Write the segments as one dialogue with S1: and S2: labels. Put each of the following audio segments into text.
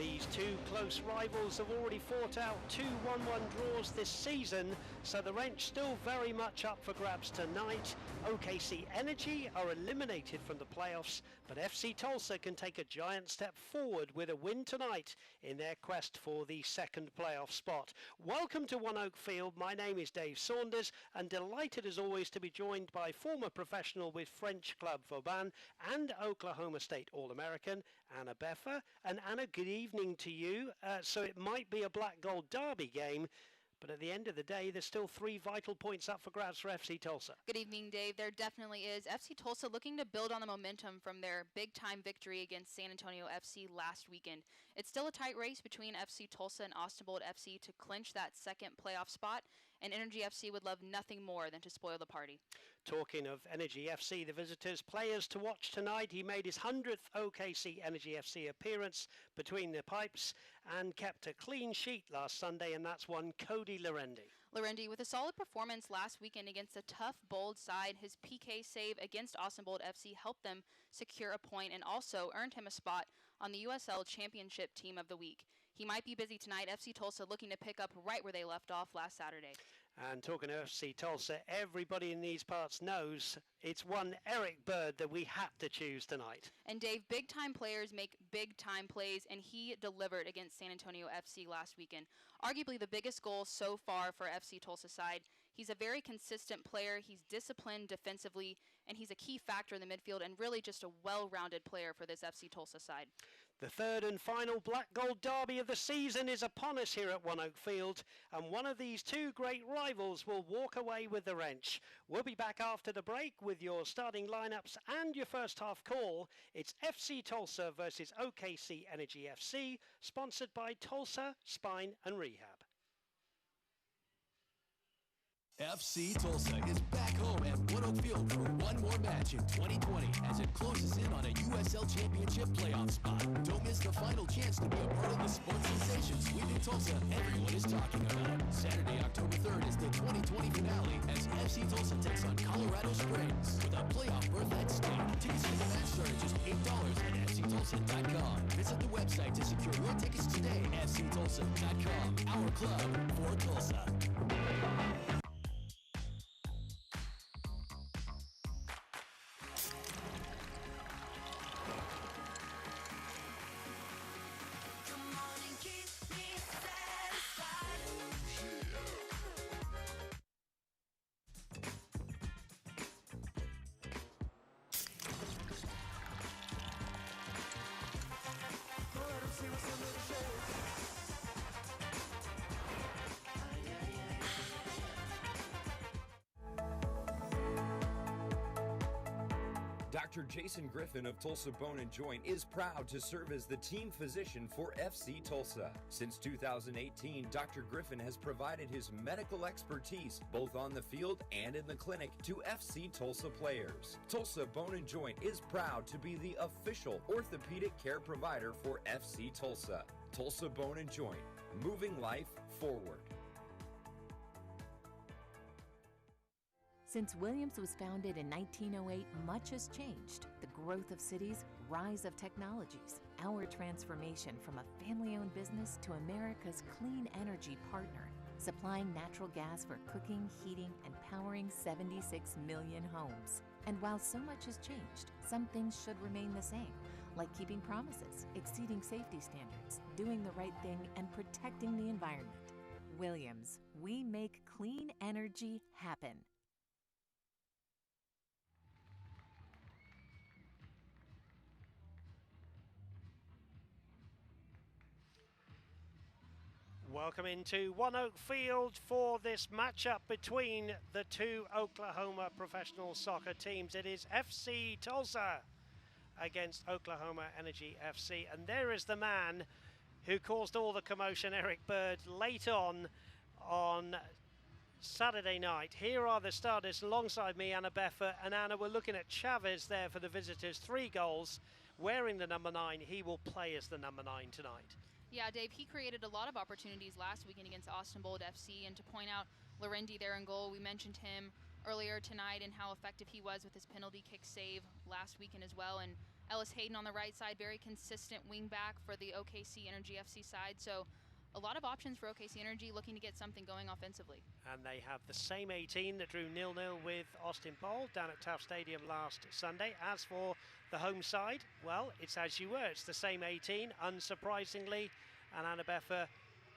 S1: These two close rivals have already fought out two 1-1 draws this season, so the wrench still very much up for grabs tonight. OKC Energy are eliminated from the playoffs, but FC Tulsa can take a giant step forward with a win tonight in their quest for the second playoff spot. Welcome to One Oak Field. My name is Dave Saunders, and delighted as always to be joined by former professional with French club Vauban and Oklahoma State All-American, Anna Beffa. And Anna, good evening to you. So it might be a black-gold derby game, but at the end of the day, there's still 3 vital points up for grabs for FC Tulsa.
S2: Good evening, Dave. There definitely is. FC Tulsa looking to build on the momentum from their big-time victory against San Antonio FC last weekend. It's still a tight race between FC Tulsa and Austin Bold FC to clinch that second playoff spot, and Energy FC would love nothing more than to spoil the party.
S1: Talking of Energy FC, the visitors' players to watch tonight. He made his 100th OKC Energy FC appearance between the pipes and kept a clean sheet last Sunday, and that's one Cody Lorendi.
S2: Lorendi, with a solid performance last weekend against a tough, Bold side, his PK save against Austin Bold FC helped them secure a point and also earned him a spot on the USL Championship Team of the Week. He might be busy tonight. FC Tulsa looking to pick up right where they left off last Saturday.
S1: And talking of FC Tulsa, everybody in these parts knows it's one Eric Bird that we had to choose tonight.
S2: And Dave, big-time players make big-time plays, and he delivered against San Antonio FC last weekend. Arguably the biggest goal so far for FC Tulsa side. He's a very consistent player. He's disciplined defensively, and he's a key factor in the midfield and really just a well-rounded player for this FC Tulsa side.
S1: The third and final black-gold derby of the season is upon us here at One Oak Field, and one of these two great rivals will walk away with the wrench. We'll be back after the break with your starting lineups and your first half call. It's FC Tulsa versus OKC Energy FC, sponsored by Tulsa Spine and Rehab.
S3: FC Tulsa is back home at One Oak Field for one more match in 2020 as it closes in on a USL Championship playoff spot. Don't miss the final chance to be a part of the sports sensation sweeping Tulsa everyone is talking about. Saturday, October 3rd is the 2020 finale as FC Tulsa takes on Colorado Springs with a playoff berth at stake. Tickets for the match start at just $8 at FCTulsa.com. Visit the website to secure your tickets today. FCTulsa.com, our club for Tulsa.
S4: Dr. Jason Griffin of Tulsa Bone & Joint is proud to serve as the team physician for FC Tulsa. Since 2018, Dr. Griffin has provided his medical expertise both on the field and in the clinic to FC Tulsa players. Tulsa Bone & Joint is proud to be the official orthopedic care provider for FC Tulsa. Tulsa Bone & Joint, moving life forward.
S5: Since Williams was founded in 1908, much has changed. The growth of cities, rise of technologies, our transformation from a family-owned business to America's clean energy partner, supplying natural gas for cooking, heating, and powering 76 million homes. And while so much has changed, some things should remain the same, like keeping promises, exceeding safety standards, doing the right thing, and protecting the environment. Williams, we make clean energy happen.
S1: Welcome into One Oak Field for this matchup between the two Oklahoma professional soccer teams. It is FC Tulsa against Oklahoma Energy FC, and there is the man who caused all the commotion, Eric Bird, late on Saturday night. Here are the starters alongside me, Anna Beffa, and Anna, we're looking at Chavez there for the visitors, 3 goals, wearing the number 9. He will play as the number 9 tonight.
S2: Yeah, Dave, he created a lot of opportunities last weekend against Austin Bold FC, and to point out Lorendi there in goal, we mentioned him earlier tonight and how effective he was with his penalty kick save last weekend as well. And Ellis Hayden on the right side, very consistent wing back for the OKC Energy FC side. So a lot of options for OKC Energy looking to get something going offensively.
S1: And they have the same 18 that drew 0-0 with Austin Bowl down at Taft Stadium last Sunday. As for the home side, well, it's as you were. It's the same 18, unsurprisingly. And Annabeffa,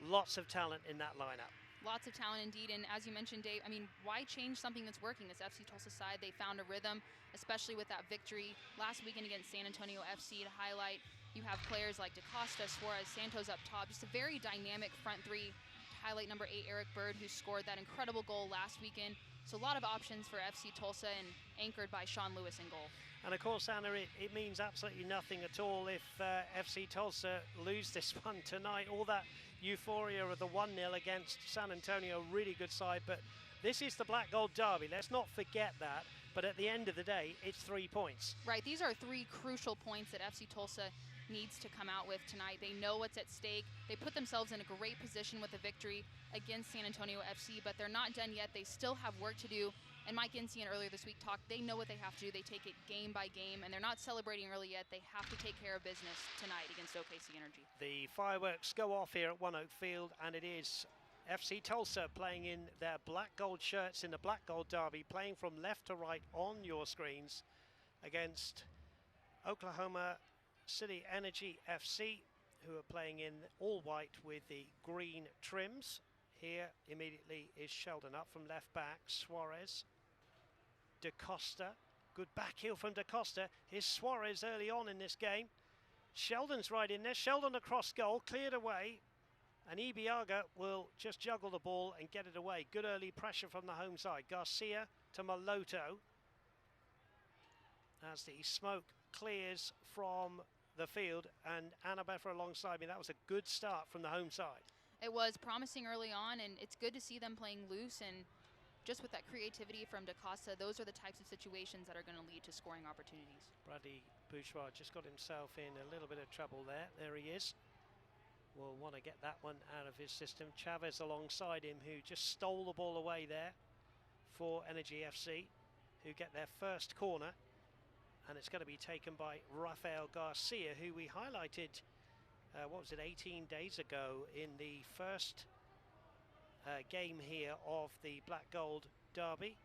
S1: lots of talent in that lineup.
S2: Lots of talent indeed, and as you mentioned, Dave, I mean, why change something that's working? This FC Tulsa side, they found a rhythm, especially with that victory last weekend against San Antonio FC to highlight. You have players like DaCosta, Suarez, Santos up top, just a very dynamic front three. To highlight number 8, Eric Bird, who scored that incredible goal last weekend. So a lot of options for FC Tulsa and anchored by Sean Lewis in goal.
S1: And of course, Anna, it means absolutely nothing at all if FC Tulsa lose this one tonight. All that euphoria of the 1-0 against San Antonio, really good side, but this is the Black Gold Derby. Let's not forget that. But at the end of the day, it's 3 points.
S2: Right, these are 3 crucial points that FC Tulsa needs to come out with tonight. They know what's at stake. They put themselves in a great position with a victory against San Antonio FC, but they're not done yet. They still have work to do. And Mike Insian earlier this week talked, they know what they have to do. They take it game by game, and they're not celebrating early yet. They have to take care of business tonight against OKC Energy.
S1: The fireworks go off here at One Oak Field, and it is FC Tulsa playing in their black gold shirts in the Black Gold Derby, playing from left to right on your screens against Oklahoma City Energy FC, who are playing in all white with the green trims. Here immediately is Sheldon up from left back, Suarez, DaCosta, good back heel from DaCosta. Here's Suarez early on in this game. Sheldon's right in there, Sheldon across goal, cleared away, and Ibiaga will just juggle the ball and get it away. Good early pressure from the home side. Garcia to Maloto as the smoke clears from the field, and Annabeffa alongside me. That was a good start from the home side.
S2: It was promising early on, and it's good to see them playing loose, and just with that creativity from DaCosta, those are the types of situations that are going to lead to scoring opportunities.
S1: Bradley Bourgeois just got himself in a little bit of trouble there. There he is. Will want to get that one out of his system. Chavez alongside him, who just stole the ball away there for Energy FC, who get their first corner. And it's going to be taken by Rafael Garcia, who we highlighted, 18 days ago in the first game here of the Black Gold Derby,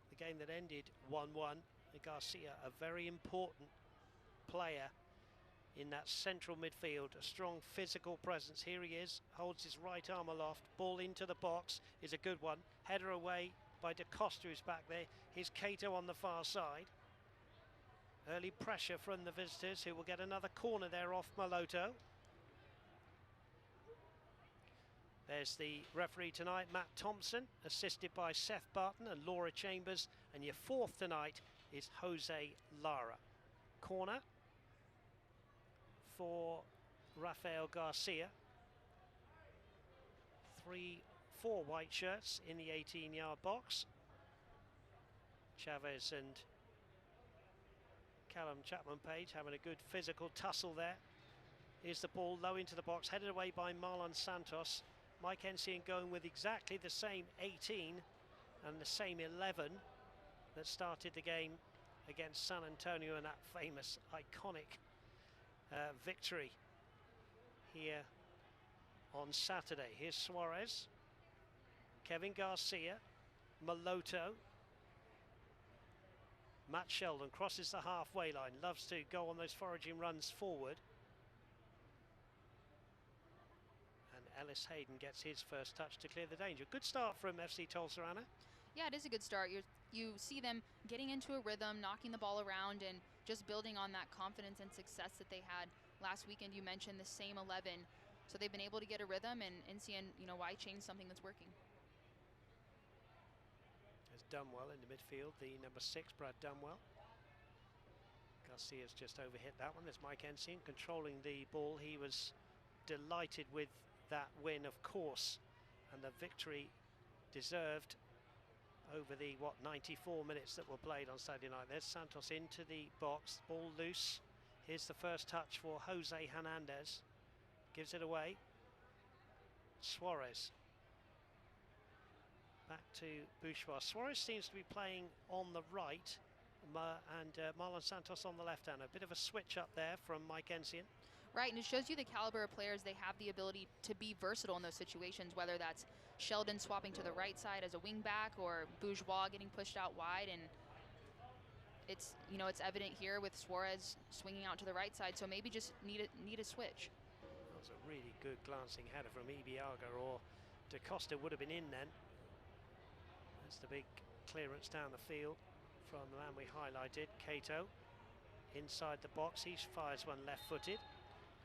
S1: the game that ended 1-1. Garcia, a very important player in that central midfield, a strong physical presence. Here he is, holds his right arm aloft, ball into the box is a good one. Header away by DaCosta, who's back there. Here's Cato on the far side. Early pressure from the visitors, who will get another corner there off Maloto. There's the referee tonight, Matt Thompson, assisted by Seth Barton and Laura Chambers. And your fourth tonight is Jose Lara. Corner for Rafael Garcia. 4 white shirts in the 18-yard box. Chavez and Callum Chapman-Page having a good physical tussle there. Here's the ball low into the box, headed away by Marlon Santos. Mike Ensign going with exactly the same 18 and the same 11 that started the game against San Antonio in that famous, iconic victory here on Saturday. Here's Suarez, Kevin Garcia, Maloto. Matt Sheldon crosses the halfway line, loves to go on those foraging runs forward. And Ellis Hayden gets his first touch to clear the danger. Good start from FC Tulsa, Anna.
S2: Yeah, it is a good start. You see them getting into a rhythm, knocking the ball around, and just building on that confidence and success that they had last weekend. You mentioned the same 11. So they've been able to get a rhythm, and seeing, why change something that's working.
S1: There's Dunwell in the midfield, the number 6, Brad Dunwell. Garcia's just overhit that one. There's Mike Ensign controlling the ball. He was delighted with that win, of course, and the victory deserved over the 94 minutes that were played on Saturday night. There's Santos into the box, ball loose. Here's the first touch for Jose Hernandez, gives it away. Suarez back to Bourgeois. Suarez seems to be playing on the right Marlon Santos on the left hand. A bit of a switch up there from Mike Ensian.
S2: Right, and it shows you the caliber of players. They have the ability to be versatile in those situations, whether that's Sheldon swapping to the right side as a wing back or Bourgeois getting pushed out wide. And it's, you know, it's evident here with Suarez swinging out to the right side, so maybe just need a switch.
S1: That was a really good glancing header from Ibiaga, or Da Costa would have been in then. That's the big clearance down the field from the man we highlighted, Cato. Inside the box, he fires one left-footed.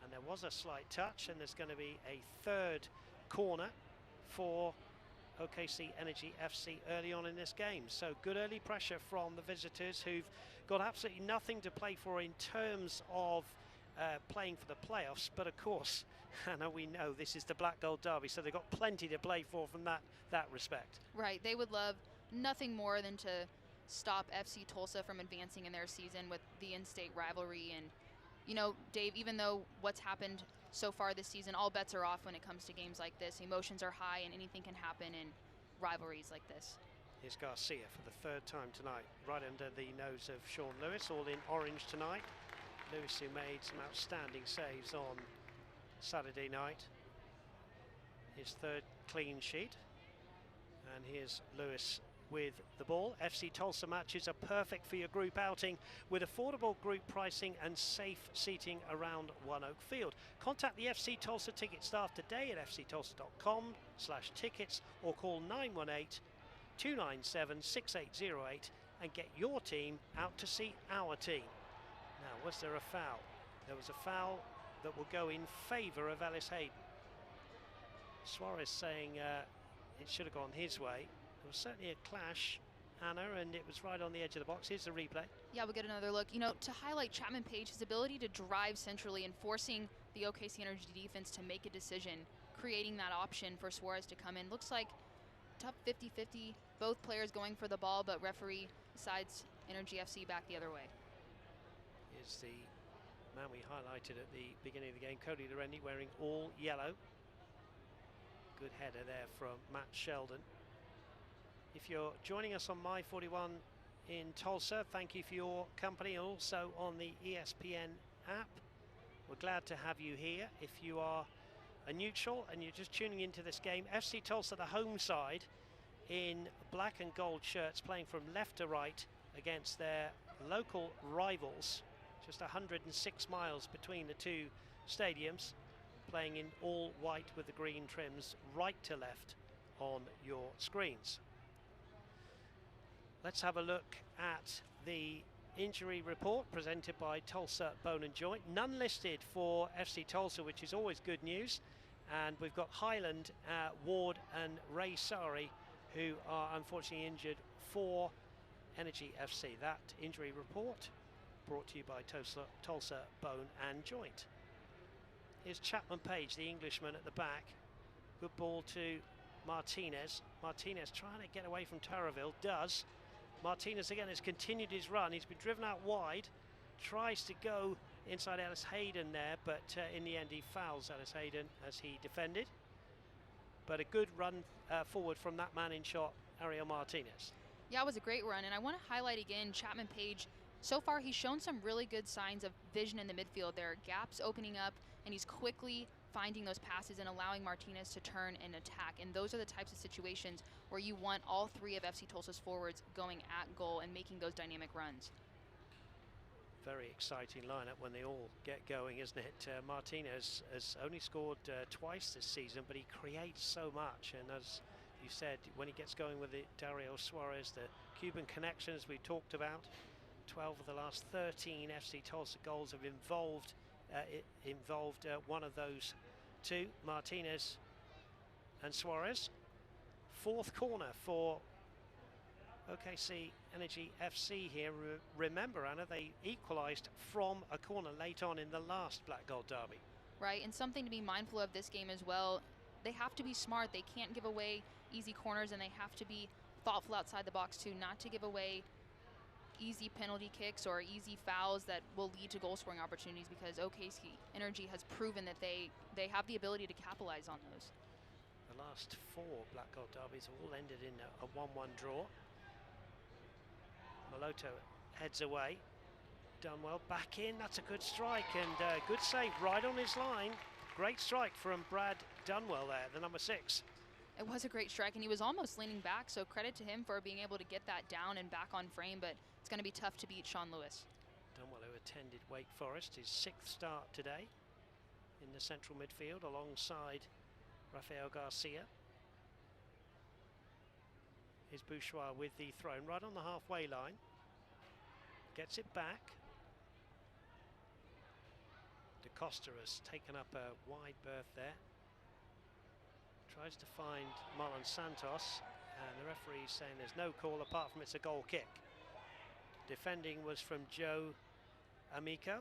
S1: And there was a slight touch, and there's going to be a third corner for OKC Energy FC early on in this game. So good early pressure from the visitors, who've got absolutely nothing to play for in terms of playing for the playoffs. But of course, Hannah, we know this is the Black Gold Derby, so they've got plenty to play for from that respect.
S2: Right, they would love nothing more than to stop FC Tulsa from advancing in their season with the in-state rivalry. And you know, Dave, even though what's happened so far this season, all bets are off when it comes to games like this. Emotions are high and anything can happen in rivalries like this.
S1: Here's Garcia for the third time tonight, right under the nose of Sean Lewis, all in orange tonight. Lewis, who made some outstanding saves on Saturday night. His third clean sheet. And here's Lewis with the ball. FC Tulsa matches are perfect for your group outing with affordable group pricing and safe seating around One Oak Field. Contact the FC Tulsa ticket staff today at fctulsa.com/tickets or call 918-297-6808 and get your team out to see our team. Now, was there a foul? There was a foul that will go in favour of Ellis Hayden. Suarez saying it should have gone his way. There was certainly a clash, Anna, and it was right on the edge of the box. Here's the replay.
S2: Yeah, we'll get another look. You know, to highlight Chapman Page, his ability to drive centrally and forcing the OKC Energy defense to make a decision, creating that option for Suarez to come in. Looks like tough 50-50, both players going for the ball, but referee decides Energy FC back the other way.
S1: Here's the man we highlighted at the beginning of the game, Cody Lorendi, wearing all yellow. Good header there from Matt Sheldon. If you're joining us on My 41 in Tulsa, thank you for your company, and also on the ESPN app. We're glad to have you here. If you are a neutral and you're just tuning into this game, FC Tulsa, the home side, in black and gold shirts, playing from left to right against their local rivals. Just 106 miles between the two stadiums, playing in all white with the green trims, right to left on your screens. Let's have a look at the injury report presented by Tulsa Bone and Joint. None listed for FC Tulsa, which is always good news. And we've got Highland, Ward and Ray Sari, who are unfortunately injured for Energy FC. That injury report brought to you by Tulsa Bone and Joint. Here's Chapman Page, the Englishman at the back. Good ball to Martinez. Martinez trying to get away from Taraville, does. Martinez again has continued his run. He's been driven out wide, tries to go inside Ellis Hayden there, but in the end he fouls Ellis Hayden as he defended. But a good run forward from that man in shot, Ariel Martinez.
S2: Yeah, it was a great run, and I want to highlight again Chapman Page. So far he's shown some really good signs of vision in the midfield. There are gaps opening up, and he's quickly finding those passes and allowing Martinez to turn and attack. And those are the types of situations where you want all three of FC Tulsa's forwards going at goal and making those dynamic runs.
S1: Very exciting lineup when they all get going, isn't it? Martinez has only scored twice this season, but he creates so much. And as you said, when he gets going with it, Dario Suarez, the Cuban connections we talked about, 12 of the last 13 FC Tulsa goals have involved one of those two, Martinez and Suarez. Fourth corner for OKC Energy FC here. Remember, Anna, they equalised from a corner late on in the last Black Gold Derby.
S2: Right, and something to be mindful of this game as well. They have to be smart. They can't give away easy corners, and they have to be thoughtful outside the box too, not to give away easy penalty kicks or easy fouls that will lead to goal scoring opportunities, because OKC Energy has proven that they have the ability to capitalize on those.
S1: The last four Black Gold Derbies have all ended in a 1-1 draw. Maloto heads away. Dunwell back in, that's a good strike, and good save right on his line. Great strike from Brad Dunwell there, the number 6.
S2: It was a great strike, and he was almost leaning back, so credit to him for being able to get that down and back on frame, but it's going to be tough to beat Sean Lewis.
S1: Dunwell, who attended Wake Forest, his 6th start today in the central midfield alongside Rafael Garcia. Here's Bouchoir with the throw right on the halfway line. Gets it back. De Costa has taken up a wide berth there. Tries to find Marlon Santos, and the referee's saying there's no call apart from it's a goal kick. Defending was from Joe Amico.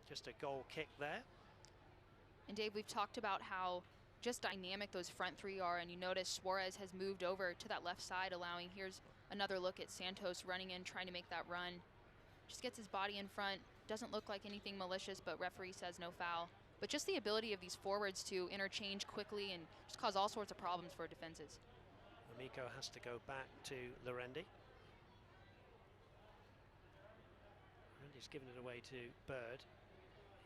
S1: Just a goal kick there.
S2: And Dave, we've talked about how just dynamic those front three are, and you notice Suarez has moved over to that left side, allowing, here's another look at Santos running in, trying to make that run. Just gets his body in front, doesn't look like anything malicious, but referee says no foul. But just the ability of these forwards to interchange quickly and just cause all sorts of problems for defenses.
S1: Amico has to go back to Lorendi. Lorendi's given it away to Bird.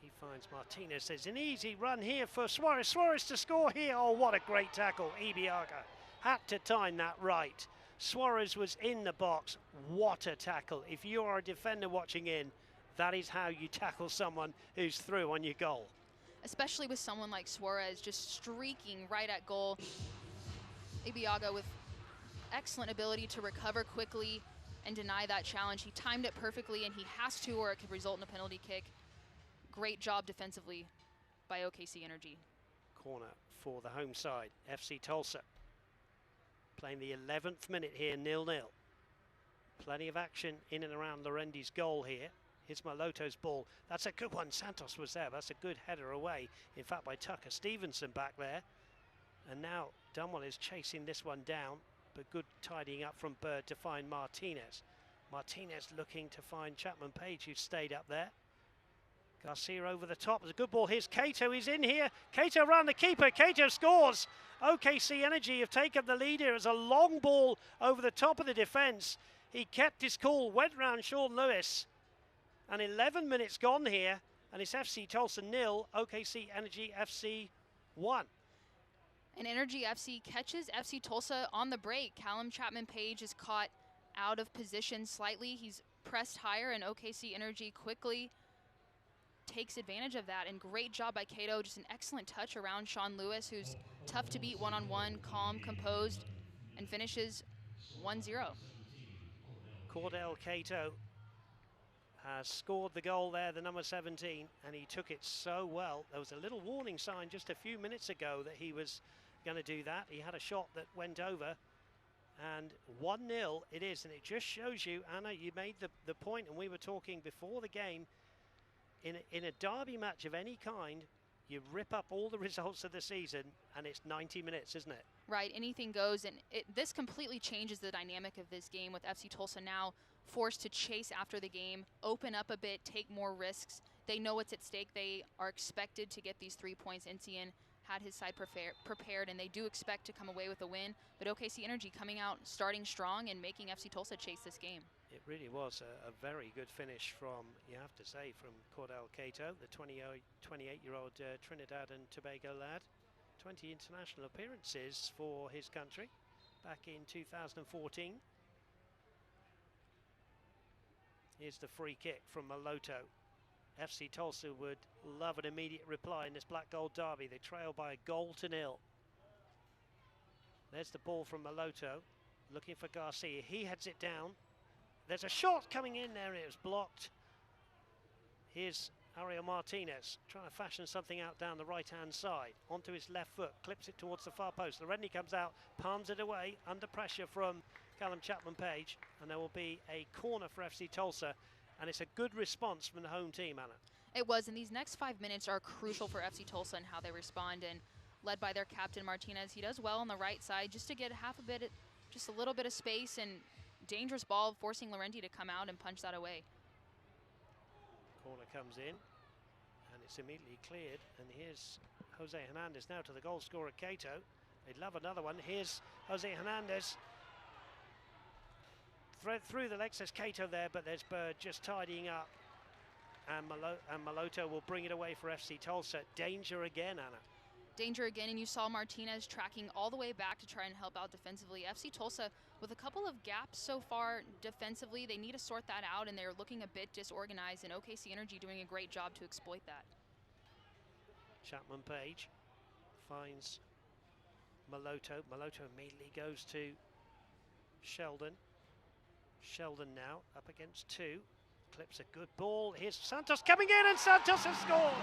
S1: He finds Martinez. There's an easy run here for Suarez. Suarez to score here. Oh, what a great tackle. Ibiaga had to time that right. Suarez was in the box. What a tackle. If you are a defender watching in, that is how you tackle someone who's through on your goal.
S2: Especially with someone like Suarez just streaking right at goal. Ibiaga with excellent ability to recover quickly and deny that challenge. He timed it perfectly, and he has to, or it could result in a penalty kick. Great job defensively by OKC Energy.
S1: Corner for the home side, FC Tulsa. Playing the 11th minute here, 0-0. Plenty of action in and around Lorendi's goal here. Here's Maloto's ball. That's a good one. Santos was there. That's a good header away. In fact, by Tucker Stevenson back there. And now Dunwell is chasing this one down, but good tidying up from Bird to find Martinez. Martinez looking to find Chapman Page, who stayed up there. Garcia over the top. There's a good ball. Here's Cato. He's in here. Cato around the keeper. Cato scores. OKC Energy have taken the lead here. It's a long ball over the top of the defence. He kept his cool, went round Sean Lewis. And 11 minutes gone here. And it's FC Tulsa 0, OKC Energy FC 1.
S2: And Energy FC catches FC Tulsa on the break. Callum Chapman Page is caught out of position slightly. He's pressed higher, and OKC Energy quickly takes advantage of that, and great job by Cato. Just an excellent touch around Sean Lewis, who's tough to beat one-on-one, calm, composed, and finishes 1-0.
S1: Cordell Cato has scored the goal there, the number 17, and he took it so well. There was a little warning sign just a few minutes ago that he was going to do that. He had a shot that went over, and 1-0 it is, and it just shows you, Anna, you made the point, and we were talking before the game, in a derby match of any kind, you rip up all the results of the season, and it's 90 minutes, isn't it?
S2: Right, anything goes, and this completely changes the dynamic of this game, with FC Tulsa now forced to chase after the game, open up a bit, take more risks. They know what's at stake. They are expected to get these 3 points. Entian had his side prepared, and they do expect to come away with a win. But OKC Energy coming out, starting strong, and making FC Tulsa chase this game.
S1: It really was a very good finish from, you have to say, from Cordell Cato, the 28-year-old Trinidad and Tobago lad. 20 international appearances for his country back in 2014. Here's the free kick from Maloto. FC Tulsa would love an immediate reply in this black gold derby. They trail by 1-0. There's the ball from Maloto, looking for Garcia. He heads it down. There's a shot coming in there. It was blocked. Here's Ariel Martinez trying to fashion something out down the right-hand side. Onto his left foot, clips it towards the far post. Lorendi comes out, palms it away, under pressure from Callum Chapman Page, and there will be a corner for FC Tulsa, and it's a good response from the home team, Anna.
S2: It was, and these next 5 minutes are crucial for FC Tulsa and how they respond, and led by their captain Martinez. He does well on the right side just to get just a little bit of space, and dangerous ball, forcing Lorendi to come out and punch that away.
S1: Corner comes in, and it's immediately cleared, and here's Jose Hernandez now to the goal scorer Cato. They'd love another one. Here's Jose Hernandez. through the legs. There's Cato there, but there's Bird just tidying up. And Maloto will bring it away for FC Tulsa. Danger again, Anna.
S2: Danger again, and you saw Martinez tracking all the way back to try and help out defensively. FC Tulsa with a couple of gaps so far defensively. They need to sort that out, and they're looking a bit disorganized, and OKC Energy doing a great job to exploit that.
S1: Chapman Page finds Maloto. Maloto immediately goes to Sheldon. Sheldon now up against two. Clips a good ball. Here's Santos coming in, and Santos has scored.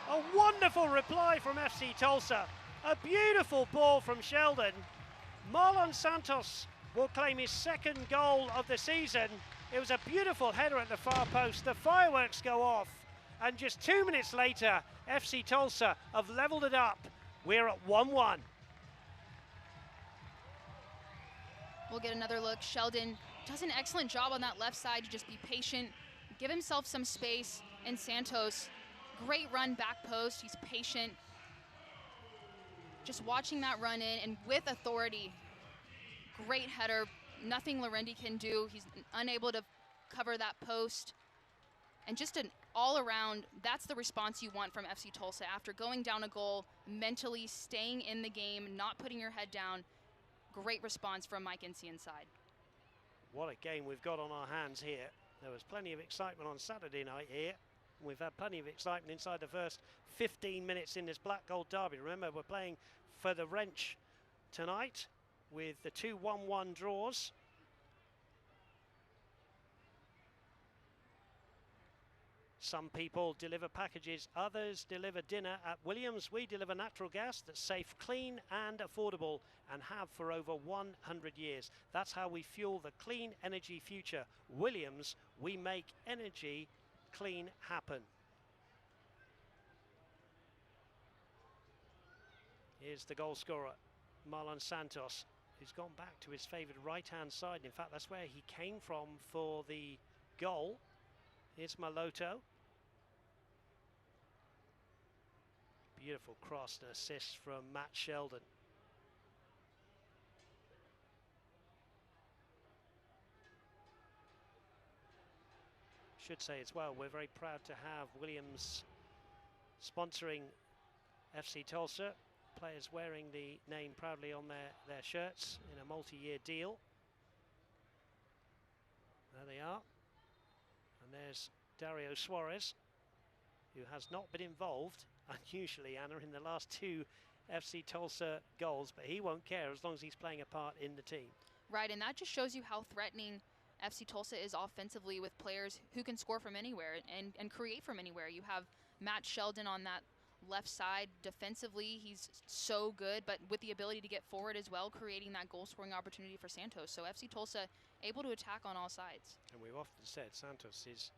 S1: A wonderful reply from FC Tulsa. A beautiful ball from Sheldon. Marlon Santos will claim his second goal of the season. It was a beautiful header at the far post. The fireworks go off. And just 2 minutes later, FC Tulsa have leveled it up. We're at 1-1.
S2: We'll get another look. Sheldon does an excellent job on that left side to just be patient, give himself some space. And Santos, great run back post. He's patient. Just watching that run in and with authority. Great header. Nothing Lorendi can do. He's unable to cover that post. And just an all-around, that's the response you want from FC Tulsa. After going down a goal, mentally staying in the game, not putting your head down. Great response from Mike Ince inside.
S1: What a game we've got on our hands here. There was plenty of excitement on Saturday night here. We've had plenty of excitement inside the first 15 minutes in this Black Gold Derby. Remember, we're playing for the wrench tonight with the 2-1-1 draws. Some people deliver packages, others deliver dinner. At Williams, we deliver natural gas that's safe, clean and affordable, and have for over 100 years. That's how we fuel the clean energy future. Williams, we make energy clean happen. Here's the goal scorer, Marlon Santos, who's gone back to his favoured right-hand side. In fact, that's where he came from for the goal. Here's Maloto. Beautiful cross and assist from Matt Sheldon. Should say as well, we're very proud to have Williams sponsoring FC Tulsa. Players wearing the name proudly on their shirts in a multi-year deal. There they are. And there's Dario Suarez, who has not been involved, unusually, Anna, in the last two FC Tulsa goals, but he won't care as long as he's playing a part in the team.
S2: Right, and that just shows you how threatening FC Tulsa is offensively with players who can score from anywhere and create from anywhere. You have Matt Sheldon on that left side. Defensively, he's so good, but with the ability to get forward as well, creating that goal-scoring opportunity for Santos. So FC Tulsa able to attack on all sides.
S1: And we've often said Santos is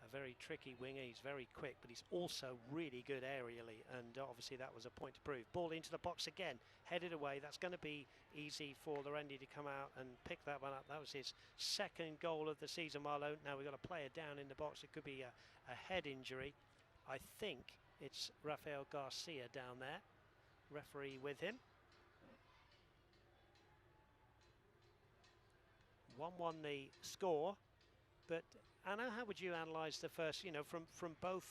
S1: a very tricky winger. He's very quick, but he's also really good aerially, and obviously that was a point to prove. Ball into the box again, headed away. That's going to be easy for Lorendi to come out and pick that one up. That was his second goal of the season, Marlo. Now we've got a player down in the box. It could be a head injury. I think it's Rafael Garcia down there, referee with him. 1-1 the score, but Anna, how would you analyse the first, from both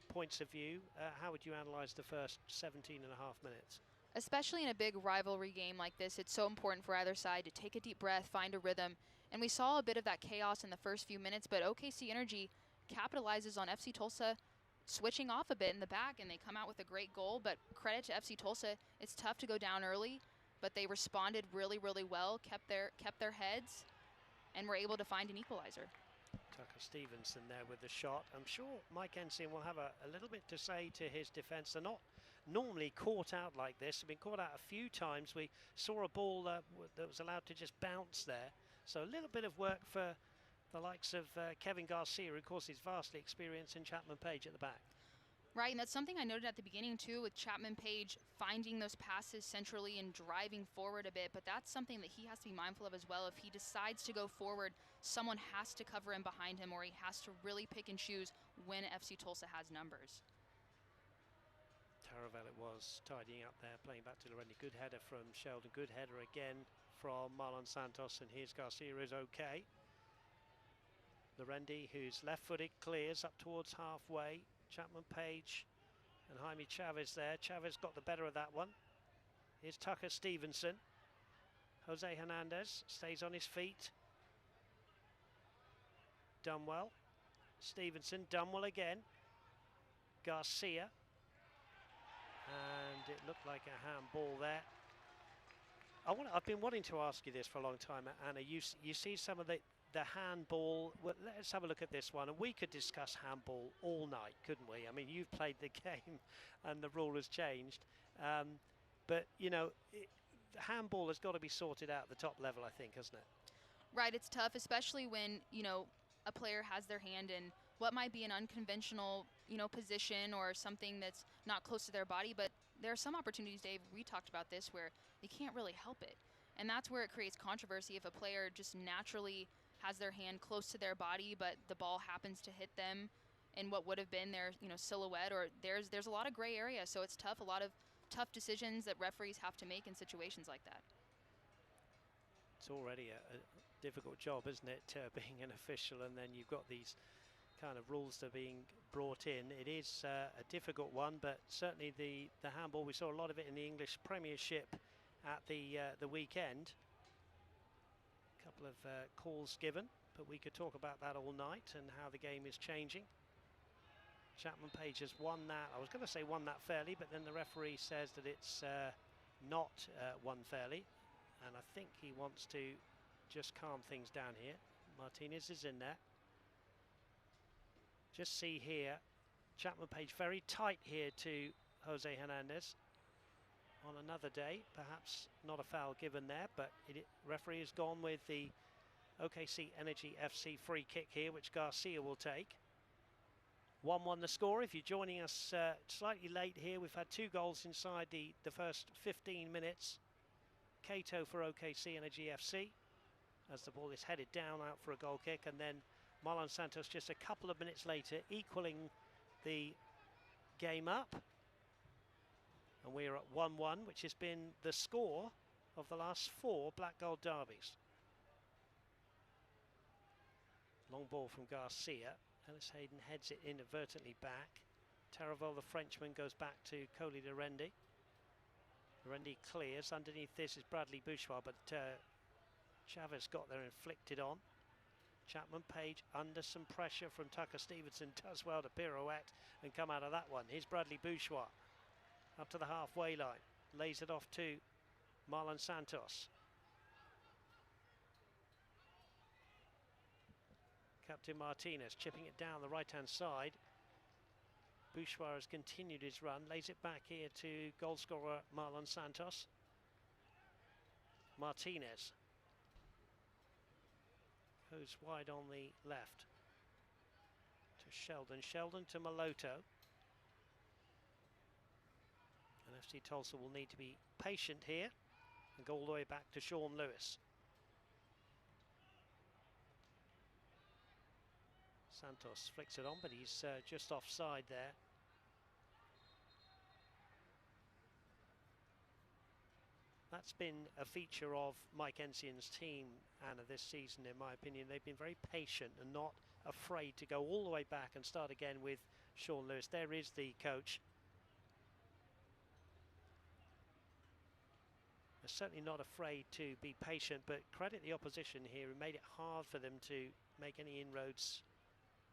S1: points of view, how would you analyse the first 17 and a half minutes?
S2: Especially in a big rivalry game like this, it's so important for either side to take a deep breath, find a rhythm. And we saw a bit of that chaos in the first few minutes, but OKC Energy capitalizes on FC Tulsa switching off a bit in the back, and they come out with a great goal. But credit to FC Tulsa, it's tough to go down early, but they responded really, really well, kept their heads, and were able to find an equalizer.
S1: Tucker Stevenson there with the shot. I'm sure Mike Ensign will have a little bit to say to his defence. They're not normally caught out like this. They've been caught out a few times. We saw a ball that was allowed to just bounce there. So a little bit of work for the likes of Kevin Garcia, who of course is vastly experienced, in Chapman Page at the back.
S2: Right, and that's something I noted at the beginning too, with Chapman Page finding those passes centrally and driving forward a bit, but that's something that he has to be mindful of as well. If he decides to go forward, someone has to cover him behind him, or he has to really pick and choose when FC Tulsa has numbers.
S1: Taravel it was, tidying up there, playing back to Lorendi. Good header from Sheldon, good header again from Marlon Santos, and here's Garcia is okay. Lorendi, who's left-footed, clears up towards halfway. Chapman Page and Jaime Chavez there. Chavez got the better of that one. Here's Tucker Stevenson. Jose Hernandez stays on his feet. Dunwell. Stevenson. Dunwell again. Garcia. And it looked like a handball there. I've been wanting to ask you this for a long time, Anna. You see some of the handball. Well, let's have a look at this one, and we could discuss handball all night, couldn't we? I mean, you've played the game and the rule has changed, but you know, handball has got to be sorted out at the top level, I think, hasn't it?
S2: Right, it's tough, especially when, you know, a player has their hand in what might be an unconventional, you know, position or something that's not close to their body. But there are some opportunities, Dave, we talked about this, where they can't really help it. And that's where it creates controversy if a player just naturally has their hand close to their body, but the ball happens to hit them in what would have been their, you know, silhouette, or there's a lot of gray area. So it's tough, a lot of tough decisions that referees have to make in situations like that.
S1: It's already a difficult job, isn't it, being an official, and then you've got these kind of rules that are being brought in. It is a difficult one, but certainly the handball, we saw a lot of it in the English Premiership at the weekend. A couple of calls given, but we could talk about that all night and how the game is changing. Chapman Page has won that. I was going to say won that fairly, but then the referee says that it's not won fairly, and I think he wants to just calm things down here. Martinez is in there. Just see here, Chapman Page very tight here to Jose Hernandez. On another day, perhaps not a foul given there, but referee has gone with the OKC Energy FC free kick here, which Garcia will take. 1-1 the score. If you're joining us slightly late here, we've had 2 goals inside the first 15 minutes. Cato for OKC Energy FC, as the ball is headed down out for a goal kick, and then Marlon Santos just a couple of minutes later equaling the game up. And we're at 1-1, which has been the score of the last 4 black gold derbies. Long ball from Garcia. Ellis Hayden heads it inadvertently back. Taravel, the Frenchman, goes back to Coley Lorendi. Lorendi clears. Underneath this is Bradley Bourgeois, but Chavez got there and flicked it on. Chapman Page under some pressure from Tucker Stevenson, does well to pirouette and come out of that one. Here's Bradley Bourgeois up to the halfway line, lays it off to Marlon Santos. Captain Martinez chipping it down the right hand side. Bourgeois has continued his run, lays it back here to goalscorer Marlon Santos. Martinez goes wide on the left to Sheldon. Sheldon to Maloto. And FC Tulsa will need to be patient here and go all the way back to Sean Lewis. Santos flicks it on, but he's just offside there. That's been a feature of Mike Ensian's team, Anna, this season, in my opinion. They've been very patient and not afraid to go all the way back and start again with Sean Lewis. There is the coach. They're certainly not afraid to be patient, but credit the opposition here who made it hard for them to make any inroads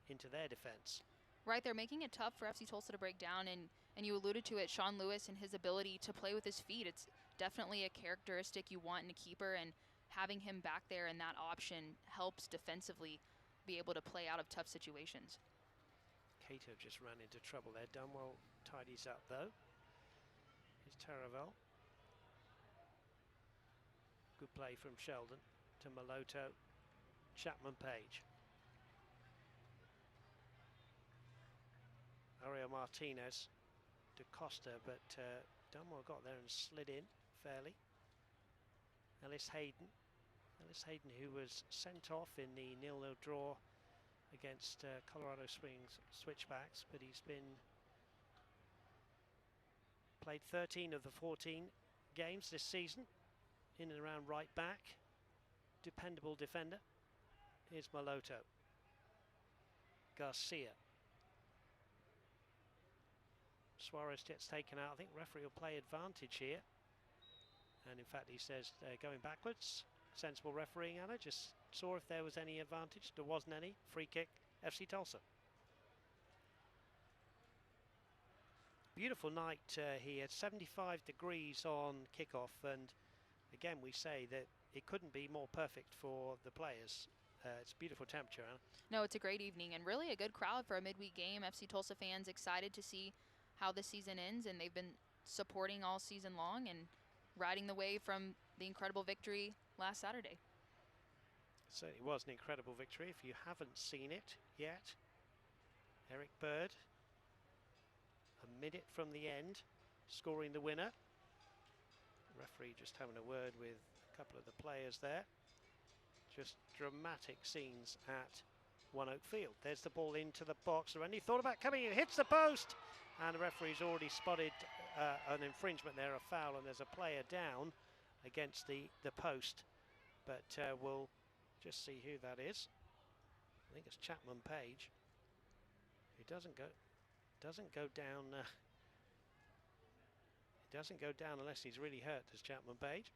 S1: into their defence.
S2: Right, they're making it tough for FC Tulsa to break down, and you alluded to it, Sean Lewis and his ability to play with his feet. It's definitely a characteristic you want in a keeper, and having him back there in that option helps defensively be able to play out of tough situations.
S1: Cato just ran into trouble there. Dunwell tidies up though. Here's Taravel. Good play from Sheldon to Maloto. Chapman Page. Ariel Martinez to Costa, but Dunwell got there and slid in fairly. Ellis Hayden. Ellis Hayden, who was sent off in the 0-0 draw against Colorado Springs Switchbacks, but he's been played 13 of the 14 games this season in and around right back. Dependable defender. Here's Maloto. Garcia. Suarez gets taken out. I think referee will play advantage here. And in fact, he says going backwards. Sensible refereeing, Anna. Just saw if there was any advantage. There wasn't any. Free kick, FC Tulsa. Beautiful night here. 75 degrees on kickoff. And again, we say that it couldn't be more perfect for the players. It's a beautiful temperature, Anna.
S2: No, it's a great evening and really a good crowd for a midweek game. FC Tulsa fans excited to see how the season ends, and they've been supporting all season long and riding the wave from the incredible victory last Saturday.
S1: It certainly was an incredible victory. If you haven't seen it yet, Eric Bird, a minute from the end, scoring the winner. The referee just having a word with a couple of the players there. Just dramatic scenes at One Oak Field. There's the ball into the box. Randy thought about coming in, hits the post, and the referee's already spotted an infringement there, a foul, and there's a player down against the post. But we'll just see who that is. I think it's Chapman Page. He doesn't go down. He doesn't go down unless he's really hurt, does Chapman Page.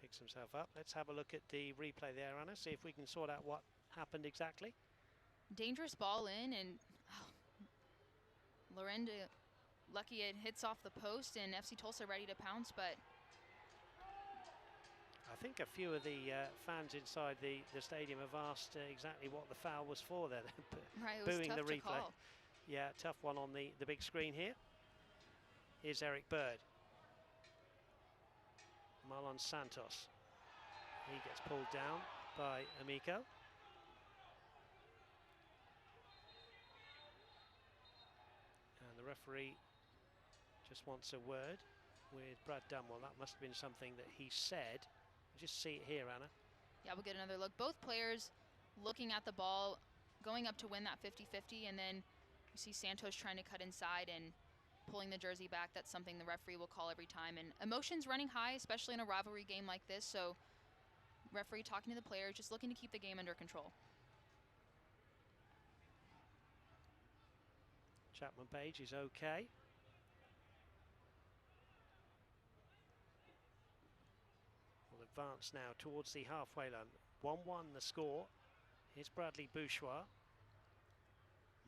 S1: Picks himself up. Let's have a look at the replay there, Anna, see if we can sort out what happened exactly.
S2: Dangerous ball in, and Lorenda lucky it hits off the post, and FC Tulsa ready to pounce, but
S1: I think a few of the fans inside the stadium have asked exactly what the foul was for there.
S2: right, it was
S1: Booing
S2: tough
S1: the
S2: to
S1: replay.
S2: call.
S1: Yeah, tough one on the big screen here. Here's Eric Bird. Marlon Santos. He gets pulled down by Amico. And the referee just wants a word with Brad Dunwell. That must have been something that he said. Just see it here, Anna.
S2: Yeah, we'll get another look. Both players looking at the ball, going up to win that 50-50, and then you see Santos trying to cut inside and pulling the jersey back. That's something the referee will call every time. And emotions running high, especially in a rivalry game like this. So referee talking to the players, just looking to keep the game under control.
S1: Chapman Page is okay. We'll advance now towards the halfway line. 1-1 the score. Here's Bradley Bourgeois.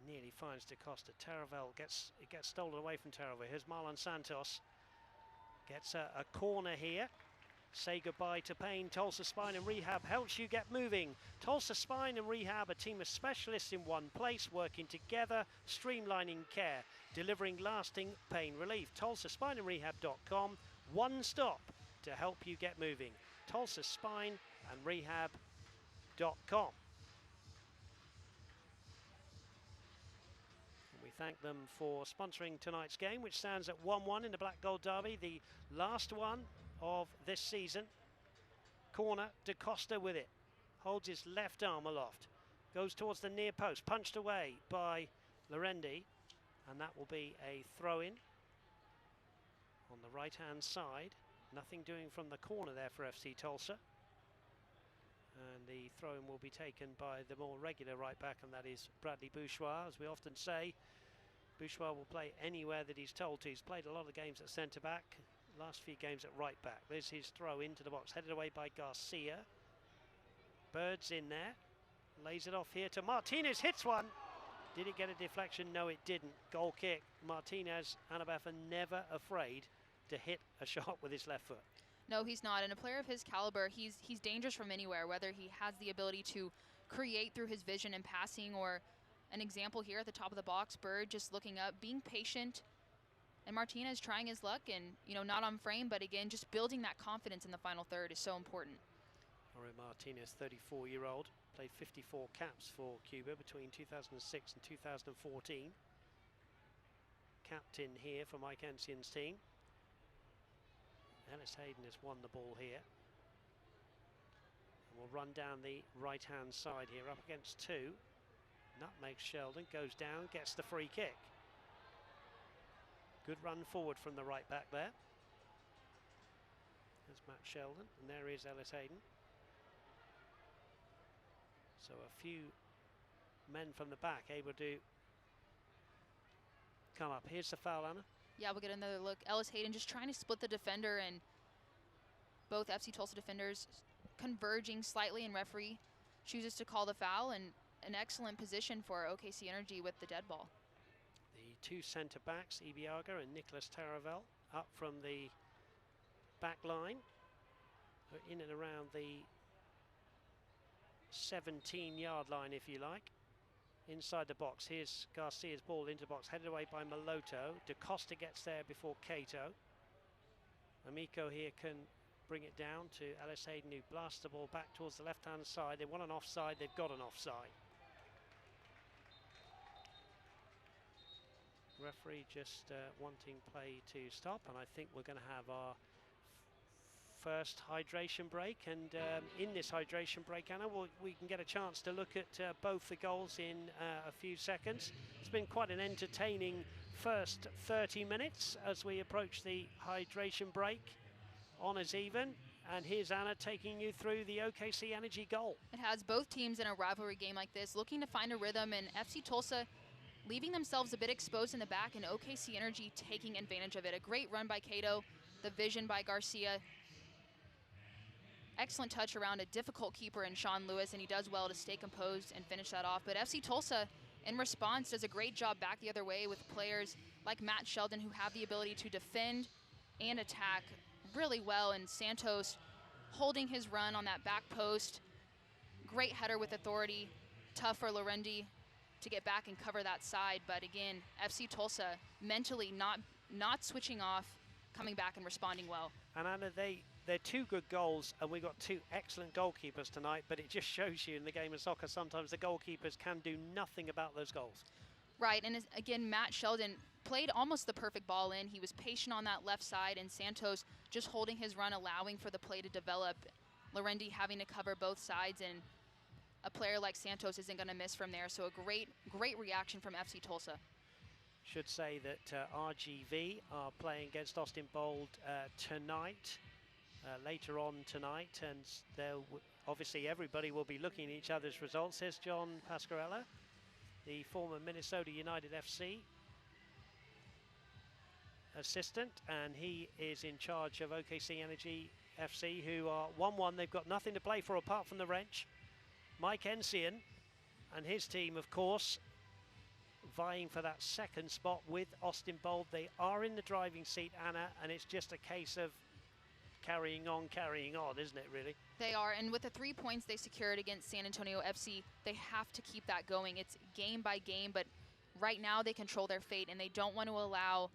S1: Nearly finds DeCosta. Taravel gets stolen away from Taravel. Here's Marlon Santos. Gets a corner here. Say goodbye to pain. Tulsa Spine and Rehab helps you get moving. Tulsa Spine and Rehab, a team of specialists in one place, working together, streamlining care, delivering lasting pain relief. TulsaSpineandRehab.com, one stop to help you get moving. TulsaSpineandRehab.com. We thank them for sponsoring tonight's game, which stands at 1-1 in the Black Gold Derby, the last one of this season. Corner, DeCosta with it. Holds his left arm aloft. Goes towards the near post. Punched away by Lorendi. And that will be a throw-in on the right-hand side. Nothing doing from the corner there for FC Tulsa. And the throw-in will be taken by the more regular right back, and that is Bradley Bourgeois. As we often say, Bourgeois will play anywhere that he's told to. He's played a lot of games at centre-back, last few games at right-back. There's his throw into the box, headed away by Garcia. Bird's in there, lays it off here to Martinez, hits one. Did it get a deflection? No, it didn't. Goal kick. Martinez, Anabafa, never afraid to hit a shot with his left foot.
S2: No, he's not. And a player of his caliber, he's dangerous from anywhere, whether he has the ability to create through his vision and passing, or an example here at the top of the box, Bird just looking up, being patient, and Martinez trying his luck and, not on frame, but again, just building that confidence in the final third is so important.
S1: Jorge Martinez, 34-year-old, played 54 caps for Cuba between 2006 and 2014. Captain here for Mike Ensign's team. Ellis Hayden has won the ball here. And we'll run down the right-hand side here, up against two. Nutmeg Sheldon goes down, gets the free kick. Good run forward from the right back there. There's Matt Sheldon, and there is Ellis Hayden. So a few men from the back able to come up. Here's the foul, Anna.
S2: Yeah, we'll get another look. Ellis Hayden just trying to split the defender, and both FC Tulsa defenders converging slightly, and referee chooses to call the foul, and an excellent position for OKC Energy with the dead ball.
S1: The two centre backs, Ibiaga and Nicholas Taravel, up from the back line, in and around the 17-yard line, if you like. Inside the box, here's Garcia's ball into the box, headed away by Maloto. DaCosta gets there before Cato. Amico here can bring it down to Ellis Hayden, who blasts the ball back towards the left-hand side. They want an offside, they've got an offside. Referee just wanting play to stop, and I think we're going to have our first hydration break, and in this hydration break, Anna, we can get a chance to look at both the goals in a few seconds. It's been quite an entertaining first 30 minutes as we approach the hydration break. Honours even, and here's Anna taking you through the OKC Energy goal.
S2: It has both teams in a rivalry game like this looking to find a rhythm, and FC Tulsa leaving themselves a bit exposed in the back, and OKC Energy taking advantage of it. A great run by Cato, the vision by Garcia. Excellent touch around a difficult keeper in Sean Lewis, and he does well to stay composed and finish that off. But FC Tulsa, in response, does a great job back the other way with players like Matt Sheldon, who have the ability to defend and attack really well, and Santos holding his run on that back post. Great header with authority. Tough for Lorendi to get back and cover that side, but again, FC Tulsa mentally not switching off, coming back and responding well.
S1: And Anna, they're two good goals, and we've got two excellent goalkeepers tonight, but it just shows you in the game of soccer sometimes the goalkeepers can do nothing about those goals.
S2: Right, and again, Matt Sheldon played almost the perfect ball in. He was patient on that left side, and Santos just holding his run, allowing for the play to develop. Lorendi having to cover both sides, and a player like Santos isn't going to miss from there. So a great reaction from FC Tulsa.
S1: Should say that RGV are playing against Austin Bold tonight, later on tonight, and they'll obviously everybody will be looking at each other's results. Here's John Pascarella, the former Minnesota United FC assistant, and he is in charge of OKC Energy FC, who are 1-1. They've got nothing to play for apart from the wrench. Mike Ensian and his team, of course, vying for that second spot with Austin Bold. They are in the driving seat, Anna, and it's just a case of carrying on, isn't it, really?
S2: They are, and with the 3 points they secured against San Antonio FC, they have to keep that going. It's game by game, but right now they control their fate, and they don't want to allow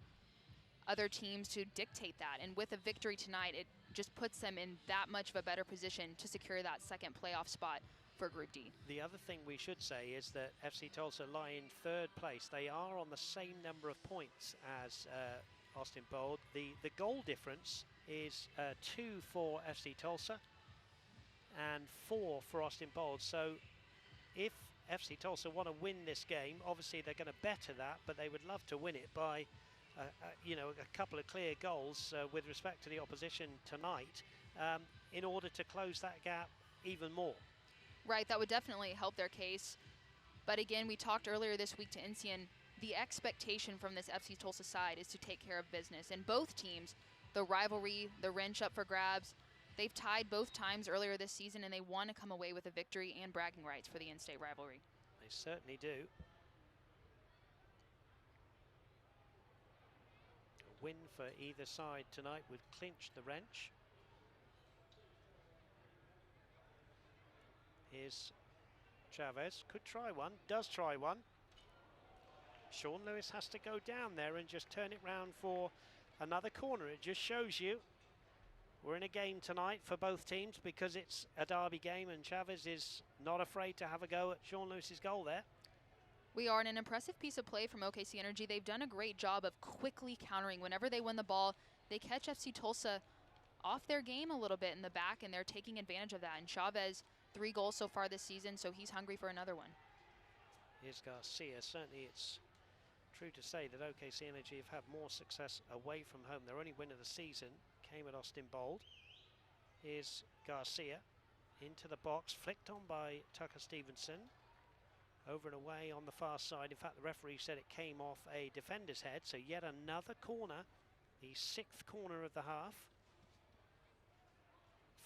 S2: other teams to dictate that. And with a victory tonight, it just puts them in that much of a better position to secure that second playoff spot for Group D.
S1: The other thing we should say is that FC Tulsa lie in third place. They are on the same number of points as Austin Bold. The goal difference is 2 for FC Tulsa and 4 for Austin Bold. So if FC Tulsa want to win this game, obviously they're going to better that, but they would love to win it by a couple of clear goals with respect to the opposition tonight, in order to close that gap even more.
S2: Right, that would definitely help their case. But again, we talked earlier this week to Encian, the expectation from this FC Tulsa side is to take care of business. And both teams, the rivalry, the wrench up for grabs, they've tied both times earlier this season, and they want to come away with a victory and bragging rights for the in-state rivalry.
S1: They certainly do. A win for either side tonight would clinch the wrench. Here's Chavez, could try one, does try one. Sean Lewis has to go down there and just turn it round for another corner. It just shows you we're in a game tonight for both teams because it's a derby game, and Chavez is not afraid to have a go at Sean Lewis's goal there.
S2: We are in an impressive piece of play from OKC Energy. They've done a great job of quickly countering. Whenever they win the ball, they catch FC Tulsa off their game a little bit in the back, and they're taking advantage of that. And Chavez, 3 goals so far this season, so he's hungry for another one.
S1: Here's Garcia. Certainly it's true to say that OKC Energy have had more success away from home. Their only win of the season came at Austin Bold. Here's Garcia into the box, flicked on by Tucker Stevenson. Over and away on the far side. In fact, the referee said it came off a defender's head, so yet another corner, the 6th corner of the half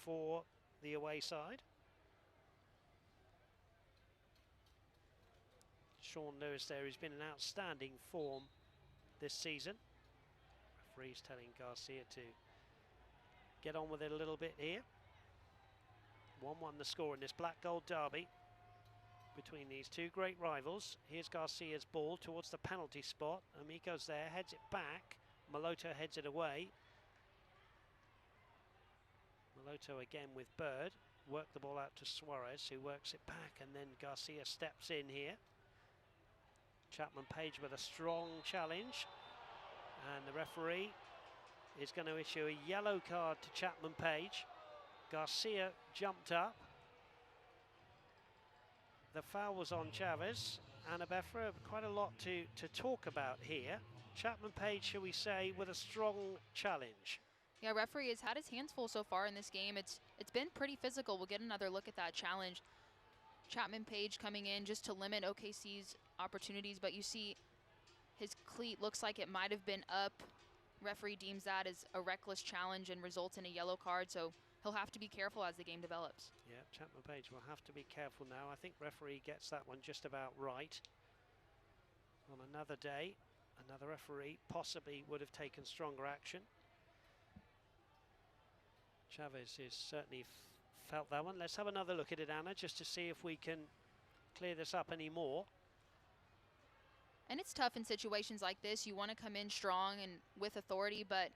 S1: for the away side. Sean Lewis there, who's been in outstanding form this season. Referee's telling Garcia to get on with it a little bit here. 1-1 the score in this black gold derby between these two great rivals. Here's Garcia's ball towards the penalty spot. Amico's there, heads it back. Maloto heads it away. Maloto again with Bird. Work the ball out to Suarez, who works it back, and then Garcia steps in here. Chapman Page with a strong challenge. And the referee is going to issue a yellow card to Chapman Page. Garcia jumped up. The foul was on Chavez. Anna Befra, quite a lot to talk about here. Chapman Page, shall we say, with a strong challenge.
S2: Yeah, referee has had his hands full so far in this game. It's been pretty physical. We'll get another look at that challenge. Chapman Page coming in just to limit OKC's opportunities, but you see his cleat looks like it might have been up. Referee deems that as a reckless challenge and results in a yellow card, so he'll have to be careful as the game develops.
S1: Yeah, Chapman Page will have to be careful now. I think referee gets that one just about right. On another day, another referee possibly would have taken stronger action. Chavez has certainly felt that one. Let's have another look at it, Anna, just to see if we can clear this up any more.
S2: And it's tough in situations like this. You want to come in strong and with authority, but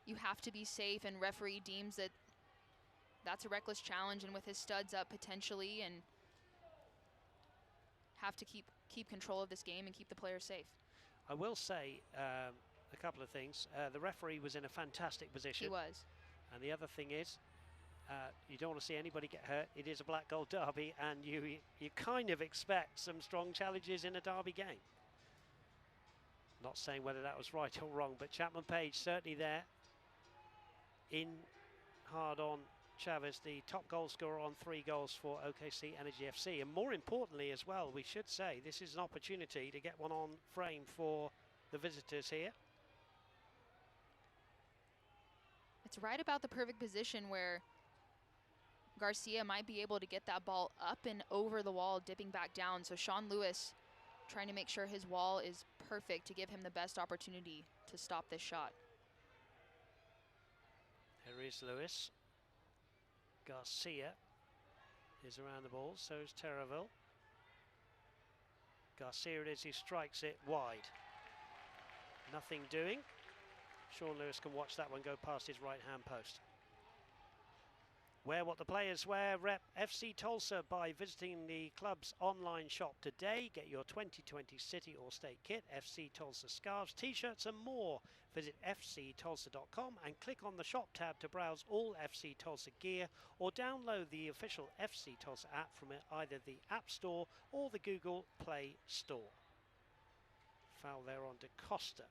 S2: you have to be safe, and referee deems that that's a reckless challenge, and with his studs up potentially, and have to keep control of this game and keep the players safe. I
S1: will say a couple of things. The referee was in a fantastic position.
S2: He was.
S1: And the other thing is, you don't want to see anybody get hurt. It is a black gold derby, and you kind of expect some strong challenges in a derby game. Not saying whether that was right or wrong, but Chapman Page certainly there in hard on Chavez, the top goal scorer on 3 goals for OKC Energy FC. And more importantly as well, we should say this is an opportunity to get one on frame for the visitors here.
S2: It's right about the perfect position where Garcia might be able to get that ball up and over the wall, dipping back down. So Sean Lewis trying to make sure his wall is perfect to give him the best opportunity to stop this shot.
S1: There is Lewis. Garcia is around the ball, so is Terraville. Garcia it is, he strikes it wide. Nothing doing. Sean Lewis can watch that one go past his right-hand post. Wear what the players wear. Rep FC Tulsa by visiting the club's online shop today. Get your 2020 city or state kit, FC Tulsa scarves, t-shirts and more. Visit fctulsa.com and click on the shop tab to browse all FC Tulsa gear, or download the official FC Tulsa app from either the App Store or the Google Play Store. Foul there on DaCosta.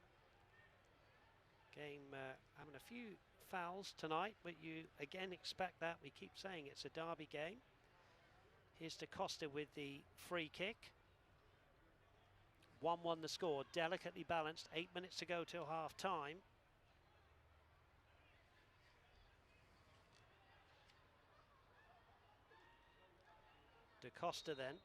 S1: Game having a few fouls tonight, but you again expect that. We keep saying it's a derby game. Here's DaCosta with the free kick. 1-1 the score, delicately balanced. 8 minutes to go till half time. DaCosta then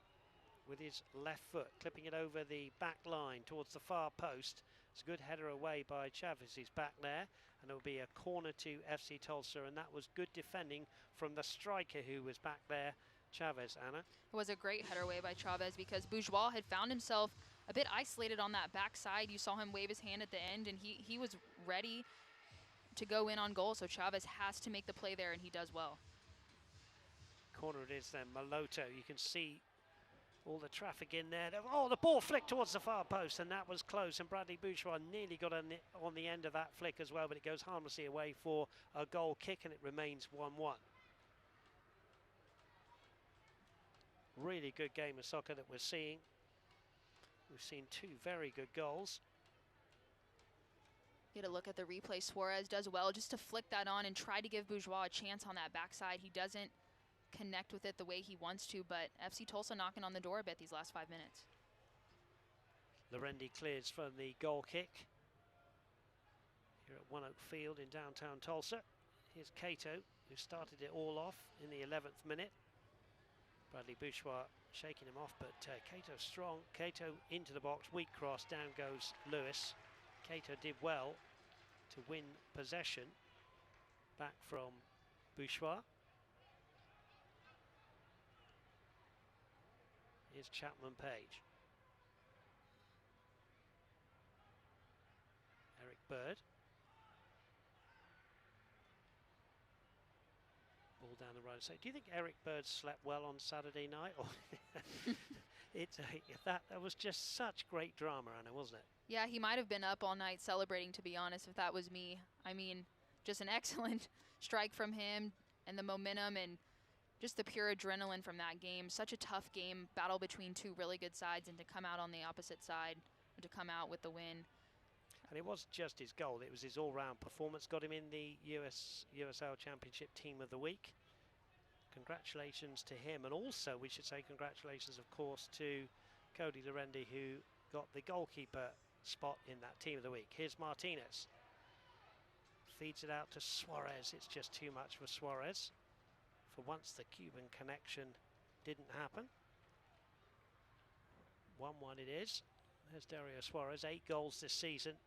S1: with his left foot, clipping it over the back line towards the far post. It's a good header away by Chavez. He's back there, and it will be a corner to FC Tulsa, and that was good defending from the striker who was back there, Chavez. Anna?
S2: It was a great header away by Chavez because Bourgeois had found himself a bit isolated on that backside. You saw him wave his hand at the end, and he was ready to go in on goal, so Chavez has to make the play there, and he does well.
S1: Corner it is then, Maloto. You can see all the traffic in there. Oh, the ball flicked towards the far post, and that was close, and Bradley Bourgeois nearly got on the end of that flick as well, but it goes harmlessly away for a goal kick, and it remains 1-1. Really good game of soccer that we're seeing. We've seen 2 very good goals.
S2: Get a look at the replay. Suarez does well just to flick that on and try to give Bourgeois a chance on that backside. He doesn't connect with it the way he wants to, but FC Tulsa knocking on the door a bit these last 5 minutes.
S1: Lorendi clears from the goal kick here at One Oak Field in downtown Tulsa. Here's Cato, who started it all off in the 11th minute. Bradley Bourgeois shaking him off, but Cato strong. Cato into the box, weak cross, down goes Lewis. Cato did well to win possession back from Bourgeois. Here's Chapman Page. Eric Bird. Ball down the right side. Do you think Eric Bird slept well on Saturday night? Or that was just such great drama, Anna, wasn't it?
S2: Yeah, he might have been up all night celebrating, to be honest, if that was me. I mean, just an excellent strike from him, and the momentum and just the pure adrenaline from that game. Such a tough game, battle between two really good sides, and to come out on the opposite side, and to come out with the win.
S1: And it wasn't just his goal, it was his all-round performance got him in the USL Championship Team of the Week. Congratulations to him, and also we should say congratulations, of course, to Cody Lorendi, who got the goalkeeper spot in that Team of the Week. Here's Martinez. Feeds it out to Suarez. It's just too much for Suarez. For once, the Cuban connection didn't happen. 1-1 it is. There's Dario Suarez, 8 goals this season.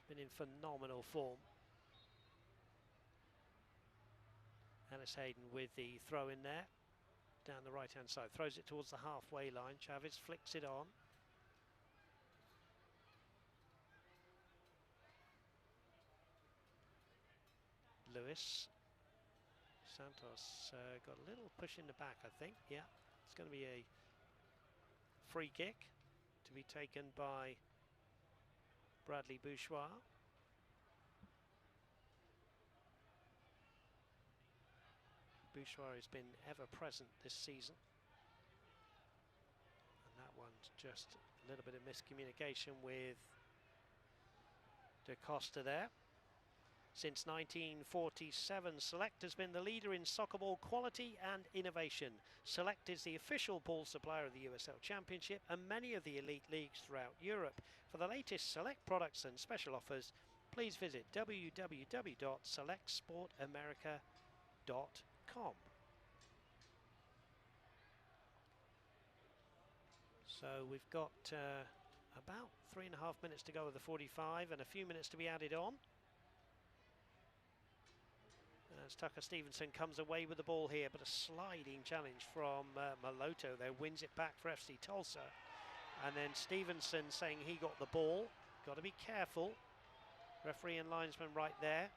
S1: Been in phenomenal form. Ellis Hayden with the throw in there. Down the right-hand side. Throws it towards the halfway line. Chavez flicks it on. Lewis. Santos got a little push in the back, I think. Yeah, it's going to be a free kick to be taken by Bradley Bourgeois. Bourgeois has been ever present this season. And that one's just a little bit of miscommunication with Da Costa there. Since 1947, Select has been the leader in soccer ball quality and innovation. Select is the official ball supplier of the USL Championship and many of the elite leagues throughout Europe. For the latest Select products and special offers, please visit www.selectsportamerica.com. So we've got about 3.5 minutes to go of the 45 and a few minutes to be added on. As Tucker Stevenson comes away with the ball here, but a sliding challenge from Maloto there, wins it back for FC Tulsa. And then Stevenson saying he got the ball. Got to be careful. Referee and linesman right there.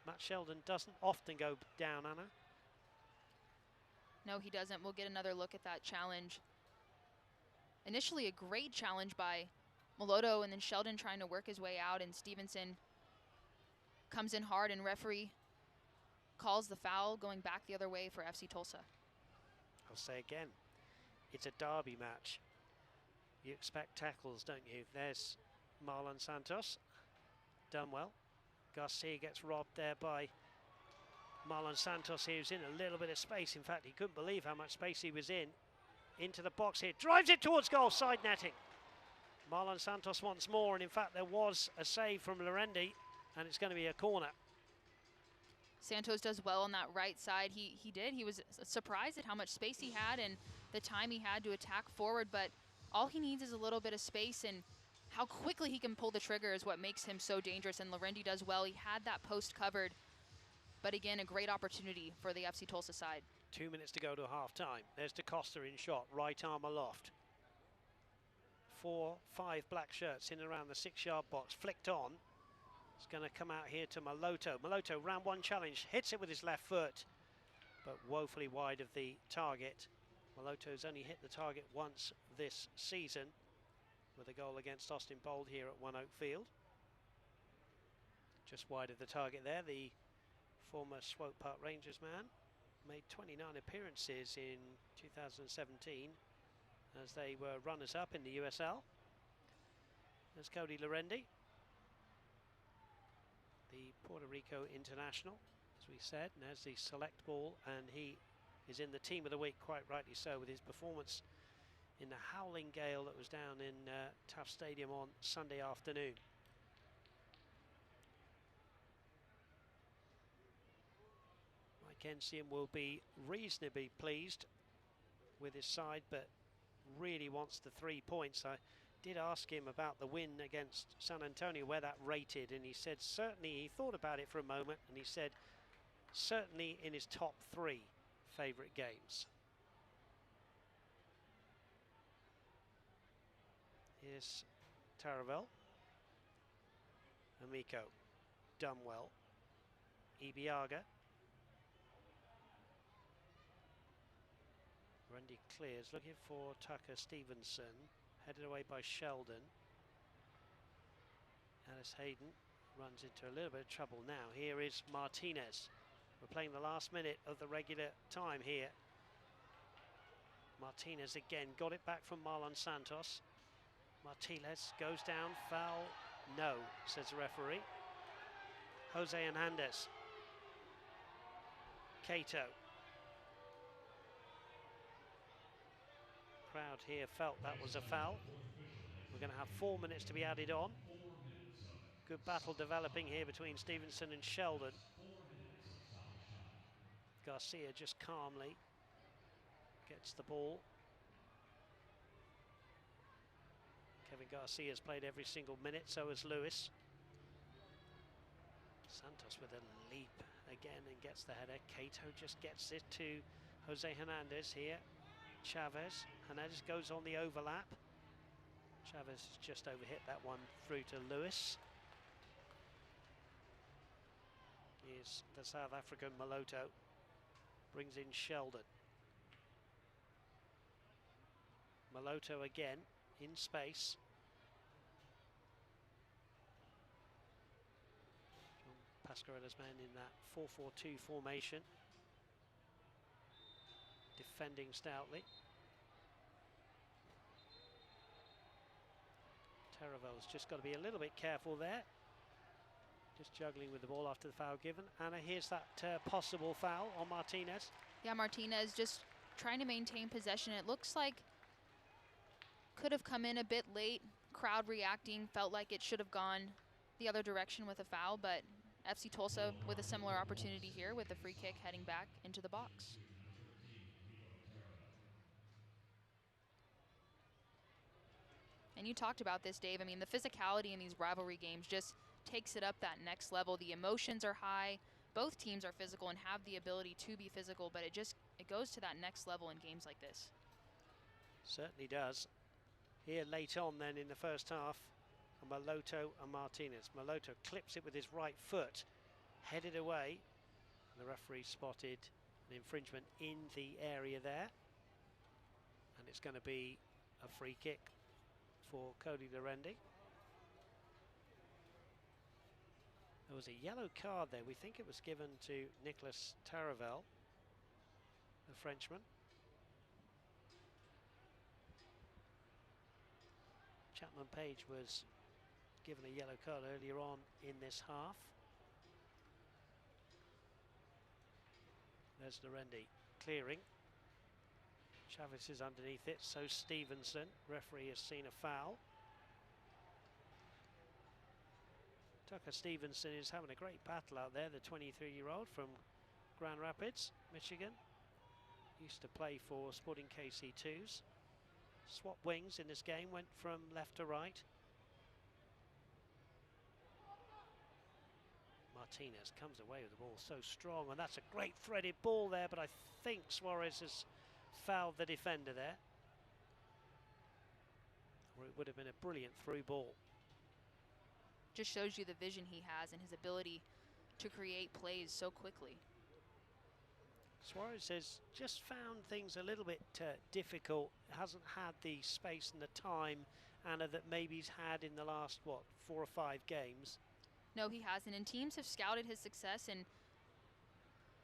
S1: Matt Sheldon doesn't often go down, Anna.
S2: No, he doesn't. We'll get another look at that challenge. Initially a great challenge by Maloto, and then Sheldon trying to work his way out, and Stevenson comes in hard, and referee calls the foul, going back the other way for FC Tulsa.
S1: I'll say again, it's a derby match. You expect tackles, don't you? There's Marlon Santos, done well. Garcia gets robbed there by Marlon Santos. He was in a little bit of space. In fact, he couldn't believe how much space he was in. Into the box here, drives it towards goal, side netting. Marlon Santos once more, and in fact there was a save from Lorendi, and it's going to be a corner.
S2: Santos does well on that right side. He did. He was surprised at how much space he had and the time he had to attack forward, but all he needs is a little bit of space, and how quickly he can pull the trigger is what makes him so dangerous, and Lorendi does well. He had that post covered, but again, a great opportunity for the FC Tulsa side.
S1: 2 minutes to go to half time. There's Da Costa in shot, right arm aloft. 4, 5 black shirts in and around the 6-yard box, flicked on. It's going to come out here to Maloto. Maloto, round one challenge, hits it with his left foot, but woefully wide of the target. Maloto's only hit the target once this season with a goal against Austin Bold here at One Oak Field. Just wide of the target there, the former Swope Park Rangers man. Made 29 appearances in 2017 as they were runners-up in the USL. There's Cody Lorendi. the Puerto Rico international, as we said, and has the select ball, and he is in the team of the week, quite rightly so, with his performance in the howling gale that was down in Taft Stadium on Sunday afternoon. Mike Ensian will be reasonably pleased with his side, but really wants the 3 points. I did ask him about the win against San Antonio, where that rated, and he said certainly, he thought about it for a moment, and he said certainly in his top 3 favourite games. Here's Taravel, Amico, Dunwell, Ibiaga, Randy clears, looking for Tucker Stevenson, headed away by Sheldon. Alice Hayden runs into a little bit of trouble now. Here is Martinez. We're playing the last minute of the regular time here. Martinez again, got it back from Marlon Santos. Martinez goes down, foul, no, says the referee. Jose Hernandez. Cato. Crowd here felt that was a foul. We're going to have 4 minutes to be added on. Good battle developing here between Stevenson and Sheldon. Garcia just calmly gets the ball. Kevin Garcia's played every single minute, so has Lewis. Santos with a leap again and gets the header. Cato just gets it to Jose Hernandez here. Chavez. Hernandez goes on the overlap. Chavez has just overhit that one through to Lewis. Here's the South African Maloto. Brings in Sheldon. Maloto again in space. John Pasquarella's man in that 4-4-2 formation. Defending stoutly. Taravel's just got to be a little bit careful there. Just juggling with the ball after the foul given. Anna, here's that possible foul on Martinez.
S2: Yeah, Martinez just trying to maintain possession. It looks like could have come in a bit late. Crowd reacting, felt like it should have gone the other direction with a foul, but FC Tulsa with a similar opportunity here with the free kick heading back into the box. And you talked about this, Dave. I mean, the physicality in these rivalry games just takes it up that next level. The emotions are high. Both teams are physical and have the ability to be physical, but it goes to that next level in games like this.
S1: Certainly does. Here late on then in the first half, Maloto and Martinez. Maloto clips it with his right foot, headed away. The referee spotted an infringement in the area there. And it's going to be a free kick for Cody Lorendi. There was a yellow card there. We think it was given to Nicolas Taravel, the Frenchman. Chapman Page was given a yellow card earlier on in this half. There's Lorendi clearing. Chavez is underneath it, so Stevenson. Referee has seen a foul. Tucker Stevenson is having a great battle out there, the 23-year-old from Grand Rapids, Michigan. Used to play for Sporting KC2s. Swap wings in this game, went from left to right. Martinez comes away with the ball so strong, and that's a great threaded ball there, but I think Suarez has fouled the defender there. Or it would have been a brilliant through ball.
S2: Just shows you the vision he has and his ability to create plays so quickly.
S1: Suarez has just found things a little bit difficult. Hasn't had the space and the time, Anna, that maybe he's had in the last, 4 or 5 games.
S2: No, he hasn't, and teams have scouted his success, and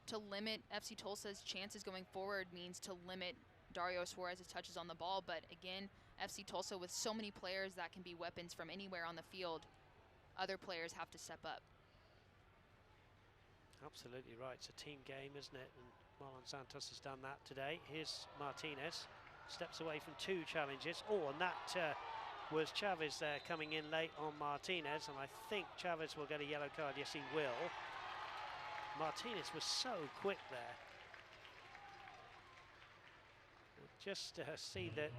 S2: to limit FC Tulsa's chances going forward means to limit Dario Suarez's touches on the ball. But again, FC Tulsa with so many players that can be weapons from anywhere on the field, other players have to step up.
S1: Absolutely right. It's a team game, isn't it? And Marlon Santos has done that today. Here's Martinez. Steps away from 2 challenges. Oh, and that was Chavez there coming in late on Martinez. And I think Chavez will get a yellow card. Yes, he will. Martinez was so quick there. Just see that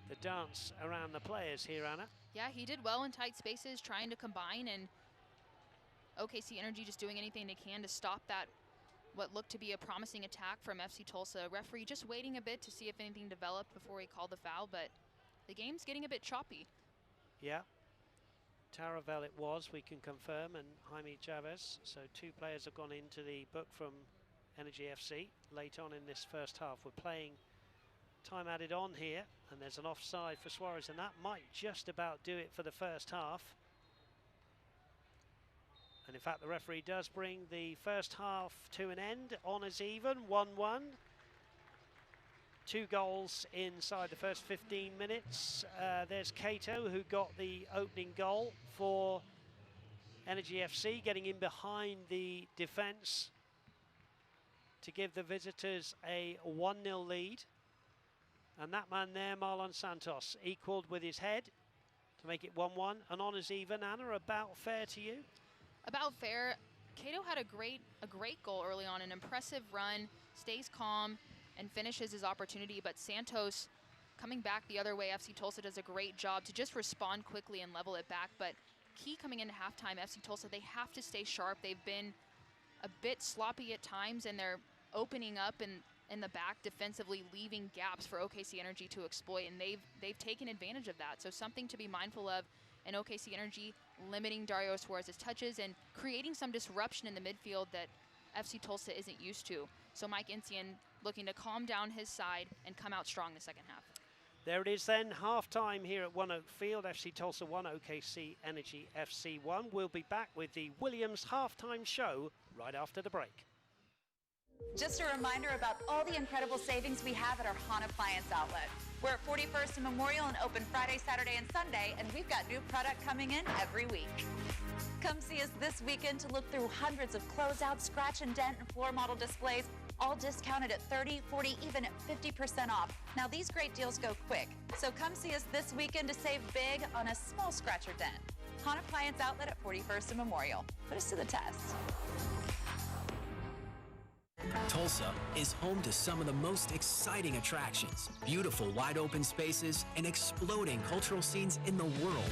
S1: the dance around the players here, Anna.
S2: Yeah, he did well in tight spaces, trying to combine, and OKC Energy just doing anything they can to stop that, what looked to be a promising attack from FC Tulsa. Referee just waiting a bit to see if anything developed before he called the foul, but the game's getting a bit choppy.
S1: Yeah. Taravel it was, we can confirm, and Jaime Chavez. So 2 players have gone into the book from Energy FC late on in this first half. We're playing time added on here, and there's an offside for Suarez, and that might just about do it for the first half. And in fact, the referee does bring the first half to an end. Honours even, 1-1. 2 goals inside the first 15 minutes. There's Cato, who got the opening goal for Energy FC, getting in behind the defence to give the visitors a 1-0 lead. And that man there, Marlon Santos, equalled with his head to make it 1-1. And Honours even. Anna, about fair to you?
S2: About fair. Cato had a great goal early on, an impressive run, stays calm, and finishes his opportunity. But Santos, coming back the other way, FC Tulsa does a great job to just respond quickly and level it back. But key coming into halftime, FC Tulsa, they have to stay sharp. They've been a bit sloppy at times, and they're opening up in the back defensively, leaving gaps for OKC Energy to exploit, and they've taken advantage of that. So something to be mindful of in OKC Energy, limiting Dario Suarez's touches and creating some disruption in the midfield that FC Tulsa isn't used to. So Mike Incian looking to calm down his side and come out strong the second half.
S1: There it is then, half-time here at One Oak Field. FC Tulsa 1, OKC Energy FC 1. We'll be back with the Williams half-time show right after the break.
S6: Just a reminder about all the incredible savings we have at our Hahn Appliance outlet. We're at 41st and Memorial and open Friday, Saturday, and Sunday, and we've got new product coming in every week. Come see us this weekend to look through hundreds of closeout, scratch and dent, and floor model displays, all discounted at 30, 40, even at 50% off. Now, these great deals go quick, so come see us this weekend to save big on a small scratch or dent. Hahn Appliance outlet at 41st and Memorial. Put us to the test.
S3: Tulsa is home to some of the most exciting attractions, beautiful wide open spaces, and exploding cultural scenes in the world.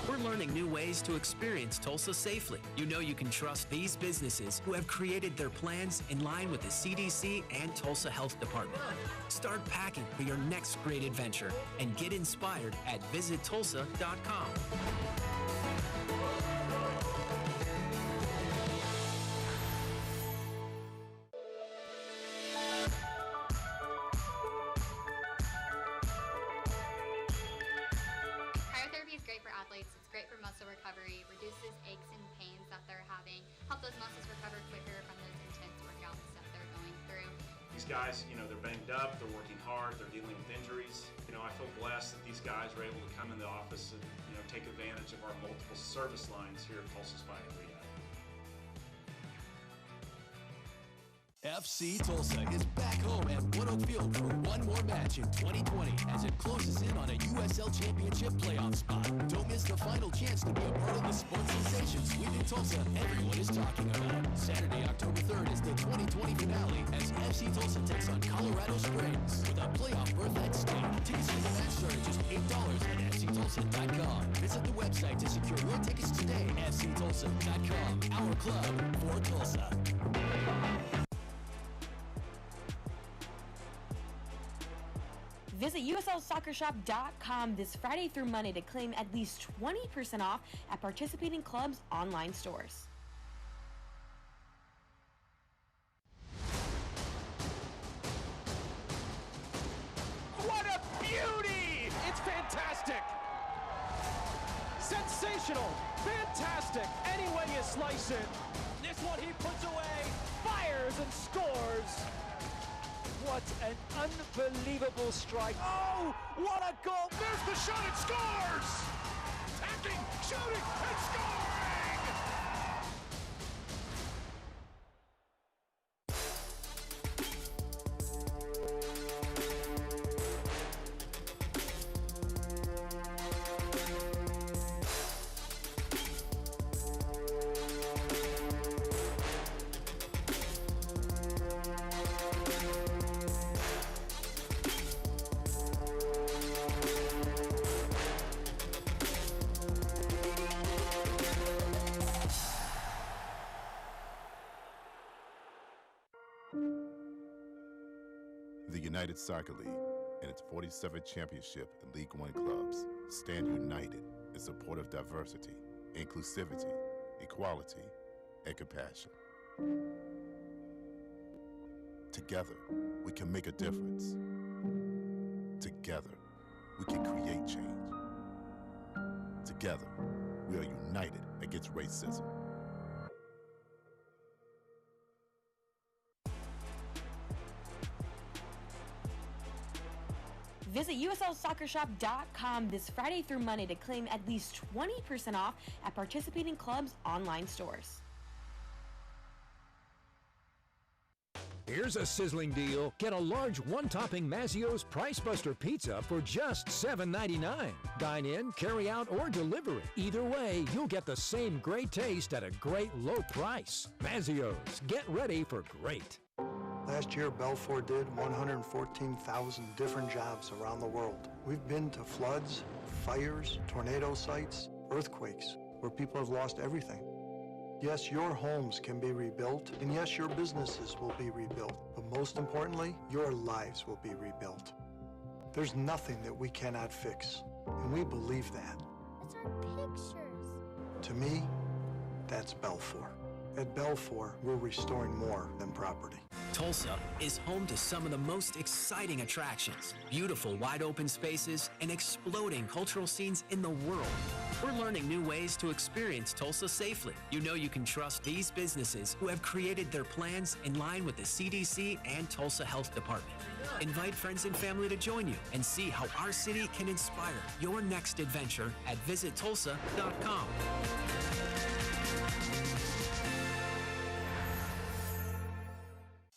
S3: We're learning new ways to experience Tulsa safely. You know you can trust these businesses who have created their plans in line with the CDC and Tulsa Health Department. Start packing for your next great adventure and get inspired at visittulsa.com.
S7: It's great for muscle recovery, reduces aches and pains that they're having, help those muscles recover quicker from those intense workouts that they're going through.
S8: These guys, they're banged up, they're working hard, they're dealing with injuries. I feel blessed that these guys are able to come in the office and, take advantage of our multiple service lines here at Tulsa Spine and Rehab.
S3: FC Tulsa is back home at One Oak Field for one more match in 2020 as it closes in on a USL Championship playoff spot. Don't miss the final chance to be a part of the sports sensation sweep in Tulsa everyone is talking about. Saturday, October 3rd is the 2020 finale as FC Tulsa takes on Colorado Springs with a playoff berth at stake. Tickets for the match start at just $8 at FCTulsa.com. Visit the website to secure your tickets today. FCTulsa.com, our club for Tulsa.
S9: Visit USLSoccerShop.com this Friday through Monday to claim at least 20% off at participating clubs' online stores.
S10: What a beauty! It's fantastic! Sensational! Fantastic! Any way you slice it. This one he puts away, fires and scores! What an unbelievable strike. Oh, what a goal. There's the shot, it scores! Attacking, shooting, and scoring!
S11: United Soccer League and its 47th championship in League One clubs stand united in support of diversity, inclusivity, equality, and compassion. Together, we can make a difference. Together, we can create change. Together, we are united against racism.
S9: Visit USLSoccerShop.com this Friday through Monday to claim at least 20% off at participating clubs' online stores.
S12: Here's a sizzling deal. Get a large one-topping Mazzio's Price Buster pizza for just $7.99. Dine in, carry out, or delivery. Either way, you'll get the same great taste at a great low price. Mazzio's. Get ready for great.
S13: Last year, Belfour did 114,000 different jobs around the world. We've been to floods, fires, tornado sites, earthquakes, where people have lost everything. Yes, your homes can be rebuilt, and yes, your businesses will be rebuilt, but most importantly, your lives will be rebuilt. There's nothing that we cannot fix, and we believe that.
S14: It's our pictures.
S13: To me, that's Belfour. At Belfour, we're restoring more than property.
S15: Tulsa is home to some of the most exciting attractions, beautiful wide open spaces, and exploding cultural scenes in the world. We're learning new ways to experience Tulsa safely. You know you can trust these businesses who have created their plans in line with the CDC and Tulsa Health Department. Invite friends and family to join you and see how our city can inspire your next adventure at visittulsa.com.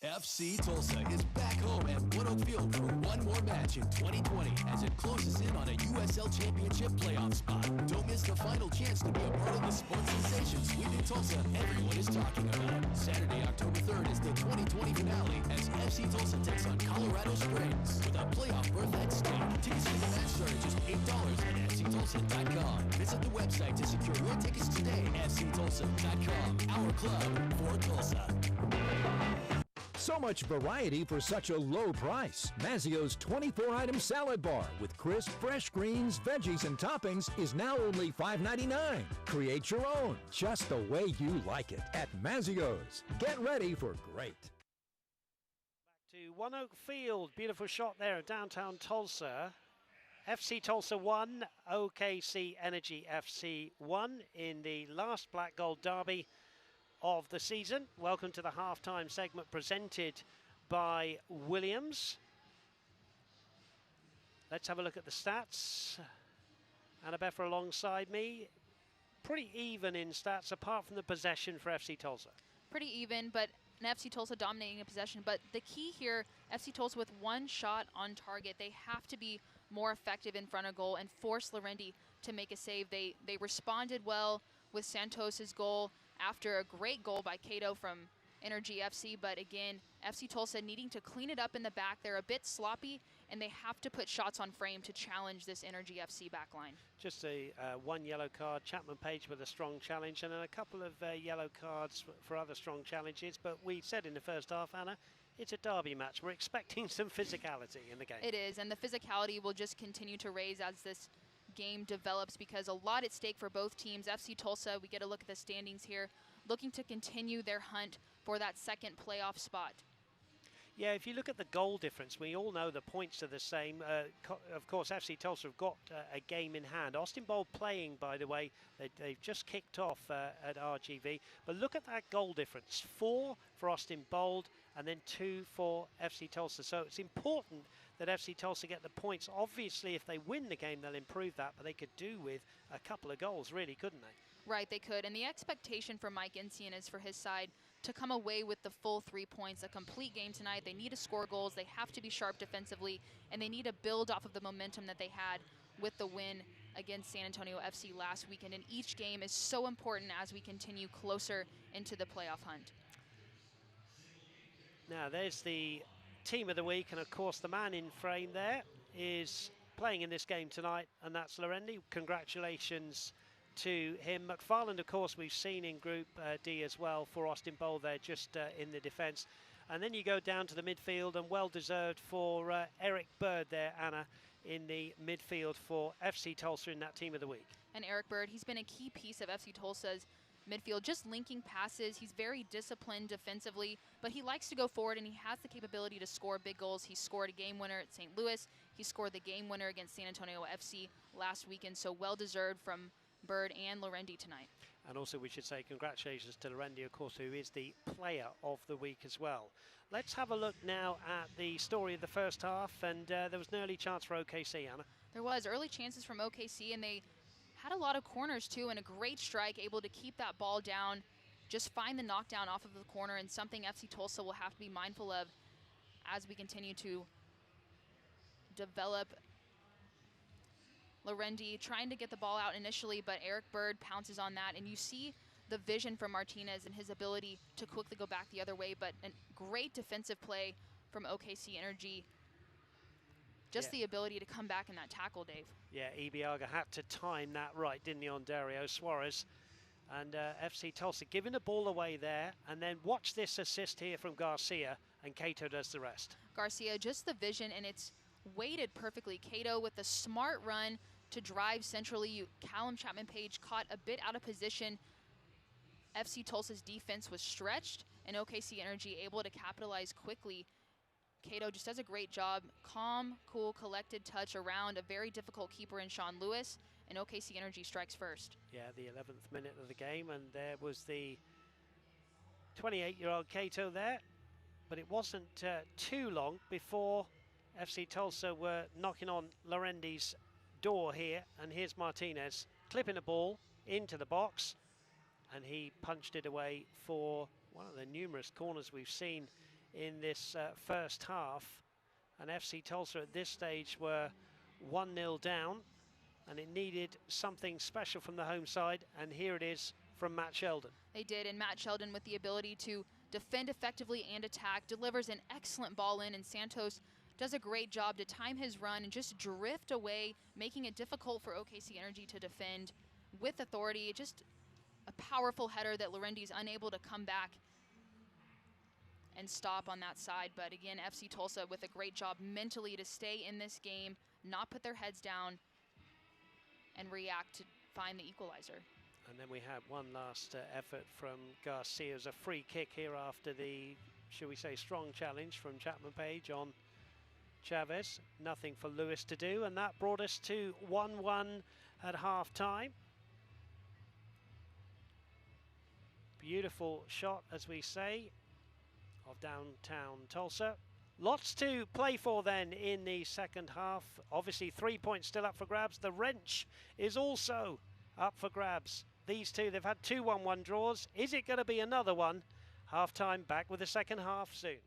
S3: FC Tulsa is back home at Wood Oak Field for one more match in 2020 as it closes in on a USL Championship playoff spot. Don't miss the final chance to be a part of the sports sensation sweep in Tulsa everyone is talking about. Saturday, October 3rd is the 2020 finale as FC Tulsa takes on Colorado Springs with a playoff berth at stake. Tickets for the match start at just $8 at FCTulsa.com. Visit the website to secure your tickets today. FCTulsa.com. Our club for Tulsa.
S12: So much variety for such a low price. Mazzio's 24-item salad bar with crisp, fresh greens, veggies, and toppings is now only $5.99. Create your own, just the way you like it at Mazzio's. Get ready for great.
S1: Back to One Oak Field. Beautiful shot there of downtown Tulsa. FC Tulsa 1, OKC Energy FC 1 in the last black gold derby of the season. Welcome to the halftime segment presented by Williams. Let's have a look at the stats. Anna Beffer alongside me. Pretty even in stats apart from the possession for FC Tulsa.
S2: Pretty even, but an FC Tulsa dominating a possession. But the key here, FC Tulsa with one shot on target. They have to be more effective in front of goal and force Lorendi to make a save. They responded well with Santos's goal after a great goal by Cato from Energy FC, but again, FC Tulsa needing to clean it up in the back. They're a bit sloppy, and they have to put shots on frame to challenge this Energy FC backline.
S1: Just a one yellow card, Chapman Page with a strong challenge, and then a couple of yellow cards for other strong challenges, but we said in the first half, Anna, it's a derby match. We're expecting some physicality in the game.
S2: It is, and the physicality will just continue to raise as this game develops because a lot at stake for both teams. FC Tulsa, we get a look at the standings here, looking to continue their hunt for that second playoff spot.
S1: Yeah, if you look at the goal difference, we all know the points are the same. Of course, FC Tulsa have got a game in hand. Austin Bold playing, by the way. They've just kicked off at RGV. But look at that goal difference. 4 for Austin Bold and then 2 for FC Tulsa. So it's important that FC Tulsa get the points. Obviously, if they win the game, they'll improve that. But they could do with a couple of goals, really, couldn't they?
S2: Right, they could. And the expectation for Mike Incian is for his side to come away with the full 3 points, a complete game tonight. They need to score goals. They have to be sharp defensively, and they need to build off of the momentum that they had with the win against San Antonio FC last weekend. And each game is so important as we continue closer into the playoff hunt.
S1: Now, there's the team of the week, and of course the man in frame there is playing in this game tonight, and that's Lorendi. Congratulations to him. McFarland, of course, we've seen in Group D as well for Austin Bold there, just in the defence. And then you go down to the midfield, and well-deserved for Eric Bird there, Anna, in the midfield for FC Tulsa in that Team of the Week.
S2: And Eric Bird, he's been a key piece of FC Tulsa's midfield, just linking passes. He's very disciplined defensively, but he likes to go forward, and he has the capability to score big goals. He scored a game winner at St. Louis. He scored the game winner against San Antonio FC last weekend, so well-deserved from Bird and Lorendi tonight.
S1: And also we should say congratulations to Lorendi, of course, who is the player of the week as well. Let's have a look now at the story of the first half, and there was an early chance for OKC, Anna.
S2: There was early chances from OKC, and they had a lot of corners too, and a great strike, able to keep that ball down, just find the knockdown off of the corner, and something FC Tulsa will have to be mindful of as we continue to develop. Lorendi trying to get the ball out initially, but Eric Bird pounces on that, and you see the vision from Martinez and his ability to quickly go back the other way, but a great defensive play from OKC Energy. Just the ability to come back in that tackle, Dave.
S1: Yeah, Ibiaga had to time that right, didn't he, on Dario Suarez. And FC Tulsa giving the ball away there, and then watch this assist here from Garcia, and Cato does the rest.
S2: Garcia, just the vision, and it's weighted perfectly. Cato with a smart run to drive centrally. Callum Chapman-Page caught a bit out of position. FC Tulsa's defense was stretched, and OKC Energy able to capitalize quickly. Cato just does a great job. Calm, cool, collected touch around a very difficult keeper in Sean Lewis, and OKC Energy strikes first.
S1: Yeah, the 11th minute of the game, and there was the 28-year-old Cato there, but it wasn't too long before FC Tulsa were knocking on Lorendi's door here, and here's Martinez clipping the ball into the box, and he punched it away for one of the numerous corners we've seen in this first half. And FC Tulsa at this stage were 1-0 down, and it needed something special from the home side, and here it is from Matt Sheldon.
S2: They did, and Matt Sheldon with the ability to defend effectively and attack, delivers an excellent ball in, and Santos does a great job to time his run and just drift away, making it difficult for OKC Energy to defend with authority. Just a powerful header that Lorendi's unable to come back and stop on that side. But again, FC Tulsa with a great job mentally to stay in this game, not put their heads down, and react to find the equalizer.
S1: And then we had one last effort from Garcia as a free kick here after the, shall we say, strong challenge from Chapman-Page on Chavez. Nothing for Lewis to do, and that brought us to 1-1 at half-time. Beautiful shot, as we say, of downtown Tulsa. Lots to play for then in the second half. Obviously 3 points still up for grabs. The wrench is also up for grabs. These two, they've had 2 1-1 draws. Is it going to be another one? Half-time, back with the second half soon.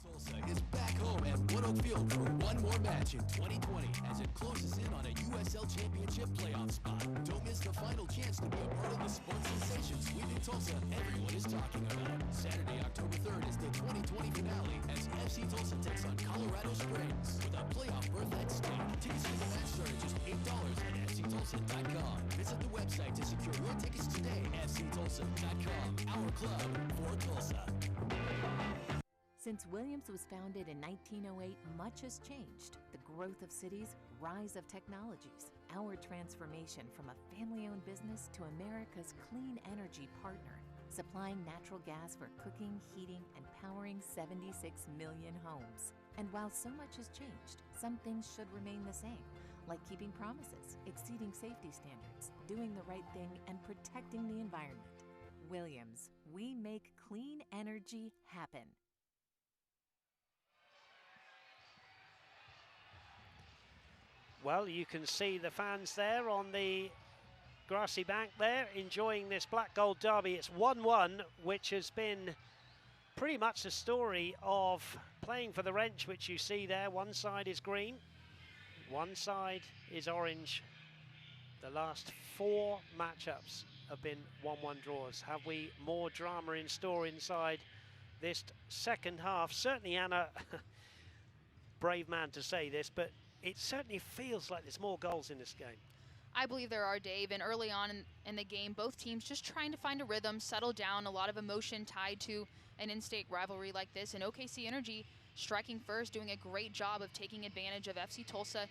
S3: Tulsa is back home at Wood Oak Field for one more match in 2020 as it closes in on a USL Championship playoff spot. Don't miss the final chance to be a part of the sports sensation sweeping Tulsa everyone is talking about. Saturday, October 3rd is the 2020 finale as FC Tulsa takes on Colorado Springs with a playoff berth at stake. Tickets for the match start at just $8 at FCTulsa.com. Visit the website to secure your tickets today. FCTulsa.com. Our club for Tulsa.
S5: Since Williams was founded in 1908, much has changed. The growth of cities, rise of technologies, our transformation from a family-owned business to America's clean energy partner, supplying natural gas for cooking, heating, and powering 76 million homes. And while so much has changed, some things should remain the same, like keeping promises, exceeding safety standards, doing the right thing, and protecting the environment. Williams, we make clean energy happen.
S1: Well, you can see the fans there on the grassy bank there enjoying this black gold derby. It's 1-1, which has been pretty much the story of playing for the wrench, which you see there. One side is green, one side is orange. The last 4 matchups have been 1-1 draws. Have we more drama in store inside this second half? Certainly, Anna, brave man to say this, but it certainly feels like there's more goals in this game.
S2: I believe there are, Dave, and early on in the game, both teams just trying to find a rhythm, settle down, a lot of emotion tied to an in-state rivalry like this, and OKC Energy striking first, doing a great job of taking advantage of FC Tulsa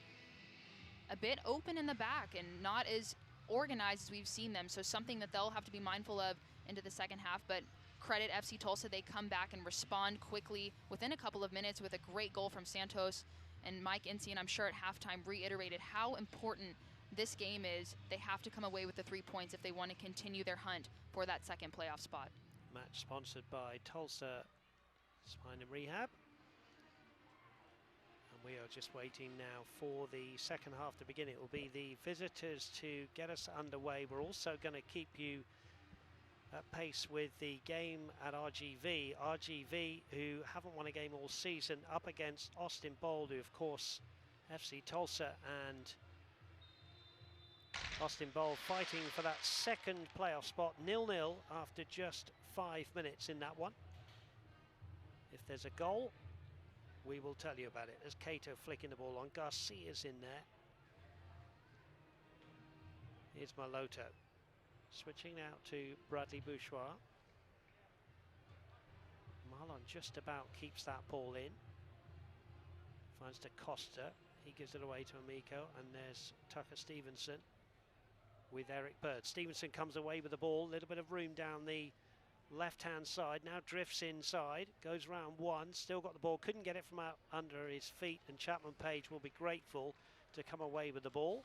S2: a bit open in the back and not as organized as we've seen them, so something that they'll have to be mindful of into the second half. But credit FC Tulsa, they come back and respond quickly within a couple of minutes with a great goal from Santos. And Mike Insian, I'm sure at halftime, reiterated how important this game is. They have to come away with the 3 points if they want to continue their hunt for that second playoff spot.
S1: Match sponsored by Tulsa Spine and Rehab. And we are just waiting now for the second half to begin. It will be the visitors to get us underway. We're also going to keep you at pace with the game at RGV. RGV, who haven't won a game all season, up against Austin Bold, who of course FC Tulsa and Austin Bold fighting for that second playoff spot. 0-0 after just 5 minutes in that one. If there's a goal, we will tell you about it. There's Cato flicking the ball on. Garcia's in there. Here's Maloto. Switching out to Bradley Bourgeois. Marlon just about keeps that ball in. Finds to Costa. He gives it away to Amico. And there's Tucker Stevenson with Eric Bird. Stevenson comes away with the ball. A little bit of room down the left-hand side. Now drifts inside. Goes round one. Still got the ball. Couldn't get it from out under his feet. And Chapman Page will be grateful to come away with the ball.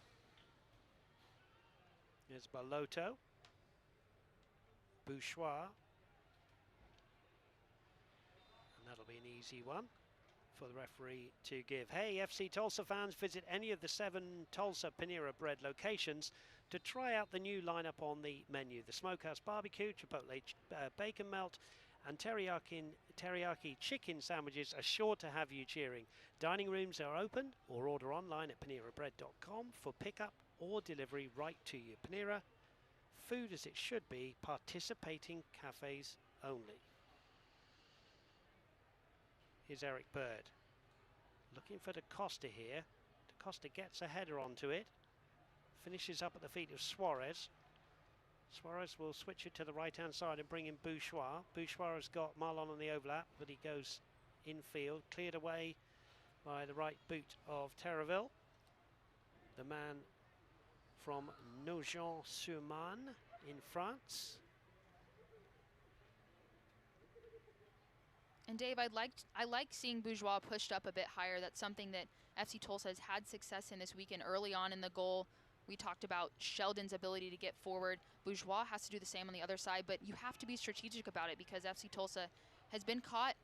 S1: There's Baloto. Bourgeois. And that'll be an easy one for the referee to give. Hey, FC Tulsa fans, visit any of the 7 Tulsa Panera Bread locations to try out the new lineup on the menu. The Smokehouse Barbecue, Chipotle Bacon Melt, and teriyaki chicken sandwiches are sure to have you cheering. Dining rooms are open, or order online at panerabread.com for pickup or delivery right to you. Panera, food as it should be, participating cafes only. Here's Eric Bird. Looking for DaCosta here. DaCosta gets a header onto it. Finishes up at the feet of Suarez. Suarez will switch it to the right-hand side and bring in Bourgeois. Bourgeois has got Marlon on the overlap, but he goes infield. Cleared away by the right boot of Terraville. The man from Nogent-sur-Marne in France.
S2: And Dave, I like seeing Bourgeois pushed up a bit higher. That's something that FC Tulsa has had success in this weekend. Early on in the goal, we talked about Sheldon's ability to get forward. Bourgeois has to do the same on the other side, but you have to be strategic about it because FC Tulsa has been caught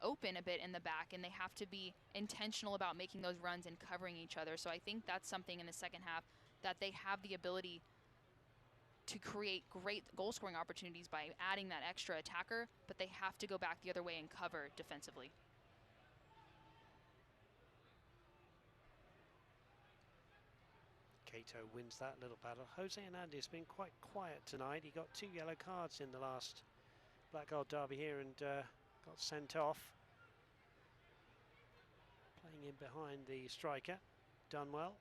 S2: open a bit in the back, and they have to be intentional about making those runs and covering each other. So I think that's something in the second half that they have the ability to create great goal-scoring opportunities by adding that extra attacker, but they have to go back the other way and cover defensively.
S1: Cato wins that little battle. Jose Hernandez has been quite quiet tonight. He got 2 yellow cards in the last Black Gold derby here and got sent off. Playing in behind the striker, Dunwell,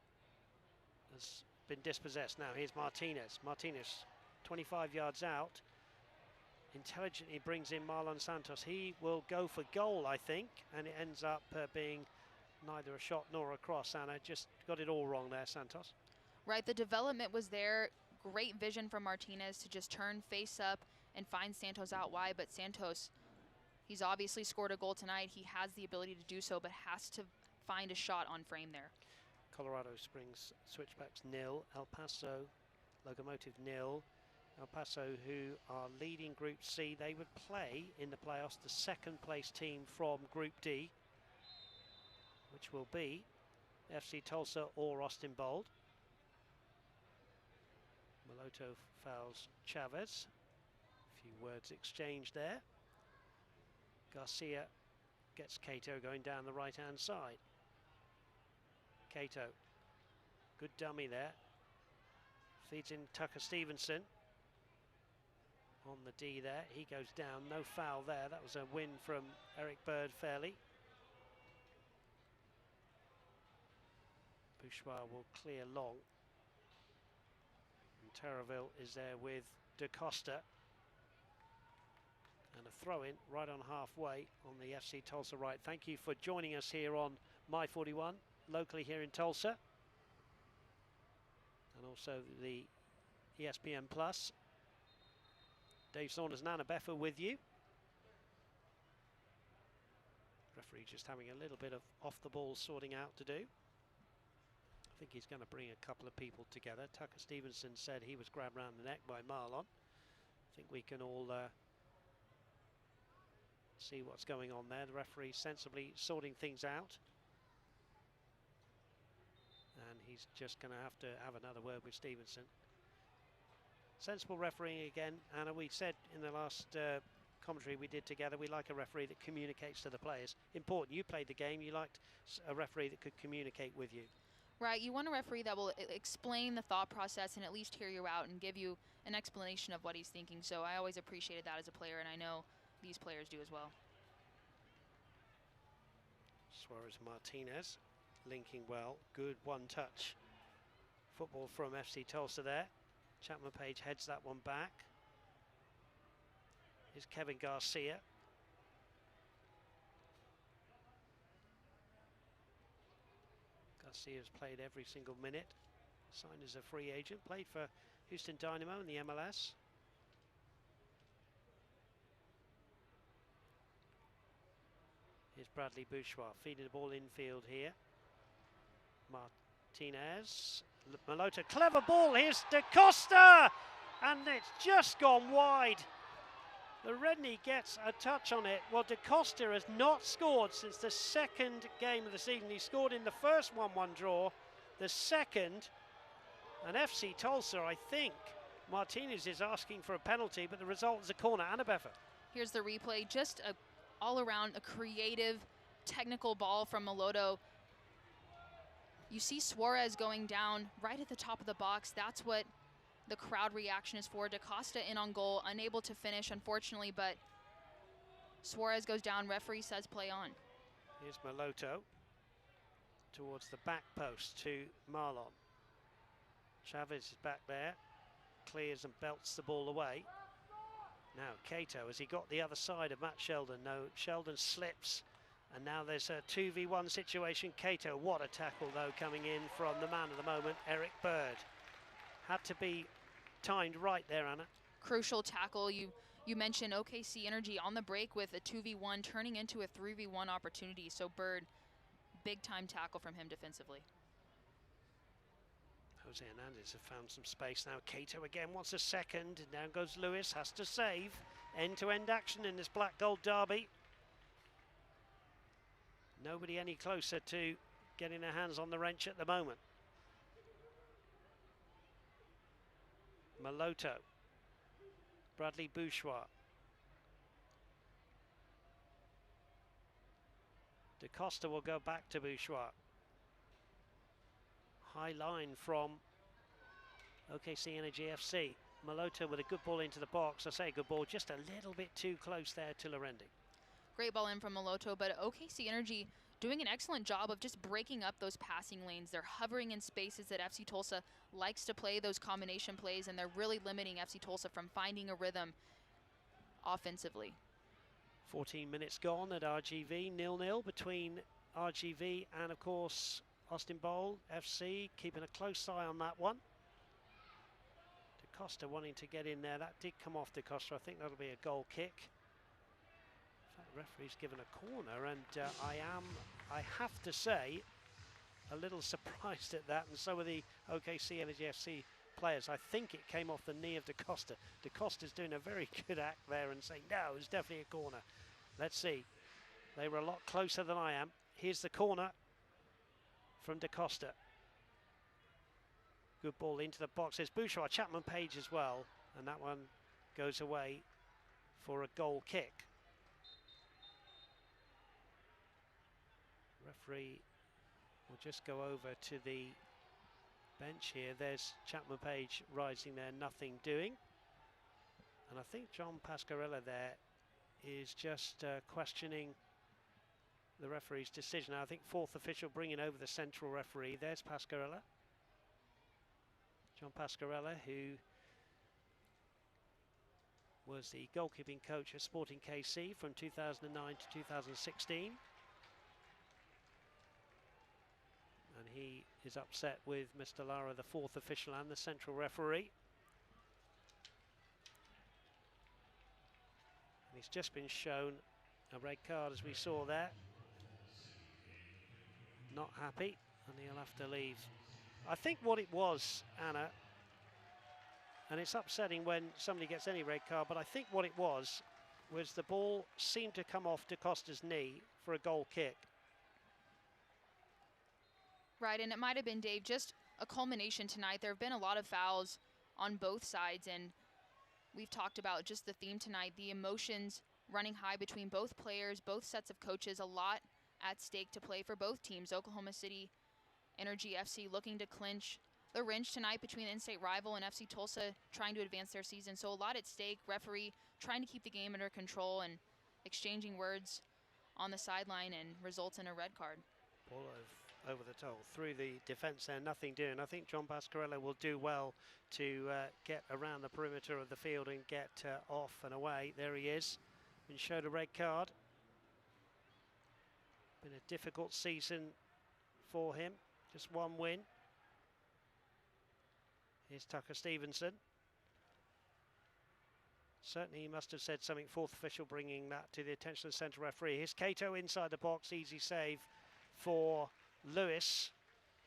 S1: has been dispossessed. Now here's Martinez. Martinez, 25 yards out, intelligently brings in Marlon Santos. He will go for goal, I think, and it ends up being neither a shot nor a cross. Anna just got it all wrong there, Santos.
S2: Right, the development was there. Great vision from Martinez to just turn face up and find Santos out wide, but Santos, he's obviously scored a goal tonight. He has the ability to do so, but has to find a shot on frame there.
S1: Colorado Springs Switchbacks 0, El Paso Locomotive 0. El Paso, who are leading Group C, they would play in the playoffs the second place team from Group D, which will be FC Tulsa or Austin Bold. Maloto fouls Chavez. A few words exchanged there. Garcia gets Cato going down the right-hand side. Cato, good dummy there. Feeds in Tucker Stevenson. On the D there, he goes down, no foul there. That was a win from Eric Bird fairly. Bourgeois will clear long. And Terraville is there with DaCosta. And a throw in right on halfway on the FC Tulsa right. Thank you for joining us here on My 41, locally here in Tulsa. And also the ESPN Plus. Dave Saunders and Anna Beffer with you. Referee just having a little bit of off the ball sorting out to do. I think he's going to bring a couple of people together. Tucker Stevenson said he was grabbed around the neck by Marlon. I think we can all see what's going on there. The referee sensibly sorting things out. And he's just going to have another word with Stevenson. Sensible refereeing again, Anna. We said in the last commentary we did together, we like a referee that communicates to the players. Important, you played the game, you liked a referee that could communicate with you.
S2: Right, you want a referee that will explain the thought process and at least hear you out and give you an explanation of what he's thinking. So I always appreciated that as a player, and I know these players do as well.
S1: Suarez Martinez linking well, good one touch football from FC Tulsa there. Chapman Page heads that one back. Here's Kevin Garcia. Garcia's played every single minute. Signed as a free agent. Played for Houston Dynamo in the MLS. Here's Bradley Bourgeois feeding the ball infield here. Martinez. Malota, clever ball. Here's Da Costa! And it's just gone wide. The Redney gets a touch on it. Well, Da Costa has not scored since the second game of the season. He scored in the first 1-1 draw, the second. And FC Tulsa, I think, Martinez is asking for a penalty, but the result is a corner. Anna Beffer.
S2: Here's the replay. Just all around a creative, technical ball from Maloto. You see Suarez going down right at the top of the box. That's what the crowd reaction is for. Da Costa in on goal, unable to finish, unfortunately, but Suarez goes down. Referee says play on.
S1: Here's Maloto towards the back post to Marlon. Chavez is back there, clears and belts the ball away. Now Cato, has he got the other side of Matt Sheldon? No, Sheldon slips, and now there's a 2v1 situation. Cato, what a tackle though, coming in from the man of the moment, Eric Bird. Had to be timed right there, Anna.
S2: Crucial tackle. You mentioned OKC Energy on the break with a 2v1 turning into a 3v1 opportunity. So Bird, big time tackle from him defensively.
S1: Jose Hernandez has found some space now. Cato again wants a second. Down goes Lewis, has to save. End-to-end action in this black gold derby. Nobody any closer to getting their hands on the wrench at the moment. Maloto, Bradley Bourgeois, Da Costa will go back to Bourgeois. High line from OKC Energy FC. Maloto with a good ball into the box. I say good ball, just a little bit too close there to Lorendi.
S2: Great ball in from Maloto, but OKC Energy doing an excellent job of just breaking up those passing lanes. They're hovering in spaces that FC Tulsa likes to play, those combination plays, and they're really limiting FC Tulsa from finding a rhythm offensively.
S1: 14 minutes gone at RGV, 0-0 between RGV and, of course, Austin Bowl FC, keeping a close eye on that one. Da Costa wanting to get in there. That did come off Da Costa. I think that'll be a goal kick. In fact, the referee's given a corner, and I have to say, a little surprised at that, and so are the OKC Energy FC players. I think it came off the knee of Da Costa. Da Costa's doing a very good act there and saying, no, it's definitely a corner. Let's see. They were a lot closer than I am. Here's the corner from Da Costa. Good ball into the box. There's Bourgeois, Chapman Page as well, and that one goes away for a goal kick. Referee will just go over to the bench here. There's Chapman Page rising there, nothing doing. And I think John Pascarella there is just questioning the referee's decision. Now, I think fourth official bringing over the central referee. There's Pascarella. John Pascarella, who was the goalkeeping coach at Sporting KC from 2009 to 2016. And he is upset with Mr. Lara, the fourth official and the central referee. And he's just been shown a red card, as we saw there. Not happy, and he'll have to leave. I think what it was, Anna, and it's upsetting when somebody gets any red card, but I think what it was the ball seemed to come off Da Costa's knee for a goal kick.
S2: Right, and it might have been, Dave, just a culmination tonight. There have been a lot of fouls on both sides, and we've talked about just the theme tonight, the emotions running high between both players, both sets of coaches, a lot at stake to play for both teams. Oklahoma City Energy FC looking to clinch the wrench tonight between the in-state rival and FC Tulsa trying to advance their season. So a lot at stake. Referee trying to keep the game under control and exchanging words on the sideline, and results in a red card.
S1: Ball over the toe through the defence there, nothing doing. I think John Pasquarello will do well to get around the perimeter of the field and get off and away. There he is. Been showed a red card. Been a difficult season for him. Just one win. Here's Tucker Stevenson. Certainly he must have said something, fourth official bringing that to the attention of the centre referee. Here's Cato inside the box, easy save for Lewis,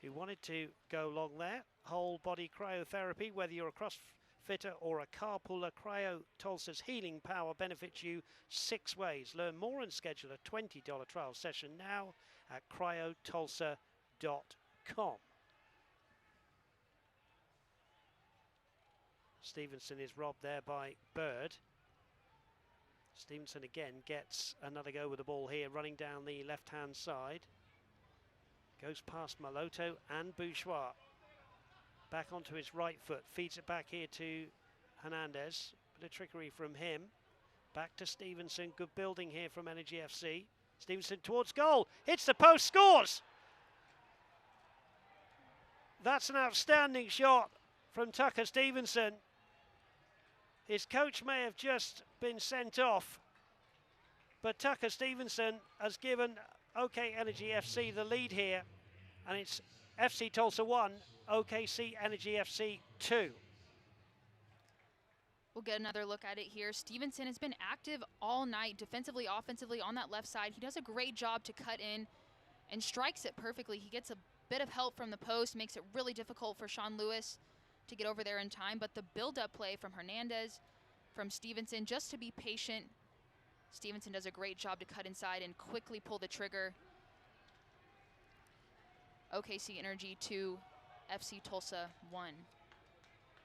S1: who wanted to go long there. Whole body cryotherapy, whether you're a CrossFitter or a carpooler, Cryo Tulsa's healing power benefits you 6 ways. Learn more and schedule a $20 trial session now at cryotulsa.com. Stevenson is robbed there by Bird. Stevenson again gets another go with the ball here, running down the left-hand side. Goes past Maloto and Bourgeois. Back onto his right foot, feeds it back here to Hernandez. Bit of trickery from him. Back to Stevenson, good building here from Energy FC. Stevenson towards goal, hits the post, scores! That's an outstanding shot from Tucker Stevenson. His coach may have just been sent off, but Tucker Stevenson has given OK Energy FC the lead here, and it's FC Tulsa 1, OKC Energy FC 2.
S2: We'll get another look at it here. Stevenson has been active all night, defensively, offensively, on that left side. He does a great job to cut in and strikes it perfectly. He gets a bit of help from the post, makes it really difficult for Sean Lewis to get over there in time, but the build-up play from Hernandez, from Stevenson, just to be patient. Stevenson does a great job to cut inside and quickly pull the trigger. OKC Energy 2, FC Tulsa 1.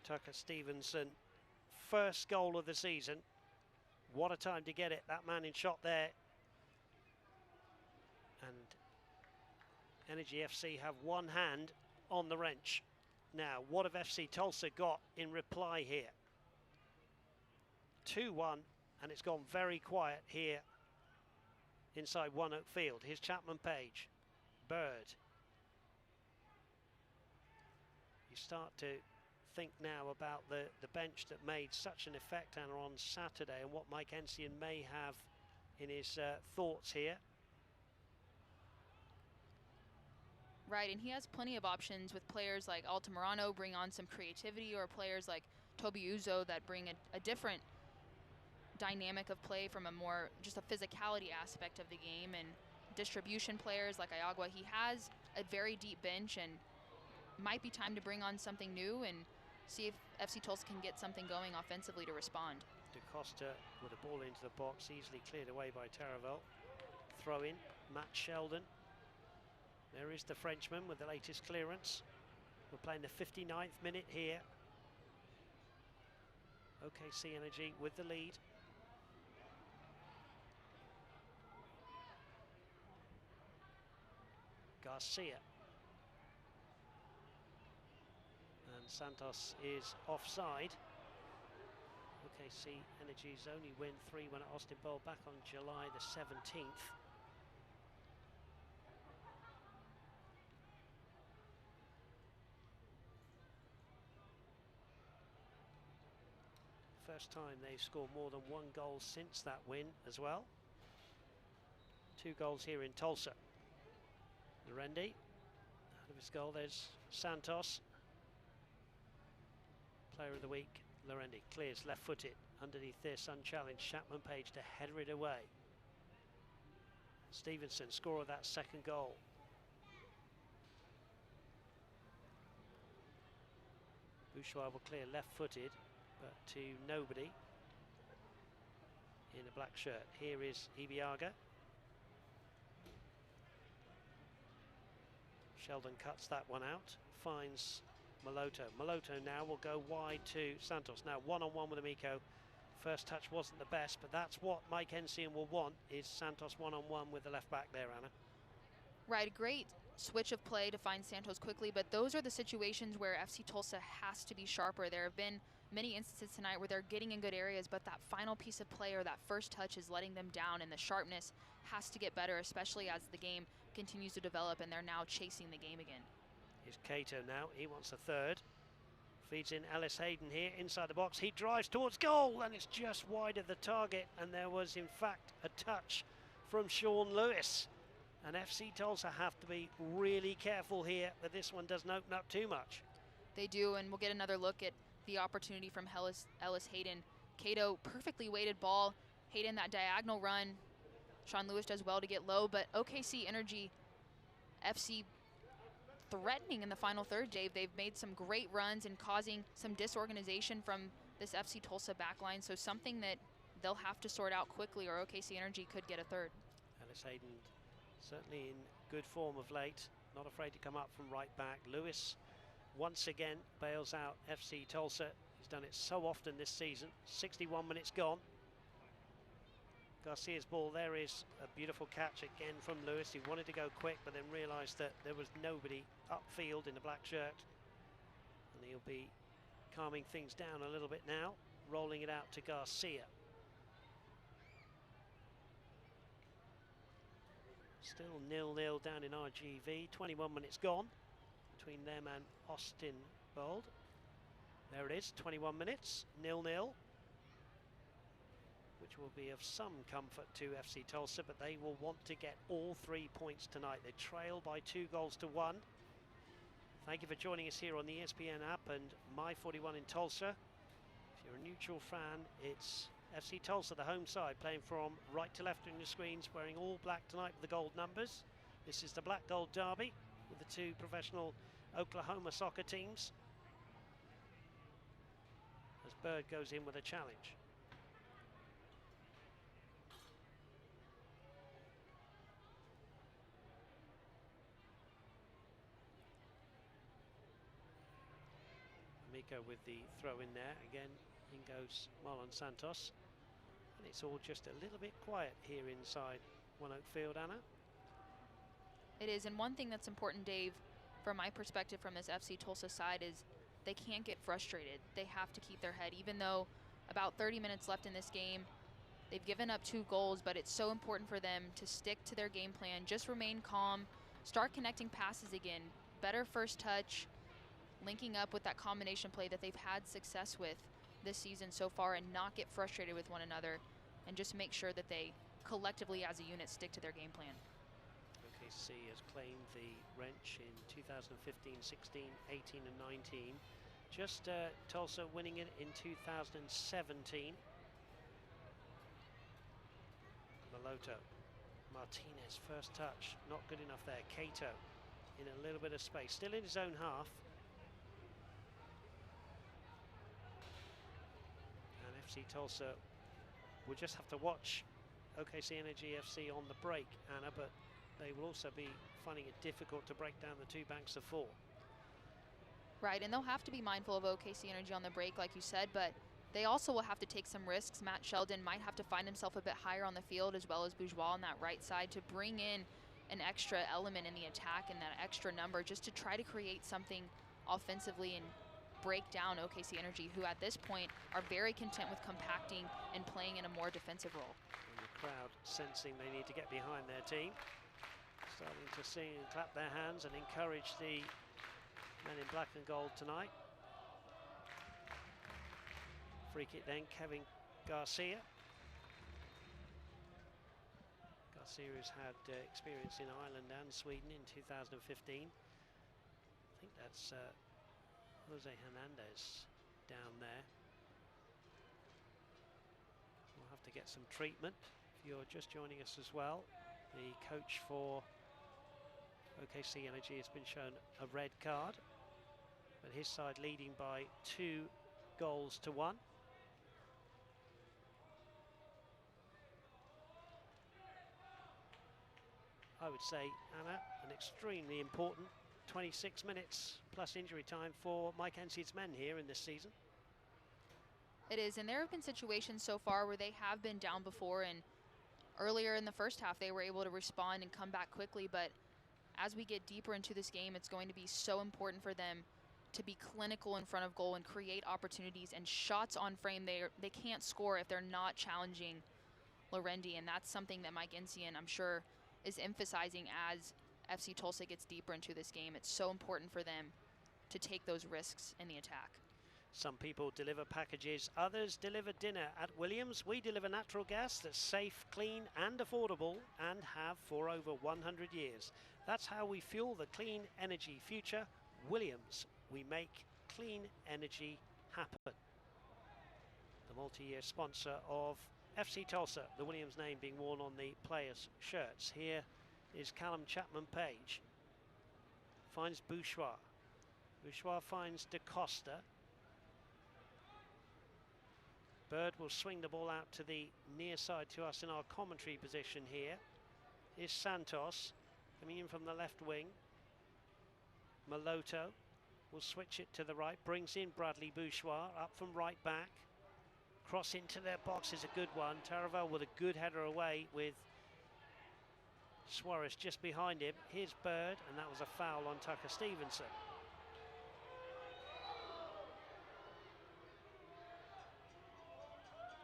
S1: Tucker Stevenson, first goal of the season. What a time to get it. That man in shot there. And Energy FC have one hand on the wrench. Now, what have FC Tulsa got in reply here? 2-1, and it's gone very quiet here inside One Oak Field. Here's Chapman Page. Bird. You start to think now about the bench that made such an effect, Anna, on Saturday, and what Mike Ensian may have in his thoughts here.
S2: Right, and he has plenty of options with players like Altamirano bring on some creativity, or players like Toby Uzo that bring a different dynamic of play from a more just a physicality aspect of the game, and distribution players like Iagua. He has a very deep bench, and might be time to bring on something new and see if FC Tulsa can get something going offensively to respond.
S1: Da Costa with a ball into the box, easily cleared away by Taravel. Throw in, Matt Sheldon. There is the Frenchman with the latest clearance. We're playing the 59th minute here. OKC Energy with the lead. Garcia. And Santos is offside. OKC Energy's only win 3-1 at Austin Bowl back on July the 17th. First time they've scored more than 1 goal since that win as well. 2 goals here in Tulsa. Lorendi, out of his goal, there's Santos. Player of the week, Lorendi, clears left-footed, underneath this, unchallenged, Chapman Page to header it away. Stevenson, scorer of that second goal. Bourgeois will clear left-footed, but to nobody in a black shirt. Here is Ibiaga. Sheldon cuts that one out, finds Maloto. Maloto now will go wide to Santos. Now one-on-one with Amico. First touch wasn't the best, but that's what Mike Ensign will want, is Santos one-on-one with the left back there, Anna.
S2: Right, great switch of play to find Santos quickly, but those are the situations where FC Tulsa has to be sharper. There have been many instances tonight where they're getting in good areas, but that final piece of play or that first touch is letting them down, and the sharpness has to get better, especially as the game continues to develop and they're now chasing the game again.
S1: Here's Cato now, he wants a third. Feeds in Ellis Hayden here inside the box. He drives towards goal and it's just wide of the target, and there was in fact a touch from Sean Lewis. And FC Tulsa have to be really careful here that this one doesn't open up too much.
S2: They do, and we'll get another look at the opportunity from Ellis Hayden. Cato, perfectly weighted ball. Hayden, that diagonal run. Sean Lewis does well to get low, but OKC Energy FC threatening in the final third, Dave. They've made some great runs and causing some disorganization from this FC Tulsa backline, so something that they'll have to sort out quickly or OKC Energy could get a third.
S1: Ellis Hayden certainly in good form of late, not afraid to come up from right back. Lewis once again bails out FC Tulsa. He's done it so often this season. 61 minutes gone. Garcia's ball there is a beautiful catch again from Lewis. He wanted to go quick but then realised that there was nobody upfield in the black shirt, and he'll be calming things down a little bit now, rolling it out to Garcia. Still 0-0 down in RGV, 21 minutes gone between them and Austin Bold. There it is, 21 minutes, 0-0, which will be of some comfort to FC Tulsa, but they will want to get all 3 points tonight. They trail by 2 goals to 1. Thank you for joining us here on the ESPN app and My41 in Tulsa. If you're a neutral fan, it's FC Tulsa, the home side, playing from right to left on your screens, wearing all black tonight with the gold numbers. This is the Black Gold Derby with the 2 professional Oklahoma soccer teams, as Bird goes in with a challenge. Miko with the throw in there. Again, in goes Marlon Santos. And it's all just a little bit quiet here inside One Oak Field, Anna.
S2: It is, and one thing that's important, Dave, from my perspective from this FC Tulsa side, is they can't get frustrated. They have to keep their head, even though about 30 minutes left in this game. They've given up 2 goals, but it's so important for them to stick to their game plan, just remain calm, start connecting passes again, better first touch, linking up with that combination play that they've had success with this season so far, and not get frustrated with one another, and just make sure that they collectively as a unit stick to their game plan.
S1: OKC has claimed the wrench in 2015, 16, 18 and 19. Just Tulsa winning it in 2017. Maloto. Martinez, first touch, not good enough there. Cato in a little bit of space, still in his own half. And FC Tulsa will just have to watch OKC Energy FC on the break, Anna, but they will also be finding it difficult to break down the 2 banks of 4.
S2: Right, and they'll have to be mindful of OKC Energy on the break, like you said, but they also will have to take some risks. Matt Sheldon might have to find himself a bit higher on the field, as well as Bourgeois on that right side, to bring in an extra element in the attack and that extra number, just to try to create something offensively and break down OKC Energy, who at this point are very content with compacting and playing in a more defensive role.
S1: And the crowd sensing they need to get behind their team, starting to sing and clap their hands and encourage the men in black and gold tonight. Free kick then, Kevin Garcia. Garcia has had experience in Ireland and Sweden in 2015. I think that's Jose Hernandez down there. We'll have to get some treatment. If you're just joining us as well, the coach for OKC Energy has been shown a red card, but his side leading by 2 goals to 1. I would say, Anna, an extremely important 26 minutes plus injury time for Mike Ensied's men here in this season.
S2: It is, and there have been situations so far where they have been down before, and earlier in the first half they were able to respond and come back quickly, but as we get deeper into this game, it's going to be so important for them to be clinical in front of goal and create opportunities and shots on frame. They can't score if they're not challenging Lorendi, and that's something that Mike Ensied, I'm sure, is emphasizing as FC Tulsa gets deeper into this game. It's so important for them to take those risks in the attack.
S1: Some people deliver packages, others deliver dinner. At Williams, we deliver natural gas that's safe, clean and affordable, and have for over 100 years. That's how we fuel the clean energy future. Williams, we make clean energy happen. The multi-year sponsor of FC Tulsa, the Williams name being worn on the players' shirts. Here is Callum Chapman-Page. Finds Bouchoir. Bouchoir finds DaCosta. Bird will swing the ball out to the near side to us in our commentary position here. Is Santos coming in from the left wing. Maloto will switch it to the right, brings in Bradley Bouchoir up from right back. Cross into their box is a good one. Taravel with a good header away with Suarez just behind him. Here's Bird, and that was a foul on Tucker Stevenson.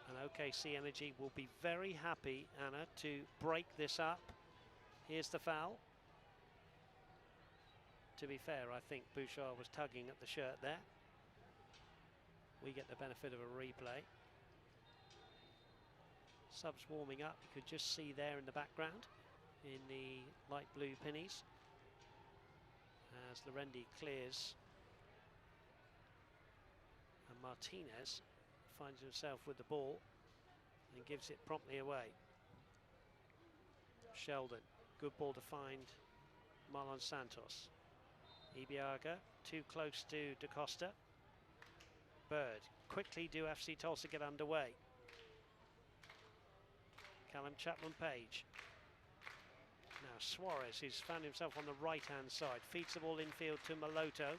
S1: And OKC Energy will be very happy, Anna, to break this up. Here's the foul. To be fair, I think Bouchoir was tugging at the shirt there. We get the benefit of a replay. Subs warming up, you could just see there in the background in the light blue pinnies as Lorendi clears, and Martinez finds himself with the ball and gives it promptly away. Sheldon, good ball to find Marlon Santos. Ibiaga too close to DaCosta. Bird, quickly do FC Tulsa get underway. Callum Chapman-Page. Now Suarez, who's found himself on the right-hand side, feeds the ball infield to Maloto.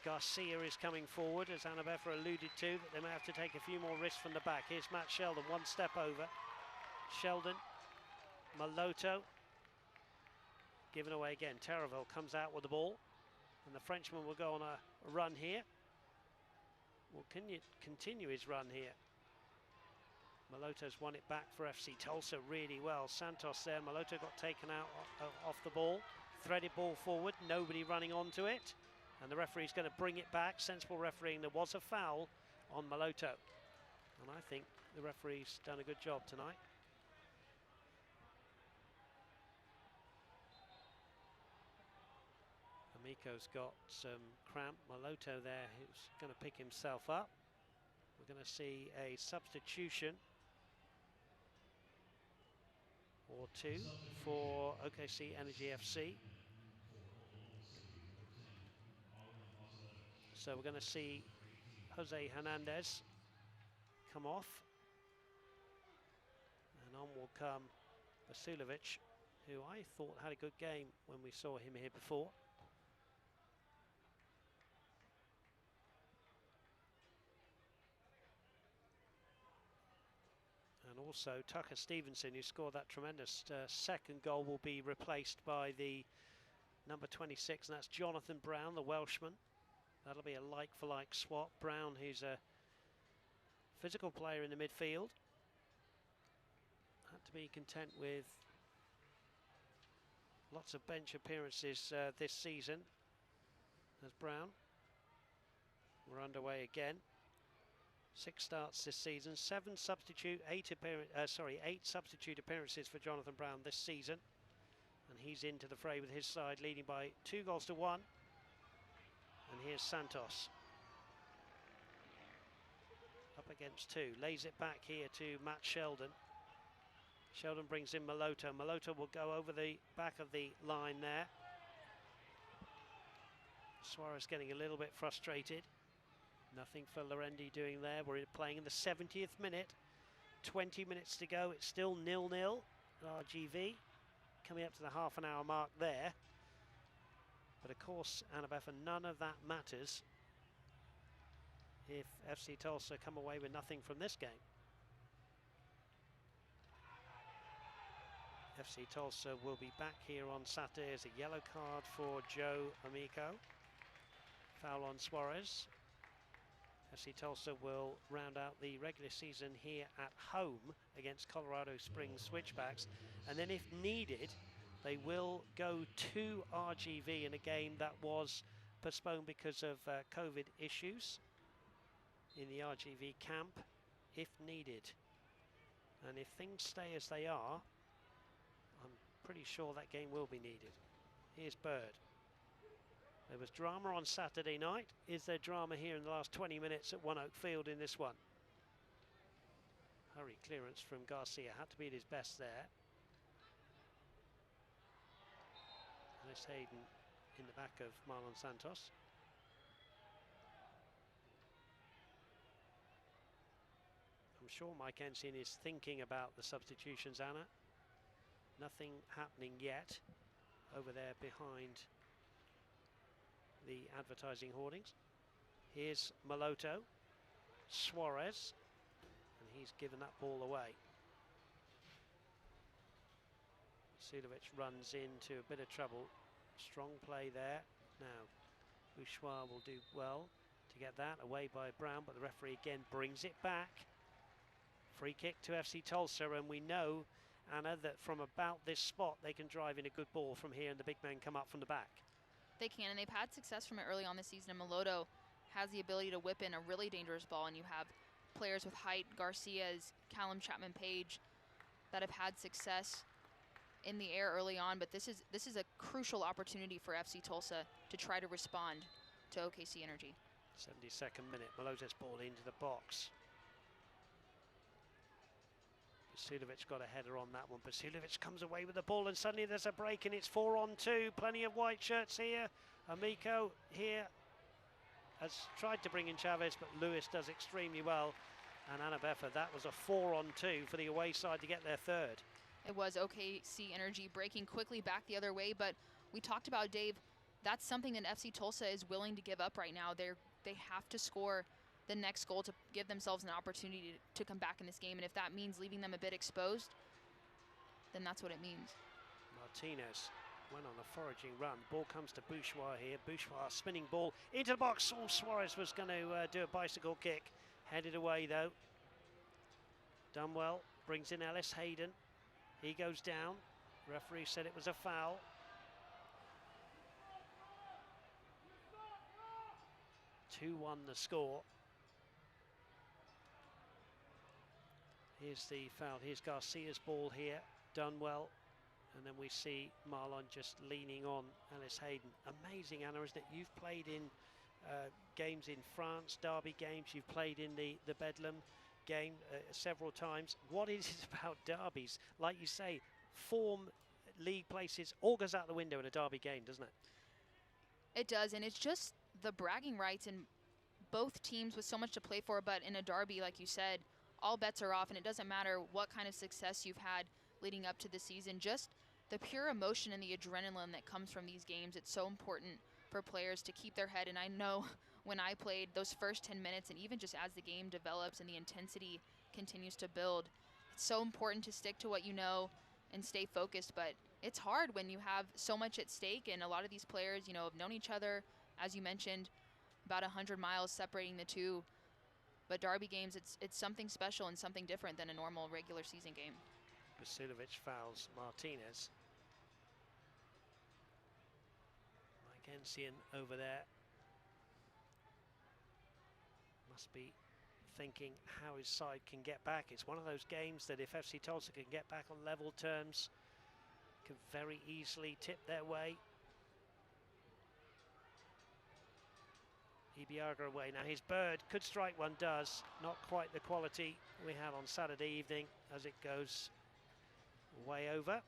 S1: Garcia is coming forward, as Anna Beffer alluded to, that they may have to take a few more risks from the back. Here's Matt Sheldon, one step over. Sheldon, Maloto, given away again. Taravel comes out with the ball, and the Frenchman will go on a run here. Will continue his run here. Maloto's won it back for FC Tulsa really well. Santos there, Maloto got taken out off the ball. Threaded ball forward, nobody running onto it. And the referee's going to bring it back. Sensible refereeing. There was a foul on Maloto. And I think the referee's done a good job tonight. Amico's got some cramp. Maloto there, who's going to pick himself up. We're going to see a substitution or two for OKC Energy FC. So we're going to see Jose Hernandez come off, and on will come Vasilovic, who I thought had a good game when we saw him here before. And also Tucker Stevenson, who scored that tremendous second goal, will be replaced by the number 26, and that's Jonathan Brown, the Welshman. That'll be a like-for-like swap. Brown, who's a physical player in the midfield, had to be content with lots of bench appearances this season. There's Brown. We're underway again. 6 starts this season, 8 substitute appearances for Jonathan Brown this season. And he's into the fray with his side, leading by 2 goals to 1. And here's Santos. Up against 2, lays it back here to Matt Sheldon. Sheldon brings in Maloto. Maloto will go over the back of the line there. Suarez getting a little bit frustrated. Nothing for Lorendi doing there. We're playing in the 70th minute. 20 minutes to go. It's still 0-0 at RGV. Coming up to the half-an-hour mark there. But of course, Annabeth, none of that matters if FC Tulsa come away with nothing from this game. FC Tulsa will be back here on Saturday as a yellow card for Joe Amico. Foul on Suarez. FC Tulsa will round out the regular season here at home against Colorado Springs Switchbacks. And then if needed, they will go to RGV in a game that was postponed because of COVID issues in the RGV camp, if needed. And if things stay as they are, I'm pretty sure that game will be needed. Here's Bird. There was drama on Saturday night. Is there drama here in the last 20 minutes at One Oak Field in this one? Hurry clearance from Garcia, had to be at his best there. Alice Hayden in the back of Marlon Santos. I'm sure Mike Ensign is thinking about the substitutions, Anna. Nothing happening yet over there behind the advertising hoardings. Here's Maloto, Suarez, and he's given that ball away. Sulovic runs into a bit of trouble. Strong play there. Now, Bouchoir will do well to get that away by Brown, but the referee again brings it back. Free kick to FC Tulsa, and we know, Anna, that from about this spot they can drive in a good ball from here and the big men come up from the back.
S2: They can, and they've had success from it early on this season, and Maloto has the ability to whip in a really dangerous ball, and you have players with height, Garcia's, Callum Chapman-Page, that have had success in the air early on, but this is a crucial opportunity for FC Tulsa to try to respond to OKC Energy.
S1: 72nd minute, Maloto's ball into the box. Basulovic got a header on that one. Basulovic comes away with the ball, and suddenly there's a break, and it's 4-on-2. Plenty of white shirts here. Amico here has tried to bring in Chavez, but Lewis does extremely well. And Annabeffa, that was a 4-on-2 for the away side to get their third.
S2: It was OKC Energy breaking quickly back the other way, but we talked about, Dave, that's something that FC Tulsa is willing to give up right now. They have to score the next goal to give themselves an opportunity to come back in this game, and if that means leaving them a bit exposed, then that's what it means.
S1: Martinez went on a foraging run. Ball comes to Bouchoir here. Bouchoir spinning ball into the box. Oh, Suarez was going to do a bicycle kick. Headed away though. Done well. Brings in Ellis Hayden. He goes down. Referee said it was a foul. (2-1) the score. Here's the foul. Here's Garcia's ball here. Done well. And then we see Marlon just leaning on Ellis Hayden. Amazing, Anna, isn't it? You've played in games in France, derby games. You've played in the Bedlam game several times. What is it about derbies? Like you say, form, league places, all goes out the window in a derby game, doesn't it?
S2: It does, and it's just the bragging rights in both teams with so much to play for, but in a derby, like you said, all bets are off, and it doesn't matter what kind of success you've had leading up to the season. Just the pure emotion and the adrenaline that comes from these games, it's so important for players to keep their head. And I know when I played those first 10 minutes, and even just as the game develops and the intensity continues to build, it's so important to stick to what you know and stay focused. But it's hard when you have so much at stake, and a lot of these players, you know, have known each other, as you mentioned, about 100 miles separating the two. But derby games, it's something special and something different than a normal regular season game.
S1: Basulovic fouls Martinez. Mike Ensign over there must be thinking how his side can get back. It's one of those games that if FC Tulsa can get back on level terms, can very easily tip their way. Ibiaga away. Now his bird could strike one, does. Not quite the quality we had on Saturday evening as it goes way over.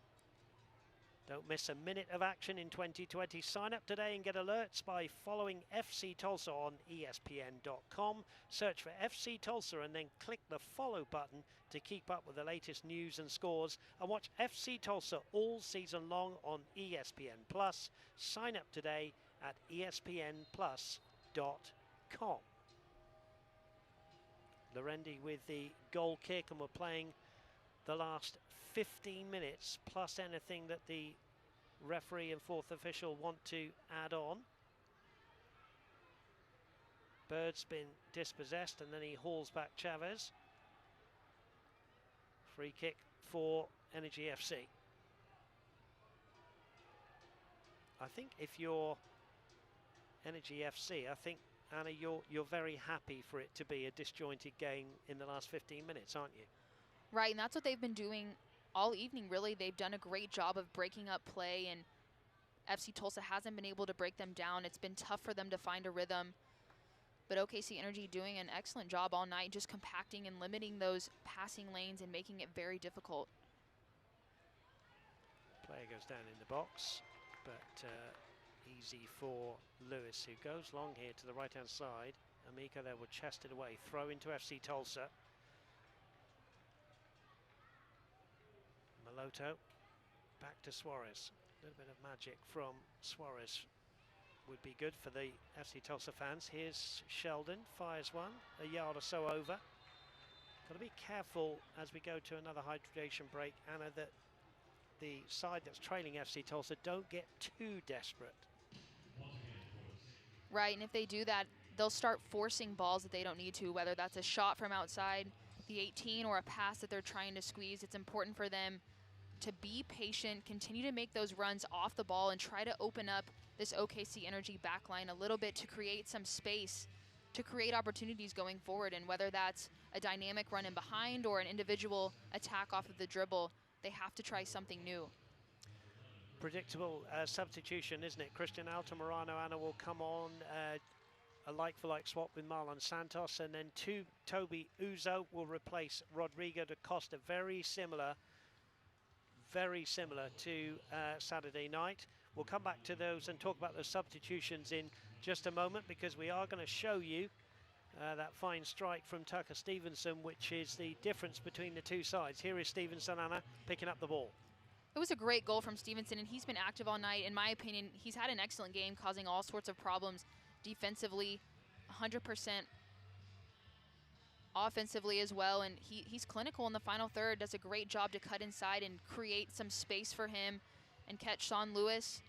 S1: Don't miss a minute of action in 2020. Sign up today and get alerts by following FC Tulsa on ESPN.com. Search for FC Tulsa and then click the follow button to keep up with the latest news and scores. And watch FC Tulsa all season long on ESPN+. Sign up today at ESPNplus.com. Lorendi with the goal kick, and we're playing the last 15 minutes plus anything that the referee and fourth official want to add on. Bird's been dispossessed and then he hauls back Chavez. Free kick for Energy FC. I think if you're Energy FC, I think, Anna, you're very happy for it to be a disjointed game in the last 15 minutes, aren't you?
S2: Right, and that's what they've been doing all evening, really. They've done a great job of breaking up play, and FC Tulsa hasn't been able to break them down. It's been tough for them to find a rhythm. But OKC Energy doing an excellent job all night, just compacting and limiting those passing lanes and making it very difficult.
S1: Player goes down in the box, but easy for Lewis, who goes long here to the right-hand side. Amico there will chest it away. Throw into FC Tulsa. Maloto back to Suarez. A little bit of magic from Suarez would be good for the FC Tulsa fans. Here's Sheldon, fires one, a yard or so over. Got to be careful as we go to another hydration break, Anna, that the side that's trailing FC Tulsa don't get too desperate.
S2: Right, and if they do that, they'll start forcing balls that they don't need to, whether that's a shot from outside the 18 or a pass that they're trying to squeeze. It's important for them to be patient, continue to make those runs off the ball, and try to open up this OKC Energy backline a little bit to create some space, to create opportunities going forward. And whether that's a dynamic run in behind or an individual attack off of the dribble, they have to try something new.
S1: Predictable substitution, isn't it? Christian Altamirano, Anna, will come on, a like-for-like swap with Marlon Santos, and then Toby Uzo will replace Rodrigo da Costa. Very similar to Saturday night. We'll come back to those and talk about those substitutions in just a moment, because we are going to show you that fine strike from Tucker Stevenson, which is the difference between the two sides. Here is Stevenson, Anna, picking up the ball.
S2: It was a great goal from Stevenson, and he's been active all night. In my opinion, he's had an excellent game, causing all sorts of problems defensively, 100%. Offensively as well, and he's clinical in the final third, does a great job to cut inside and create some space for him and catch Sean Lewis.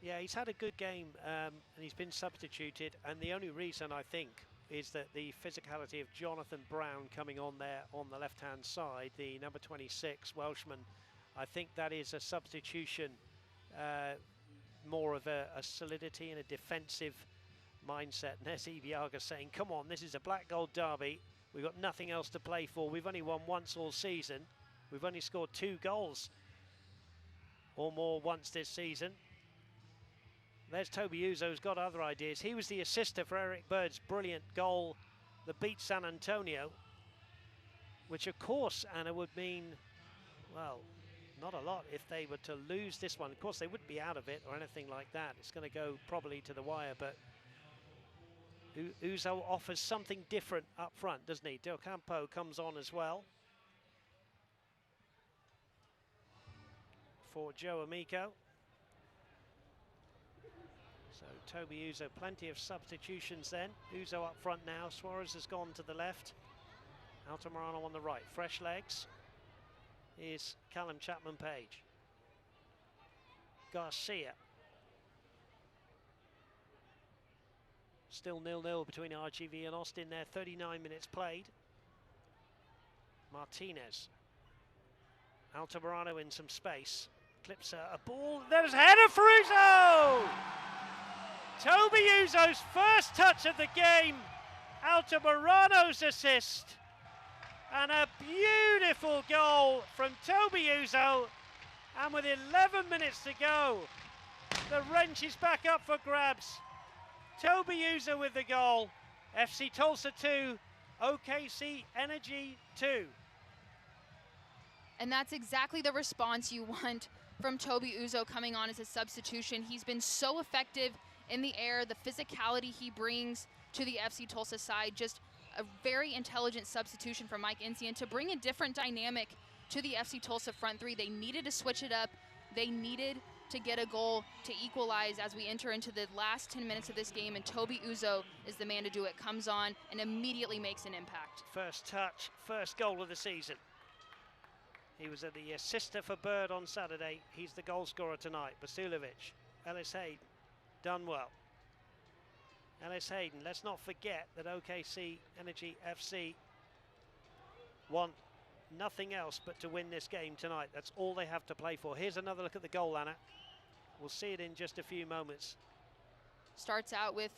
S1: Yeah, he's had a good game, and he's been substituted, and the only reason, I think, is that the physicality of Jonathan Brown coming on there on the left-hand side, the number 26 Welshman, I think that is a substitution, more of a solidity and a defensive mindset. And there's Ibiaga saying, come on, this is a black gold derby. We've got nothing else to play for. We've only won once all season. We've only scored 2 goals or more once this season. There's Toby Uzo, who's got other ideas. He was the assister for Eric Bird's brilliant goal that beat San Antonio, which of course, Anna, would mean, well, not a lot if they were to lose this one. Of course, they wouldn't be out of it or anything like that. It's going to go probably to the wire, but Uzo offers something different up front, doesn't he? Del Campo comes on as well for Joe Amico. So Toby Uzo, plenty of substitutions then. Uzo up front now. Suarez has gone to the left. Altamirano on the right. Fresh legs is Callum Chapman-Page. Garcia. Still 0-0 between RGV and Austin there. 39 minutes played. Martinez. Altamirano in some space. Clips a ball. There's a header for Uzo! Toby Uzo's first touch of the game Altamirano's assist. And a beautiful goal from Toby Uzo. And with 11 minutes to go, the wrench is back up for grabs. Toby Uzo with the goal. FC Tulsa 2, OKC Energy 2.
S2: And that's exactly the response you want from Toby Uzo coming on as a substitution. He's been so effective in the air, the physicality he brings to the FC Tulsa side, just a very intelligent substitution from Mike Insian to bring a different dynamic to the FC Tulsa front three. They needed to switch it up. They needed to get a goal to equalize as we enter into the last 10 minutes of this game, and Toby Uzo is the man to do it. Comes on and immediately makes an impact.
S1: First touch, first goal of the season. He was the assister for Bird on Saturday. He's the goal scorer tonight. Basulovic, Ellis Hayden, done well. Ellis Hayden, let's not forget that OKC Energy FC want nothing else but to win this game tonight. That's all they have to play for. Here's another look at the goal, Anna. We'll see it in just a few moments.
S2: Starts out with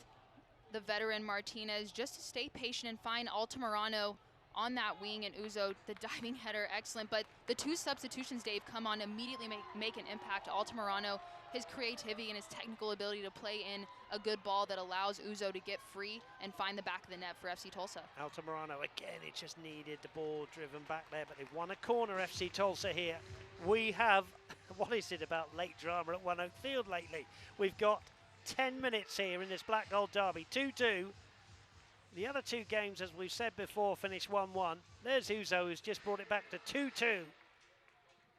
S2: the veteran Martinez just to stay patient and find Altamirano on that wing, and Uzo, the diving header, excellent. But the two substitutions, Dave, come on, immediately make an impact. Altamirano, his creativity and his technical ability to play in a good ball that allows Uzo to get free and find the back of the net for FC Tulsa.
S1: Altamirano, again, it just needed the ball driven back there, but they've won a corner, FC Tulsa here. We have, what is it about late drama at One Oak Field lately? We've got 10 minutes here in this Black Gold Derby, 2-2. The other two games, as we've said before, finished 1-1. There's Uzo, who's just brought it back to 2-2.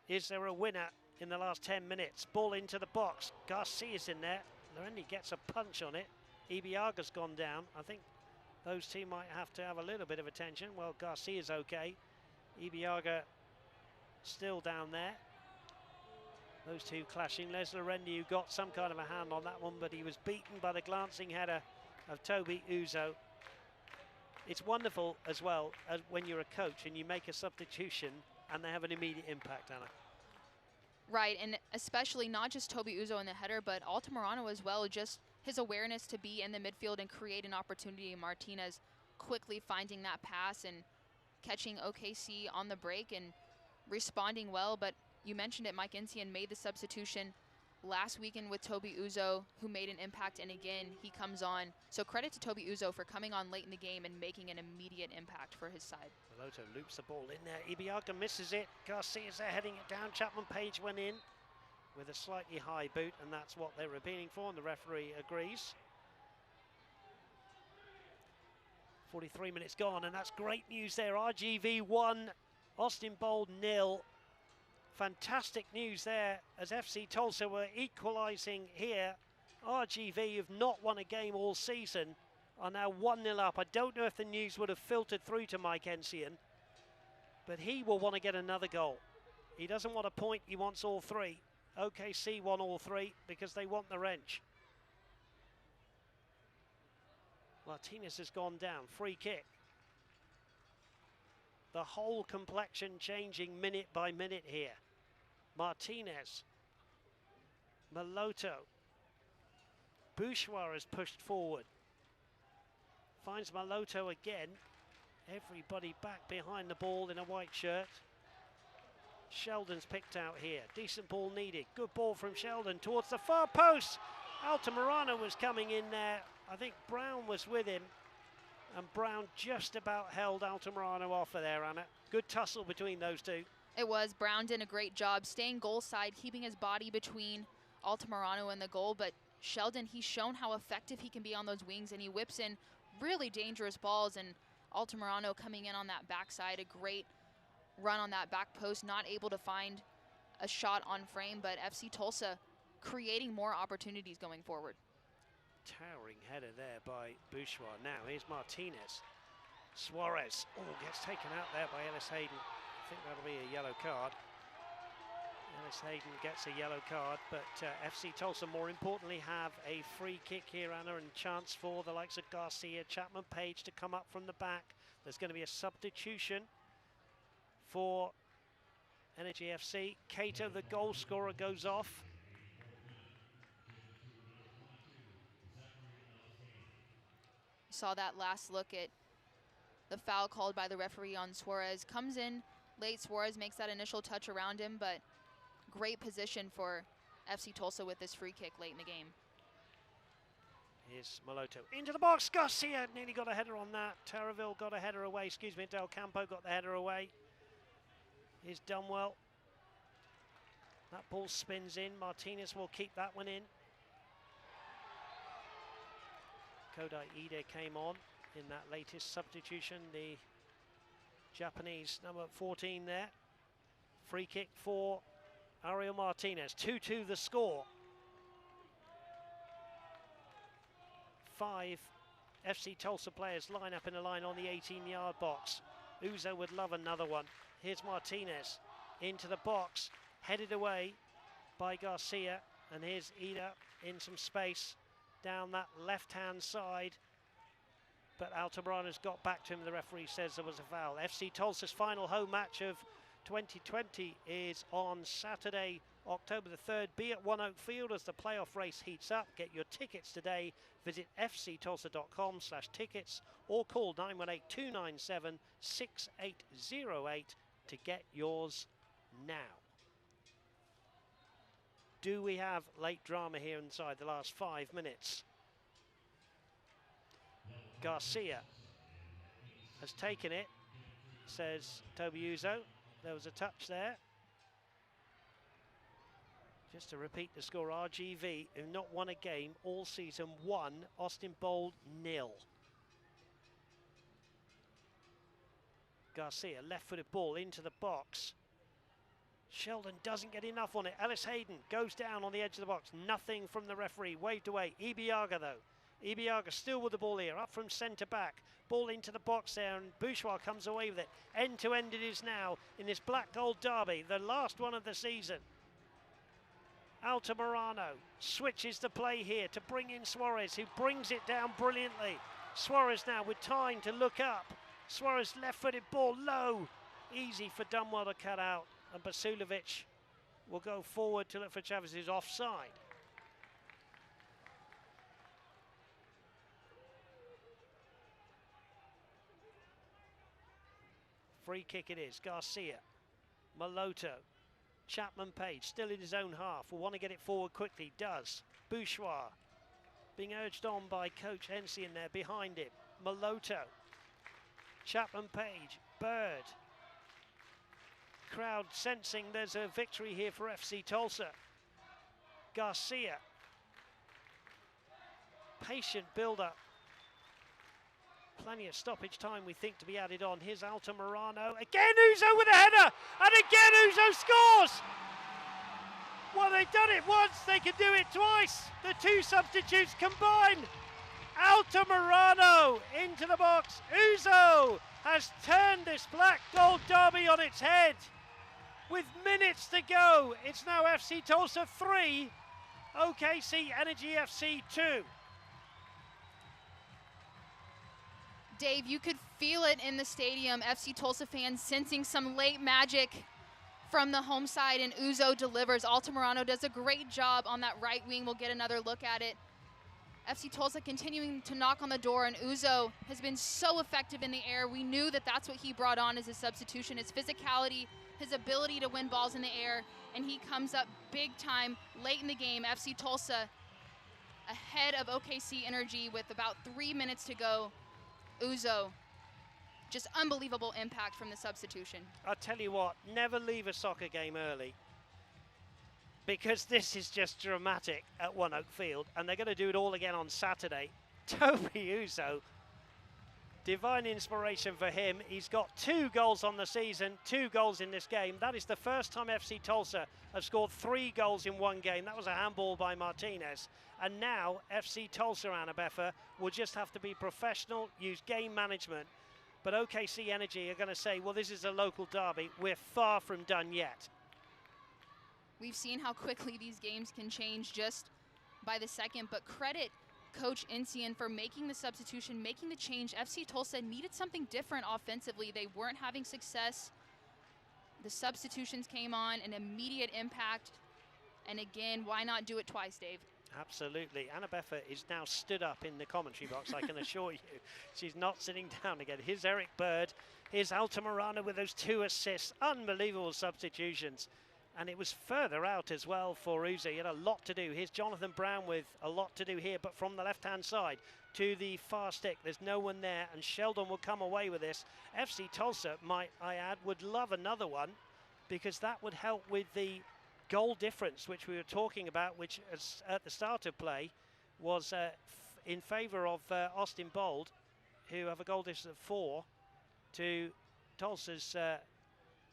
S1: Is there a winner in the last 10 minutes? Ball into the box. Garcia's in there. Lorendi gets a punch on it. Ibiaga's gone down. I think those two might have to have a little bit of attention. Well, Garcia's okay. Ibiaga still down there. Those two clashing. Les Lorendi, who got some kind of a hand on that one, but he was beaten by the glancing header of Toby Uzo. It's wonderful as well as when you're a coach and you make a substitution and they have an immediate impact, Anna.
S2: Right, and especially not just Toby Uzo in the header, but Altamirano as well, just his awareness to be in the midfield and create an opportunity. Martinez quickly finding that pass and catching OKC on the break and responding well. But you mentioned it, Mike Insian made the substitution last weekend with Toby Uzo, who made an impact, and again, he comes on. So credit to Toby Uzo for coming on late in the game and making an immediate impact for his side.
S1: Meloto loops the ball in there. Ibiaga misses it. Garcia's there heading it down. Chapman Page went in with a slightly high boot, and that's what they're appealing for, and the referee agrees. 43 minutes gone, and that's great news there. RGV 1, Austin Bold 0. Fantastic news there as FC Tulsa were equalising here. RGV, who've not won a game all season, are now 1-0 up. I don't know if the news would have filtered through to Mike Insian, but he will want to get another goal. He doesn't want a point, he wants all three. OKC won all three because they want the wrench. Martinez has gone down, free kick. The whole complexion changing minute by minute here. Martinez, Meloto, Bourgeois has pushed forward. Finds Meloto again. Everybody back behind the ball in a white shirt. Sheldon's picked out here. Decent ball needed. Good ball from Sheldon towards the far post. Altamirano was coming in there. I think Brown was with him. And Brown just about held Altamirano off of there, Anna. Good tussle between those two.
S2: It was. Brown did a great job staying goal side, keeping his body between Altamirano and the goal. But Sheldon, he's shown how effective he can be on those wings, and he whips in really dangerous balls. And Altamirano coming in on that backside, a great run on that back post, not able to find a shot on frame, but FC Tulsa creating more opportunities going forward.
S1: Towering header there by Bourgeois. Now here's Martinez. Suarez gets taken out there by Ellis Hayden. I think that'll be a yellow card. Ellis Hayden gets a yellow card, but FC Tulsa more importantly have a free kick here, Anna, and chance for the likes of Garcia, Chapman Page to come up from the back. There's going to be a substitution for Energy FC. Cato, the goal scorer, goes off.
S2: Saw that last look at the foul called by the referee on Suarez. Comes in late. Suarez makes that initial touch around him, but great position for FC Tulsa with this free kick late in the game.
S1: Here's Maloto into the box. Garcia nearly got a header on that. Terraville got a header away. Excuse me, Del Campo got the header away. Here's Dunwell. That ball spins in. Martinez will keep that one in. Kodai Ide came on in that latest substitution. The Japanese number 14 there. Free kick for Ariel Martinez. 2-2 the score. 5 FC Tulsa players line up in a line on the 18-yard box. Uzo would love another one. Here's Martinez into the box, headed away by Garcia, and here's Ida in some space down that left-hand side. But Altamirano's got back to him. The referee says there was a foul. FC Tulsa's final home match of 2020 is on Saturday, October the 3rd. Be at One Oak Field as the playoff race heats up. Get your tickets today. Visit fctulsa.com/tickets or call 918-297-6808 to get yours now. Do we have late drama here inside the last 5 minutes? Garcia has taken it, says Toby Uzo. There was a touch there. Just to repeat the score, RGV, who not won a game all season, 1, Austin Bold 0. Garcia, left-footed ball into the box. Sheldon doesn't get enough on it. Ellis Hayden goes down on the edge of the box. Nothing from the referee. Waved away. Ibiaga, though. Ibiaga still with the ball here. Up from centre back. Ball into the box there, and Bourgeois comes away with it. End to end it is now in this Black Gold Derby, the last one of the season. Altamirano switches the play here to bring in Suarez, who brings it down brilliantly. Suarez now with time to look up. Suarez left-footed ball low. Easy for Dunwell to cut out. And Basulovic will go forward to look for Chavez, who's offside. Free kick it is. Garcia, Maloto, Chapman Page still in his own half. Will want to get it forward quickly. Does. Bourgeois being urged on by Coach Ensian there behind him. Maloto, Chapman Page, Bird. Crowd sensing there's a victory here for FC Tulsa. Garcia. Patient build-up. Plenty of stoppage time, we think, to be added on. Here's Altamirano. Again, Uzo with a header! And again, Uzo scores! Well, they've done it once, they can do it twice. The two substitutes combine. Altamirano into the box. Uzo has turned this Black Gold Derby on its head. With minutes to go, it's now FC Tulsa 3, OKC Energy FC 2.
S2: Dave, you could feel it in the stadium. FC Tulsa fans sensing some late magic from the home side, and Uzo delivers. Altamirano does a great job on that right wing. We'll get another look at it. FC Tulsa continuing to knock on the door, and Uzo has been so effective in the air. We knew that that's what he brought on as a substitution, his physicality, his ability to win balls in the air, and he comes up big time late in the game. FC Tulsa ahead of OKC Energy with about 3 minutes to go. Uzo, just unbelievable impact from the substitution.
S1: I'll tell you what, never leave a soccer game early, because this is just dramatic at One Oak Field, and they're going to do it all again on Saturday. Toby Uzo, divine inspiration for him. He's got 2 goals on the season, 2 goals in this game. That is the first time FC Tulsa have scored 3 goals in one game. That was a handball by Martinez. And now FC Tulsa, Annabeffa, will just have to be professional, use game management. But OKC Energy are going to say, well, this is a local derby. We're far from done yet.
S2: We've seen how quickly these games can change just by the second, but credit Coach Ensian for making the substitution, making the change. FC Tulsa needed something different offensively. They weren't having success. The substitutions came on, an immediate impact. And again, why not do it twice, Dave?
S1: Absolutely. Anna Beffa is now stood up in the commentary box, I can assure you. She's not sitting down again. Here's Eric Bird. Here's Altamirano with those 2 assists. Unbelievable substitutions. And it was further out as well for Uzo. He had a lot to do. Here's Jonathan Brown with a lot to do here, but from the left-hand side to the far stick. There's no one there, and Sheldon will come away with this. FC Tulsa, might I add, would love another one, because that would help with the goal difference, which we were talking about, which at the start of play was in favour of Austin Bold, who have a goal difference of 4 to Tulsa's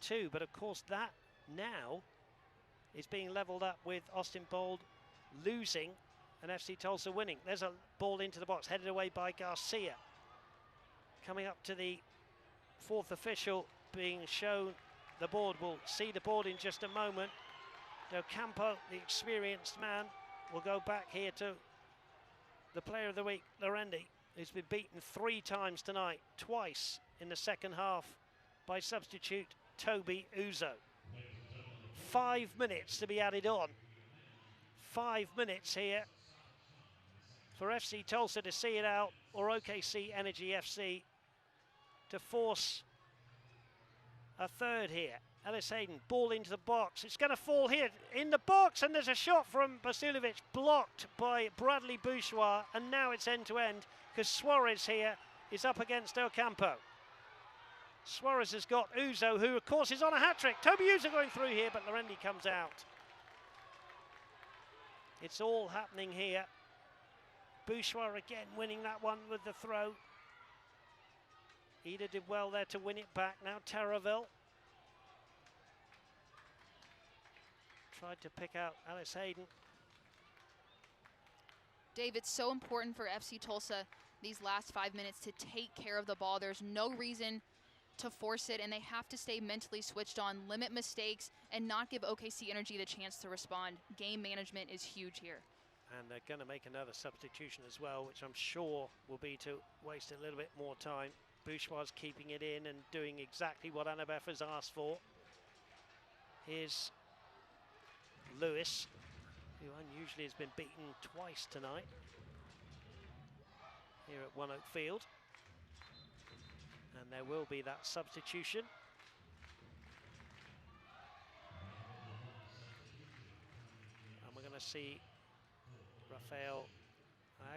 S1: 2. But of course that now is being levelled up with Austin Bold losing and FC Tulsa winning. There's a ball into the box, headed away by Garcia. Coming up to the 4th official being shown the board. We'll see the board in just a moment. Del Campo, the experienced man, will go back here to the player of the week, Lorendi, who's been beaten 3 times tonight, twice in the second half by substitute Toby Uzo. 5 minutes to be added on. 5 minutes here for FC Tulsa to see it out, or OKC Energy FC to force a third here. Ellis Hayden, ball into the box. It's going to fall here in the box, and there's a shot from Basilovic blocked by Bradley Bourgeois, and now it's end-to-end because Suarez here is up against Del Campo. Suarez has got Uzo, who of course is on a hat-trick. Toby Uzo going through here, but Lorendi comes out. It's all happening here. Bourgeois again winning that one with the throw. Ida did well there to win it back. Now Terraville. Tried to pick out Alice Hayden.
S2: Dave, it's so important for FC Tulsa these last 5 minutes to take care of the ball. There's no reason to force it, and they have to stay mentally switched on, limit mistakes, and not give OKC Energy the chance to respond. Game management is huge here.
S1: And they're going to make another substitution as well, which I'm sure will be to waste a little bit more time. Bourgeois keeping it in and doing exactly what Annabeth has asked for. Here's Lewis, who unusually has been beaten twice tonight here at One Oak Field. And there will be that substitution. And we're going to see Rafael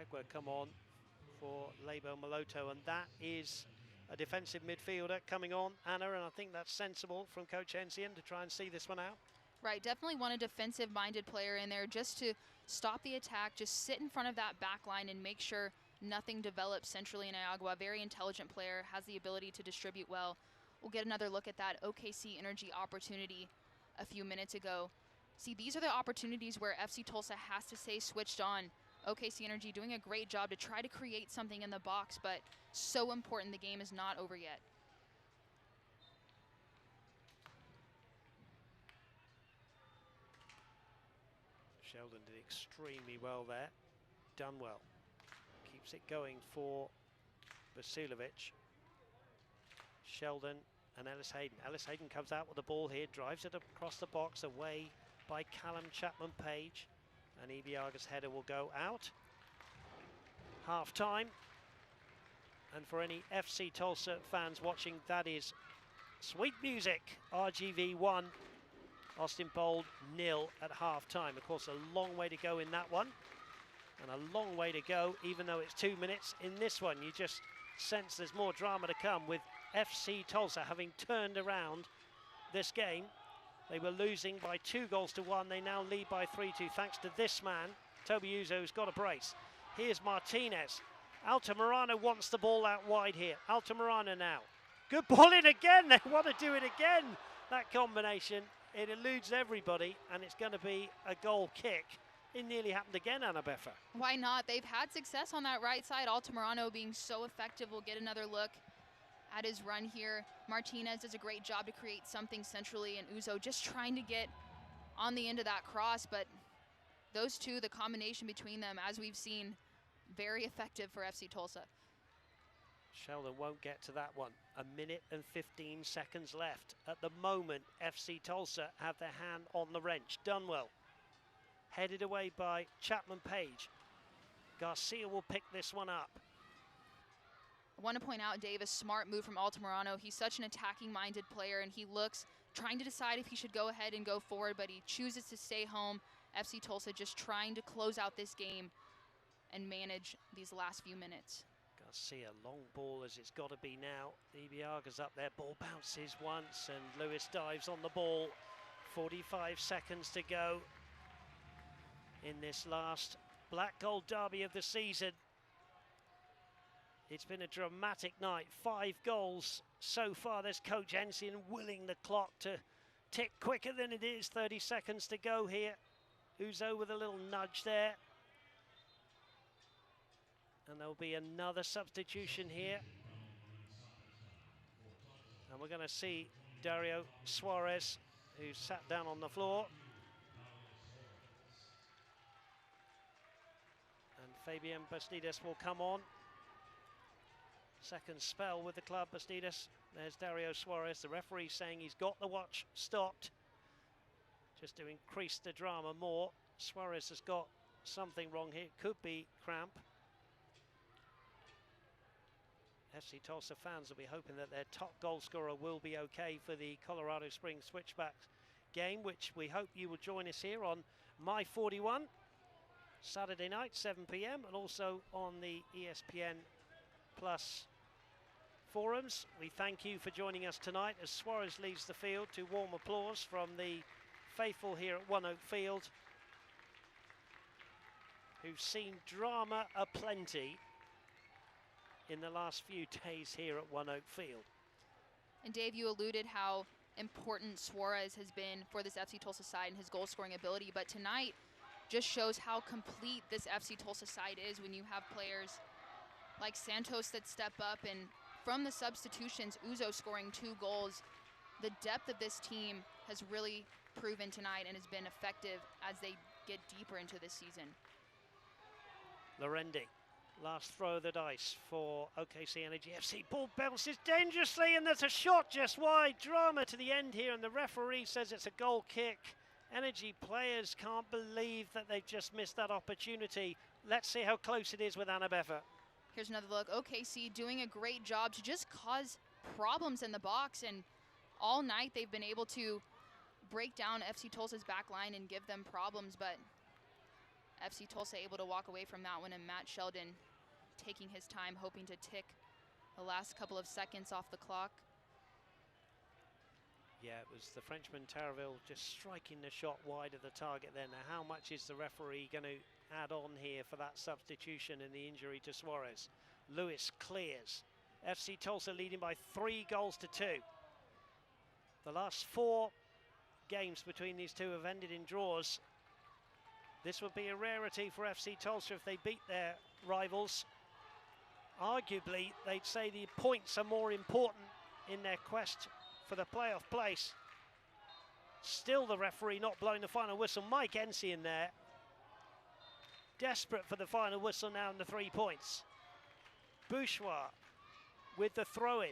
S1: Agua come on for Lebo Maloto, and that is a defensive midfielder coming on, Anna, and I think that's sensible from Coach Ensian to try and see this one out.
S2: Right, definitely want a defensive-minded player in there just to stop the attack, just sit in front of that back line and make sure nothing develops centrally in Agua. Very intelligent player, has the ability to distribute well. We'll get another look at that OKC Energy opportunity a few minutes ago. See, these are the opportunities where FC Tulsa has to stay switched on. OKC Energy doing a great job to try to create something in the box, but so important, the game is not over yet.
S1: Sheldon did extremely well there. Done well. Keeps it going for Vasilovic. Sheldon and Ellis Hayden. Ellis Hayden comes out with the ball here, drives it across the box, away by Callum Chapman-Page. And Ibiaga's header will go out. Half time. And for any FC Tulsa fans watching, that is sweet music. RGV 1, Austin Bold 0 at half time. Of course, a long way to go in that one. And a long way to go, even though it's 2 minutes in this one. You just sense there's more drama to come with FC Tulsa having turned around this game. They were losing by 2-1. They now lead by 3-2 thanks to this man, Toby Uzo, who's got a brace. Here's Martinez. Altamirano wants the ball out wide here. Altamirano now. Good ball in again. They want to do it again. That combination, it eludes everybody, and it's going to be a goal kick. It nearly happened again, Anna Beffa.
S2: Why not? They've had success on that right side. Altamirano being so effective. We'll get another look at his run here. Martinez does a great job to create something centrally, and Uzo just trying to get on the end of that cross, but those two, the combination between them, as we've seen, very effective for FC Tulsa.
S1: Sheldon won't get to that one. 1 minute and 15 seconds left. At the moment, FC Tulsa have their hand on the wrench. Dunwell. headed away by Chapman Page. Garcia will pick this one up.
S2: I want to point out, Dave, a smart move from Altamirano. He's such an attacking-minded player, and he looks trying to decide if he should go ahead and go forward, but he chooses to stay home. FC Tulsa just trying to close out this game and manage these last few minutes.
S1: Garcia, long ball as it's got to be now. Ibiaga's up there, ball bounces once, and Lewis dives on the ball. 45 seconds to go in this last black gold derby of the season. It's been a dramatic night. 5 goals so far. There's Coach Ensign willing the clock to tick quicker than it is. 30 seconds to go here. Uzo with a little nudge there. And there'll be another substitution here. And we're going to see Dario Suarez, who's sat down on the floor. And Fabian Bastidas will come on. Second spell with the club, Bastidas. There's Dario Suarez. The referee saying he's got the watch stopped. Just to increase the drama more. Suarez has got something wrong here. It could be cramp. FC Tulsa fans will be hoping that their top goal scorer will be okay for the Colorado Springs Switchbacks game, which we hope you will join us here on My 41, Saturday night, 7 p.m, and also on the ESPN Plus forums. We thank you for joining us tonight as Suarez leaves the field to warm applause from the faithful here at One Oak Field, who've seen drama aplenty in the last few days here at One Oak Field.
S2: And Dave, you alluded how important Suarez has been for this FC Tulsa side and his goal-scoring ability, but tonight just shows how complete this FC Tulsa side is when you have players like Santos that step up, and from the substitutions, Uzo scoring 2 goals. The depth of this team has really proven tonight and has been effective as they get deeper into this season.
S1: Lorendi, last throw of the dice for OKC Energy FC. Ball bounces dangerously, and there's a shot just wide. Drama to the end here, and the referee says it's a goal kick. Energy players can't believe that they've just missed that opportunity. Let's see how close it is with Anna Beffa.
S2: Here's another look. OKC doing a great job to just cause problems in the box, and all night they've been able to break down FC Tulsa's back line and give them problems, but FC Tulsa able to walk away from that one, and Matt Sheldon taking his time, hoping to tick the last couple of seconds off the clock.
S1: Yeah, it was the Frenchman Taraville just striking the shot wide of the target there. Now, how much is the referee going to add on here for that substitution and the injury to Suarez? Lewis clears. FC Tulsa leading by 3 goals to 2. The last 4 games between these two have ended in draws. This would be a rarity for FC Tulsa if they beat their rivals. Arguably, they'd say the points are more important in their quest for the playoff place. Still the referee not blowing the final whistle. Mike Ensign there, desperate for the final whistle now and the 3 points. Bourgeois with the throw-in.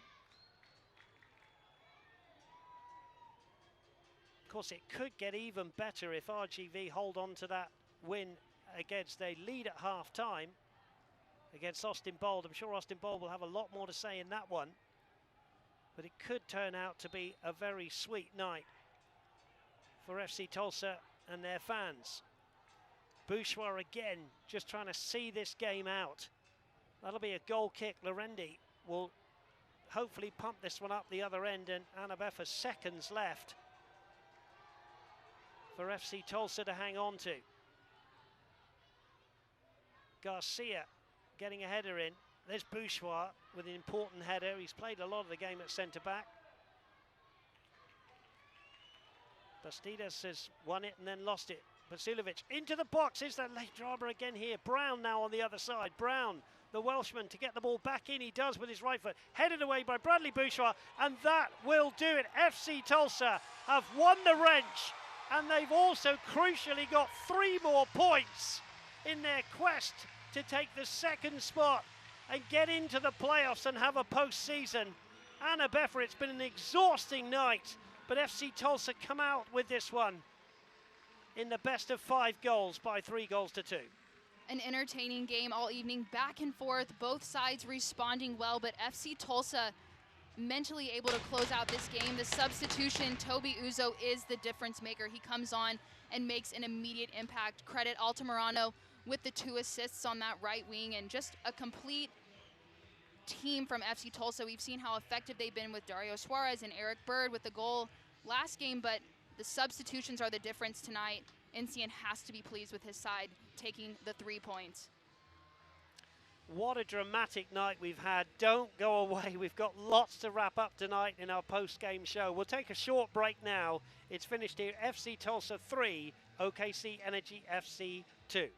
S1: Of course, it could get even better if RGV hold on to that win against a lead at half-time against Austin Bold. I'm sure Austin Bold will have a lot more to say in that one, but it could turn out to be a very sweet night for FC Tulsa and their fans. Bourgeois again, just trying to see this game out. That'll be a goal kick. Lorendi will hopefully pump this one up the other end, and Anna Beffa seconds left for FC Tulsa to hang on to. Garcia getting a header in. There's Bourgeois with an important header. He's played a lot of the game at centre-back. Bastidas has won it and then lost it. Vasilovic into the box. Is that late drama again here? Brown now on the other side. Brown, the Welshman, to get the ball back in. He does with his right foot. Headed away by Bradley Bourgeois, and that will do it. FC Tulsa have won the wrench, and they've also crucially got 3 more points in their quest to take the second spot and get into the playoffs and have a postseason. Anna Beffa, it's been an exhausting night, but FC Tulsa come out with this one. in the best of 5 goals by 3 goals to 2.
S2: An entertaining game all evening, back and forth, both sides responding well, but FC Tulsa mentally able to close out this game. The substitution, Toby Uzo, is the difference maker. He comes on and makes an immediate impact. Credit Altamirano with the 2 assists on that right wing, and just a complete team from FC Tulsa. We've seen how effective they've been with Dario Suarez and Eric Bird with the goal last game, but the substitutions are the difference tonight. NCN has to be pleased with his side taking the 3 points.
S1: What a dramatic night we've had. Don't go away. We've got lots to wrap up tonight in our post-game show. We'll take a short break now. It's finished here. FC Tulsa 3, OKC Energy FC 2.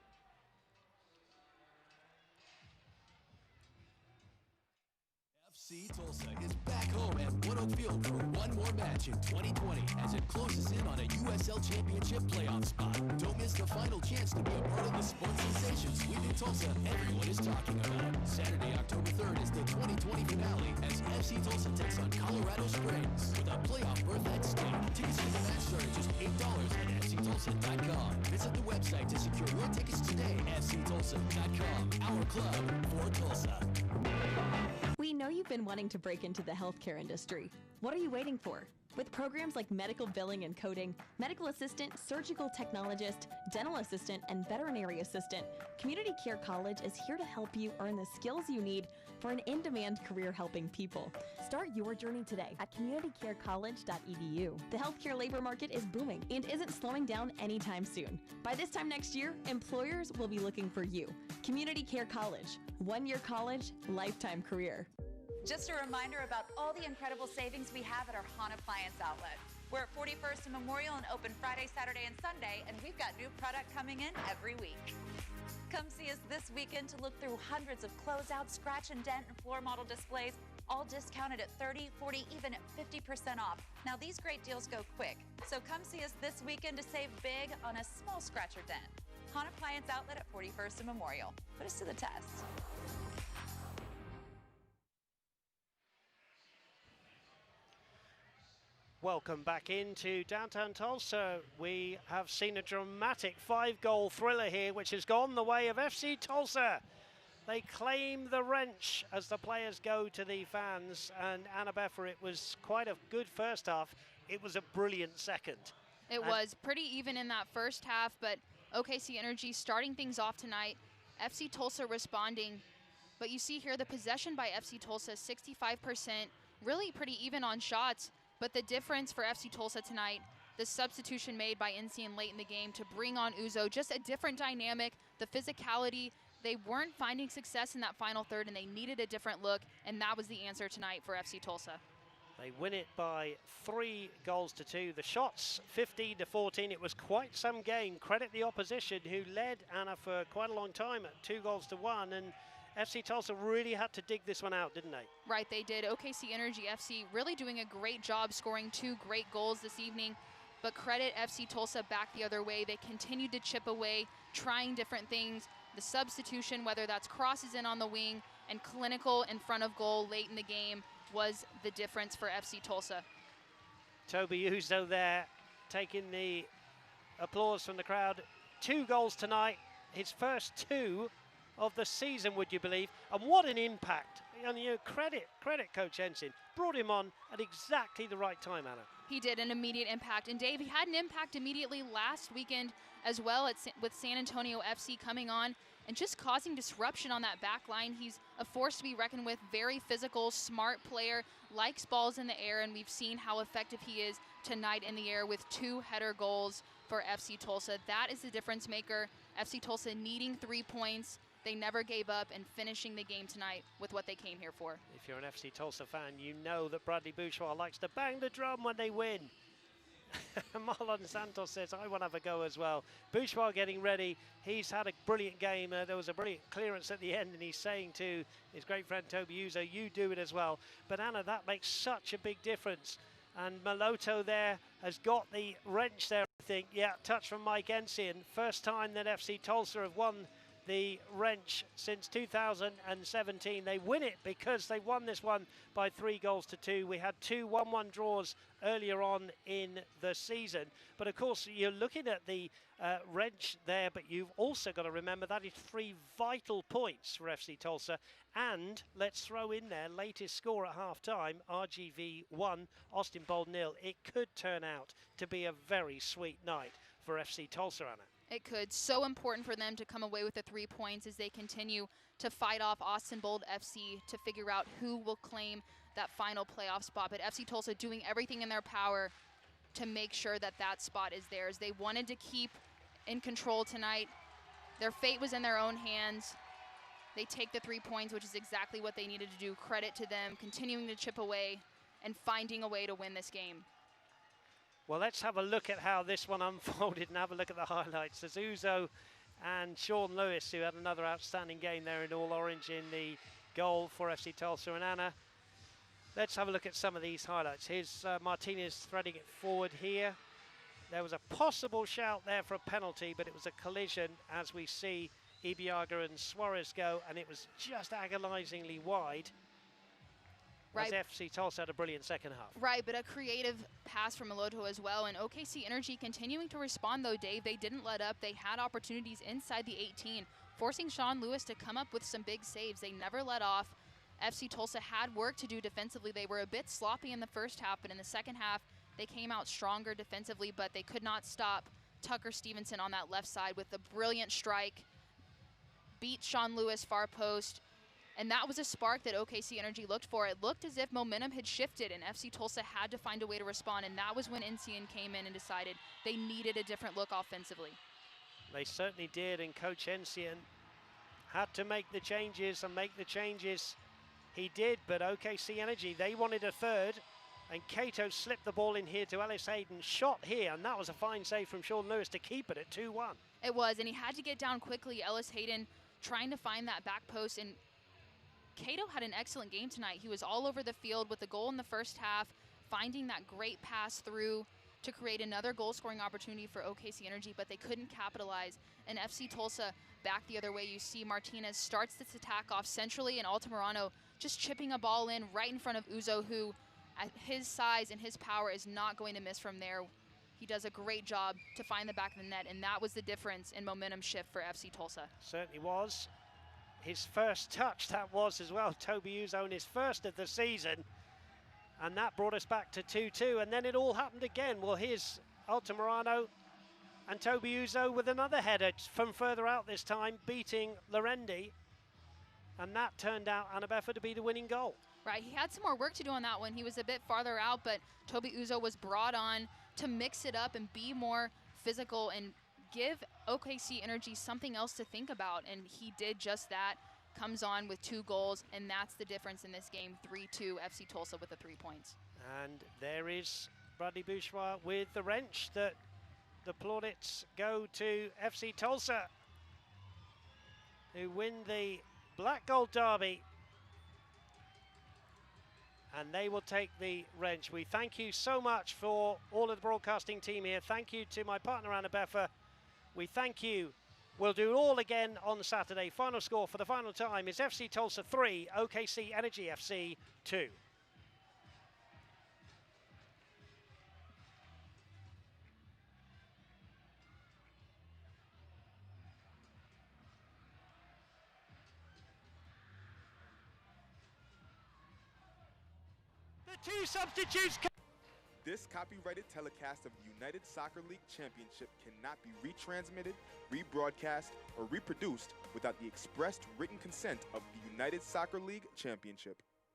S3: FC Tulsa is back home at Wood Oak Field for one more match in 2020 as it closes in on a USL Championship playoff spot. Don't miss the final chance to be a part of the sports sensation sweeping Tulsa everyone is talking about. Saturday, October 3rd is the 2020 finale as FC Tulsa takes on Colorado Springs with a playoff berth at stake. Tickets for the match start at just $8 at fctulsa.com. Visit the website to secure your tickets today. fctulsa.com, our club for Tulsa.
S14: We know you've been wanting to break into the healthcare industry. What are you waiting for? With programs like medical billing and coding, medical assistant, surgical technologist, dental assistant, and veterinary assistant, Community Care College is here to help you earn the skills you need for an in-demand career helping people. Start your journey today at communitycarecollege.edu. The healthcare labor market is booming and isn't slowing down anytime soon. By this time next year, employers will be looking for you. Community Care College. 1-year college, lifetime career.
S6: Just a reminder about all the incredible savings we have at our Hahn Appliance outlet. We're at 41st and Memorial and open Friday, Saturday, and Sunday, and we've got new product coming in every week. Come see us this weekend to look through hundreds of closeout, scratch and dent, and floor model displays, all discounted at 30, 40, even at 50% off. Now, these great deals go quick, so come see us this weekend to save big on a small scratch or dent. Hahn Appliance outlet at 41st and Memorial. Put us to the test.
S1: Welcome back into downtown Tulsa. We have seen a dramatic 5-goal thriller here, which has gone the way of FC Tulsa. They claim the wrench as the players go to the fans. And Anna Beffer, it was quite a good first half. It was a brilliant second.
S2: It was pretty even in that first half, but OKC Energy starting things off tonight. FC Tulsa responding. But you see here the possession by FC Tulsa, 65%, really pretty even on shots. But the difference for FC Tulsa tonight, the substitution made by NCN late in the game to bring on Uzo, just a different dynamic, the physicality. They weren't finding success in that final third, and they needed a different look, and that was the answer tonight for FC Tulsa.
S1: They win it by 3 goals to 2. The shots, 15-14. It was quite some game. Credit the opposition, who led Anna for quite a long time at 2 goals to 1, and FC Tulsa really had to dig this one out, didn't they?
S2: Right, they did. OKC Energy FC really doing a great job scoring 2 great goals this evening. But credit FC Tulsa back the other way. They continued to chip away, trying different things. The substitution, whether that's crosses in on the wing and clinical in front of goal late in the game, was the difference for FC Tulsa.
S1: Toby Uzo there, taking the applause from the crowd. 2 goals tonight, his first 2 of the season, would you believe? And what an impact. And credit Coach Ensign. Brought him on at exactly the right time, Anna.
S2: He did an immediate impact. And Dave, he had an impact immediately last weekend as well with San Antonio FC coming on and just causing disruption on that back line. He's a force to be reckoned with, very physical, smart player, likes balls in the air, and we've seen how effective he is tonight in the air with 2 header goals for FC Tulsa. That is the difference maker. FC Tulsa needing 3 points. They never gave up and finishing the game tonight with what they came here for.
S1: If you're an FC Tulsa fan, you know that Bradley Bourgeois likes to bang the drum when they win. Marlon Santos says, I want to have a go as well. Bourgeois getting ready. He's had a brilliant game. There was a brilliant clearance at the end, and he's saying to his great friend Toby Uzo, you do it as well. But Anna, that makes such a big difference. And Maloto there has got the wrench there, I think. Yeah, touch from Mike Ensign. First time that FC Tulsa have won the wrench since 2017. They win it because they won this one by 3-2. We had 2 1-1 draws earlier on in the season. But of course, you're looking at the wrench there, but you've also got to remember that is 3 vital points for FC Tulsa. And let's throw in there latest score at half-time, RGV 1, Austin Bold 0. It could turn out to be a very sweet night for FC Tulsa, Anna.
S2: It could. So important for them to come away with the 3 points as they continue to fight off Austin Bold FC to figure out who will claim that final playoff spot. But FC Tulsa doing everything in their power to make sure that that spot is theirs. They wanted to keep in control tonight. Their fate was in their own hands. They take the 3 points, which is exactly what they needed to do. Credit to them, continuing to chip away and finding a way to win this game.
S1: Well, let's have a look at how this one unfolded and have a look at the highlights. There's Uzo and Sean Lewis, who had another outstanding game there in all orange in the goal for FC Tulsa. And Anna, let's have a look at some of these highlights. Here's Martinez threading it forward here. There was a possible shout there for a penalty, but it was a collision as we see Ibiaga and Suarez go, and it was just agonizingly wide. Right. As FC Tulsa had a brilliant second half.
S2: Right, but a creative pass from Maloto as well. And OKC Energy continuing to respond, though, Dave. They didn't let up. They had opportunities inside the 18, forcing Sean Lewis to come up with some big saves. They never let off. FC Tulsa had work to do defensively. They were a bit sloppy in the first half, but in the second half, they came out stronger defensively, but they could not stop Tucker Stevenson on that left side with a brilliant strike. Beat Sean Lewis far post. And that was a spark that OKC Energy looked for. It looked as if momentum had shifted and FC Tulsa had to find a way to respond. And that was when NCN came in and decided they needed a different look offensively.
S1: They certainly did, and Coach NCN had to make the changes and make the changes. He did, but OKC Energy, they wanted a third. And Cato slipped the ball in here to Ellis Hayden, shot here, and that was a fine save from Sean Lewis to keep it at 2-1.
S2: It was, and he had to get down quickly. Ellis Hayden trying to find that back post, and Cato had an excellent game tonight. He was all over the field with the goal in the first half, finding that great pass through to create another goal-scoring opportunity for OKC Energy, but they couldn't capitalize. And FC Tulsa back the other way. You see Martinez starts this attack off centrally, and Altamirano just chipping a ball in right in front of Uzo, who at his size and his power is not going to miss from there. He does a great job to find the back of the net, and that was the difference in momentum shift for FC Tulsa.
S1: Certainly was. His first touch, that was as well. Toby Uzo in his first of the season. And that brought us back to 2-2. And then it all happened again. Well, here's Altamirano and Toby Uzo with another header from further out this time, beating Lorendi. And that turned out, Anabefa, to be the winning goal.
S2: Right, he had some more work to do on that one. He was a bit farther out, but Toby Uzo was brought on to mix it up and be more physical and give OKC Energy something else to think about, and he did just that. Comes on with 2 goals, and that's the difference in this game. 3-2 FC Tulsa with the 3 points.
S1: And there is Bradley Bourgeois with the wrench. The plaudits go to FC Tulsa, who win the Black Gold Derby, and they will take the wrench. We thank you so much for all of the broadcasting team here. Thank you to my partner Anabefa. We thank you. We'll do it all again on Saturday. Final score for the final time is FC Tulsa 3, OKC Energy FC 2. The 2 substitutes.
S16: This copyrighted telecast of the United Soccer League Championship cannot be retransmitted, rebroadcast, or reproduced without the expressed written consent of the United Soccer League Championship.